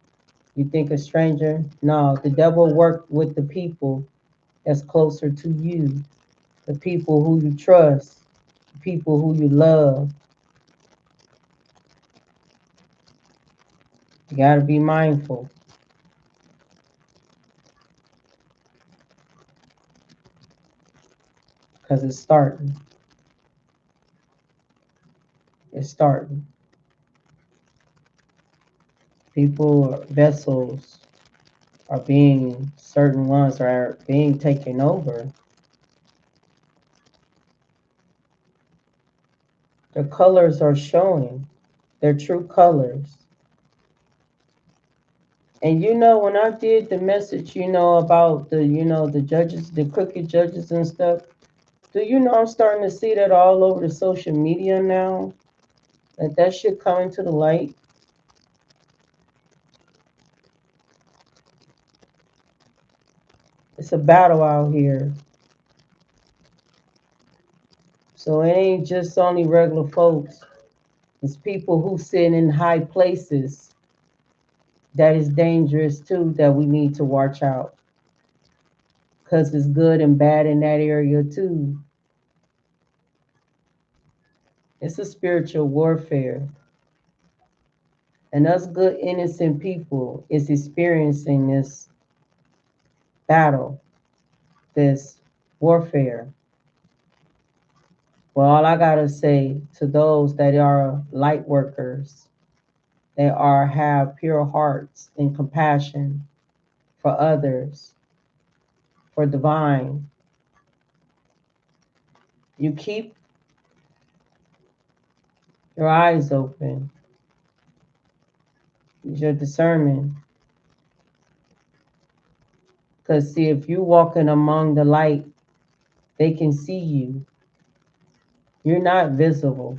You think a stranger? No, the devil worked with the people that's closer to you, the people who you trust, the people who you love. You got to be mindful because it's starting. It's starting. People, vessels are being, certain ones are being taken over. Their colors are showing, their true colors. And when I did the message, about the judges, the crooked judges and stuff, do I'm starting to see that all over the social media now? That shit coming to the light. It's a battle out here. So it ain't just only regular folks. It's people who sit in high places that is dangerous too, that we need to watch out. Because it's good and bad in that area too. It's a spiritual warfare. And us good, innocent people is experiencing this battle, this warfare. Well, all I gotta say to those that are light workers, they have pure hearts and compassion for others, for divine. You keep your eyes open. Use your discernment. Because see, if you walking among the light, they can see you. You're not visible.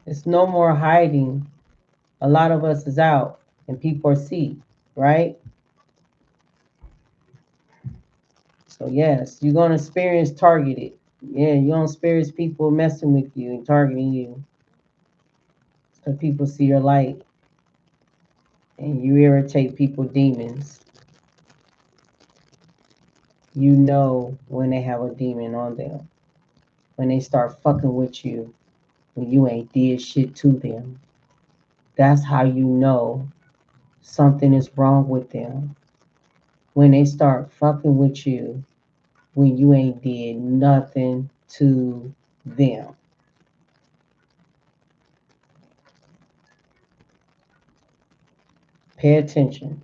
It's no more hiding. A lot of us is out and people see, right? So yes, you're gonna experience targeted. Yeah, you're gonna experience people messing with you and targeting you. So people see your light and you irritate people demons. You know when they have a demon on them. When they start fucking with you when you ain't did shit to them. That's how you know something is wrong with them. When they start fucking with you when you ain't did nothing to them. Pay attention.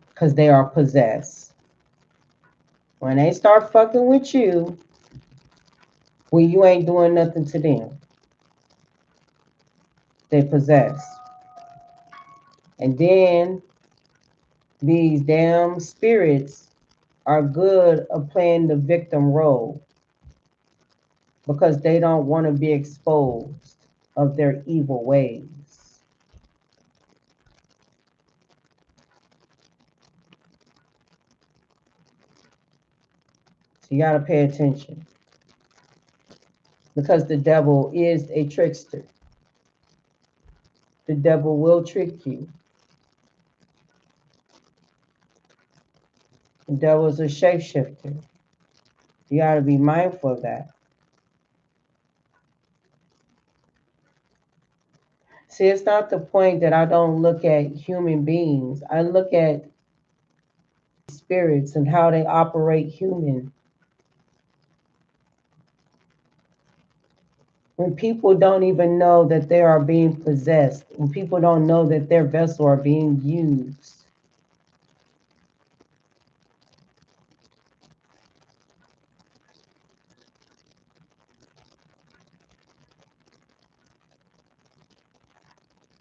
Because they are possessed. When they start fucking with you when you ain't doing nothing to them, they possess. And then these damn spirits are good at playing the victim role because they don't want to be exposed of their evil ways. So you got to pay attention because the devil is a trickster. The devil will trick you. The devil is a shapeshifter. You got to be mindful of that. See, it's not the point that I don't look at human beings. I look at spirits and how they operate human. When people don't even know that they are being possessed, when people don't know that their vessel are being used.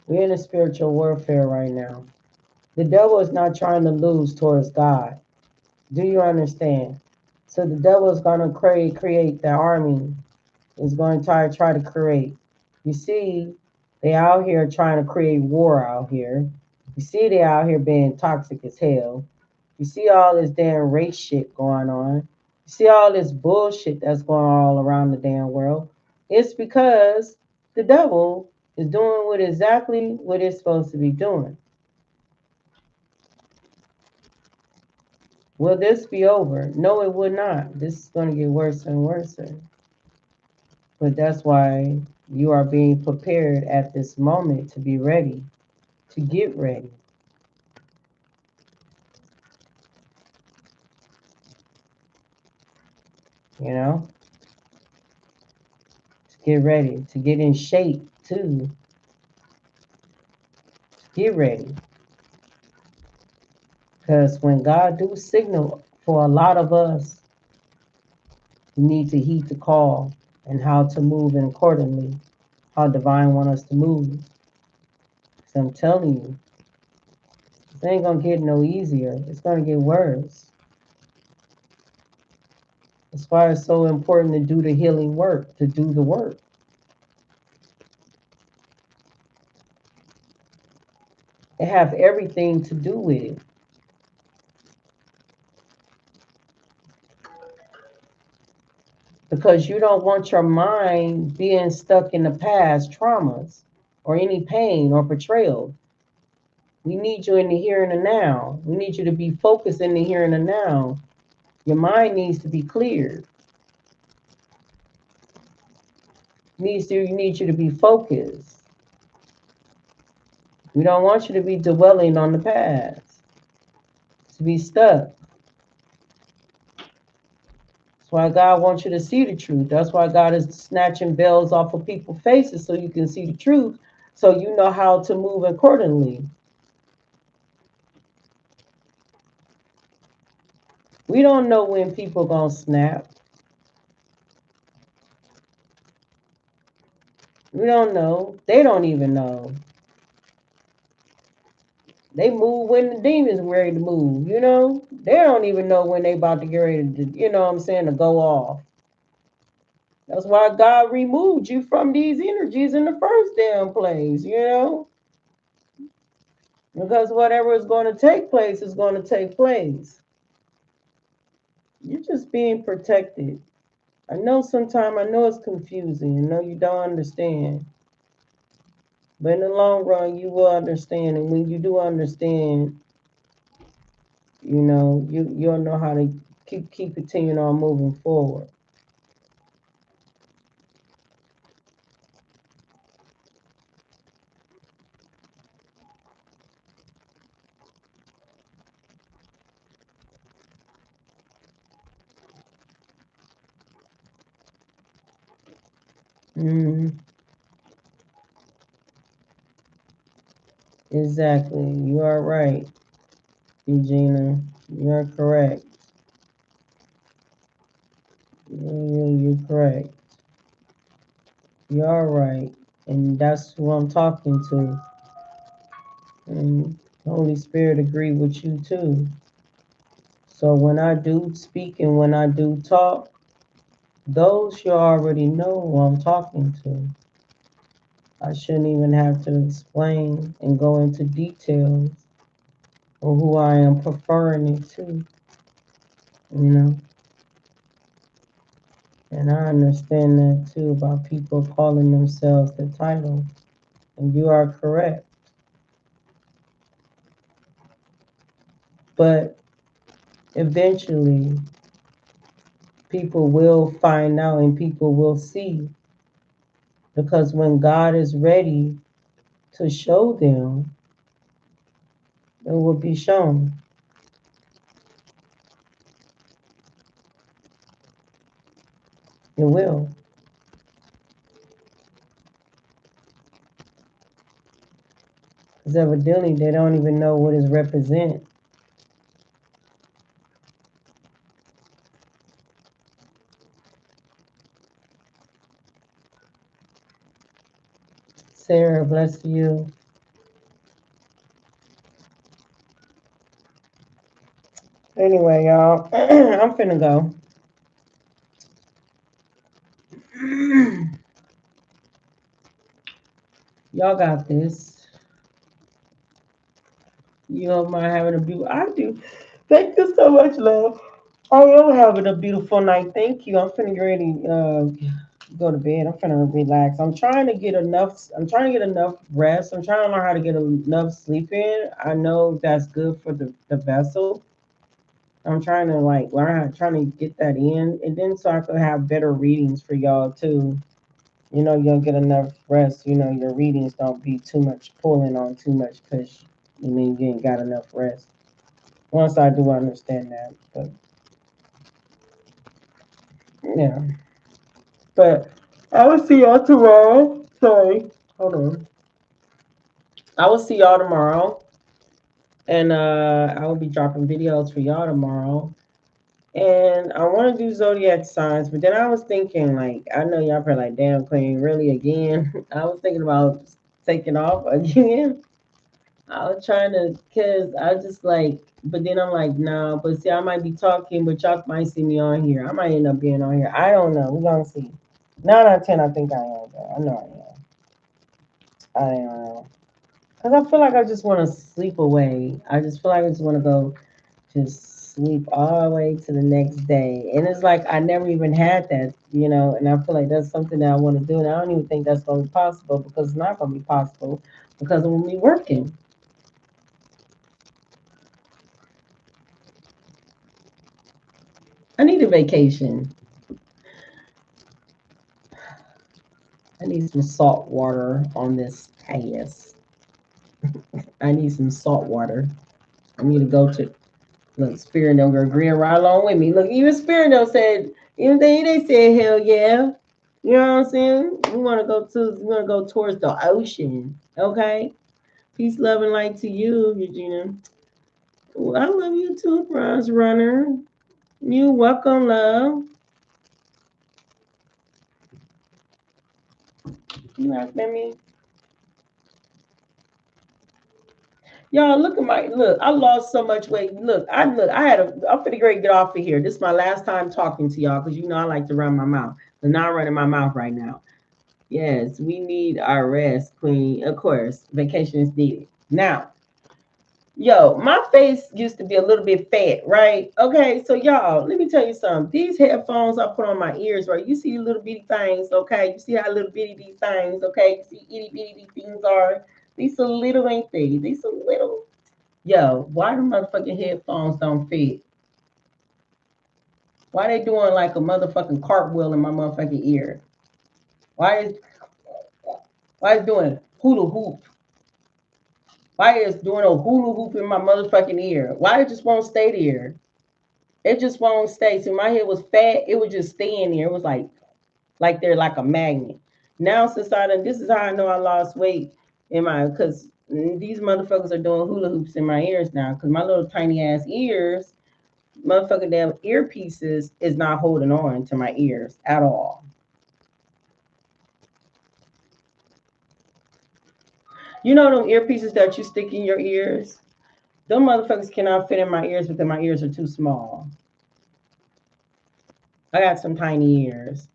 We're in a spiritual warfare right now. The devil is not trying to lose towards God. Do you understand? So the devil is going to create the army. Is going to try to create. You see, they out here trying to create war out here. You see, they out here being toxic as hell. You see all this damn race shit going on. You see all this bullshit that's going on all around the damn world. It's because the devil is doing what exactly what it's supposed to be doing. Will this be over? No, it would not. This is going to get worse and worse. But that's why you are being prepared at this moment to be ready, to get ready. You know, to get ready, to get in shape too. Get ready. Because when God do signal for a lot of us, we need to heed the call and how to move accordingly, how divine want us to move. So I'm telling you, it ain't gonna get no easier. It's gonna get worse. That's why it's so important to do the healing work, to do the work. It have everything to do with it. Because you don't want your mind being stuck in the past traumas or any pain or betrayal. We need you in the here and the now. We need you to be focused in the here and the now. Your mind needs to be cleared. You need you to be focused. We don't want you to be dwelling on the past, to be stuck. That's why God wants you to see the truth. That's why God is snatching bells off of people's faces so you can see the truth, so you know how to move accordingly. We don't know when people gonna snap. We don't know. They don't even know. They move when the demons ready to move, you know? They don't even know when they about to get ready to, you know what I'm saying, to go off. That's why God removed you from these energies in the first damn place, you know? Because whatever is going to take place is going to take place. You're just being protected. I know sometimes, I know it's confusing. I know you don't understand. But in the long run, you will understand. And when you do understand, you know, you'll know how to keep continuing on moving forward. Mm, exactly. You are right, Eugenia. You're correct. You're correct. You are right. And that's who I'm talking to. And Holy Spirit agree with you too. So when I do speak and when I do talk, those you already know who I'm talking to. I shouldn't even have to explain and go into details of who I am preferring it to, you know. And I understand that too about people calling themselves the title. And you are correct. But eventually, people will find out and people will see. Because when God is ready to show them, it will be shown. It will. Because evidently they don't even know what it represents. Sarah, bless you. Anyway, y'all, I'm finna go. Y'all got this. You know, am I having a beautiful? I do. Thank you so much, love. I am having a beautiful night. Thank you. I'm finna get ready. Go to bed. I'm finna relax. I'm trying to get enough. I'm trying to get enough rest. I'm trying to learn how to get enough sleep in. I know that's good for the vessel. I'm trying to like learn how trying to get that in, and then so I could have better readings for y'all too. You know, you'll get enough rest. You know, your readings don't be too much pulling on too much because you mean you ain't got enough rest. Once I do understand that, but yeah. But I will see y'all tomorrow. Sorry, hold on. I will see y'all tomorrow, and I will be dropping videos for y'all tomorrow. And I want to do zodiac signs, but then I was thinking, like, I know y'all probably like, damn, Queen, really again? I was thinking about taking off again. I was trying to, cause I just like, but then I'm like, nah. But see, I might be talking, but y'all might see me on here. I might end up being on here. I don't know. We're gonna see. 9 out of 10, I think I am. Though. I know I am. I am. Cause I feel like I just want to sleep away. I just feel like I just want to go just sleep all the way to the next day. And it's like I never even had that, you know. And I feel like that's something that I want to do. And I don't even think that's gonna be possible because it's not gonna be possible because I'm gonna be working. I need a vacation. I need some salt water on this ass. I need some salt water. I need to go to look. Spirit don't go agreeing right along with me. Look, even Spirit don't said even they said hell yeah. You know what I'm saying? We want to go towards the ocean. Okay. Peace, love, and light to you, Regina. Well, I love you too, Bronze Runner. You welcome, love. You like me? Y'all, look at my look. I lost so much weight. Look. I had a. I'm pretty great. Get off of here. This is my last time talking to y'all because you know I like to run my mouth. I'm not running my mouth right now. Yes, we need our rest, Queen. Of course, vacation is needed. Now, yo, my face used to be a little bit fat, right? Okay, so y'all, let me tell you something. These headphones I put on my ears, right? You see little bitty things, okay? You see how little bitty these things, okay? You see itty bitty these things are. These so little, ain't they? These so little. Yo, why the motherfucking headphones don't fit? Why they doing like a motherfucking cartwheel in my motherfucking ear? Why is why is doing hula hoop? Why is doing a hula hoop in my motherfucking ear? Why it just won't stay there? It just won't stay. So my head was fat, it would just stay in there. It was like they're like a magnet. Now since I done, this is how I know I lost weight in my because these motherfuckers are doing hula hoops in my ears now. Cause my little tiny ass ears, motherfucking damn earpieces is not holding on to my ears at all. You know them earpieces that you stick in your ears? Them motherfuckers cannot fit in my ears because my ears are too small. I got some tiny ears.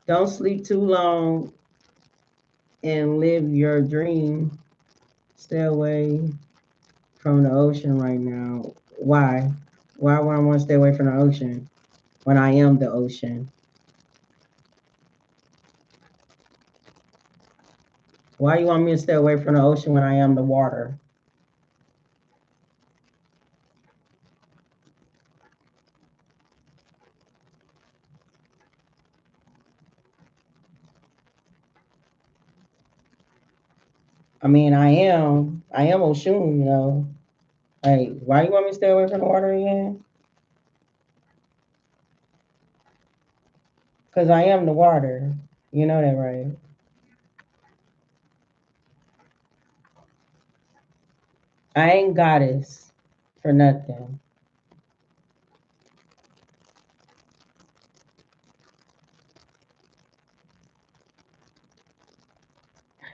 Don't sleep too long and live your dream. Stay away from the ocean right now. Why? Why would I want to stay away from the ocean when I am the ocean? Why you want me to stay away from the ocean when I am the water? I mean, I am Oshun, you know. Like, why you want me to stay away from the water again? Because I am the water. You know that, right? I ain't goddess for nothing.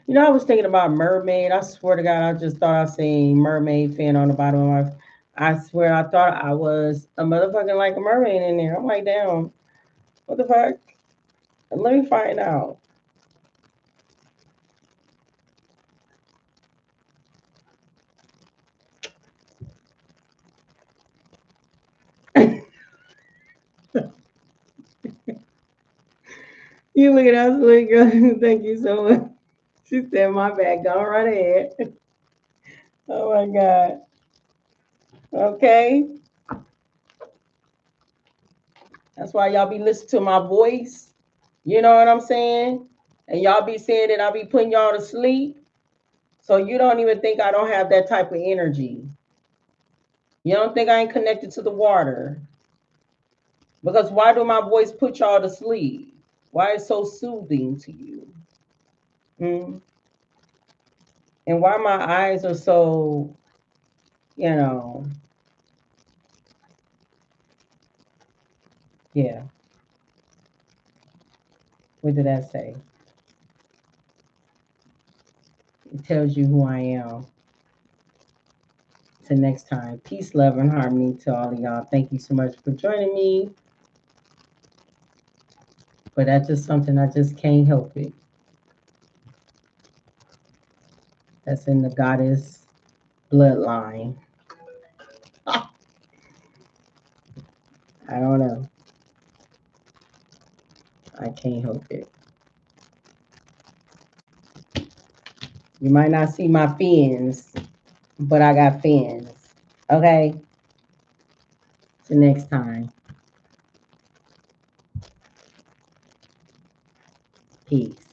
You know, I was thinking about mermaid. I swear to God, I just thought I seen mermaid fin on the bottom of my. I swear, I thought I was a motherfucking like a mermaid in there. I'm like, damn, what the fuck? Let me find out. You look at us, little girl. Thank you so much. She said, my bad. Go right ahead. Oh my God. Okay. That's why y'all be listening to my voice. You know what I'm saying? And y'all be saying that I be putting y'all to sleep. So you don't even think I don't have that type of energy. You don't think I ain't connected to the water. Because why do my voice put y'all to sleep? Why is it so soothing to you? Mm? And why my eyes are so, you know, yeah. What did that say? It tells you who I am. Till next time. Peace, love, and harmony to all of y'all. Thank you so much for joining me. But that's just something I just can't help it. That's in the goddess bloodline. I don't know. I can't help it. You might not see my fins, but I got fins. Okay? Till next time. Peace.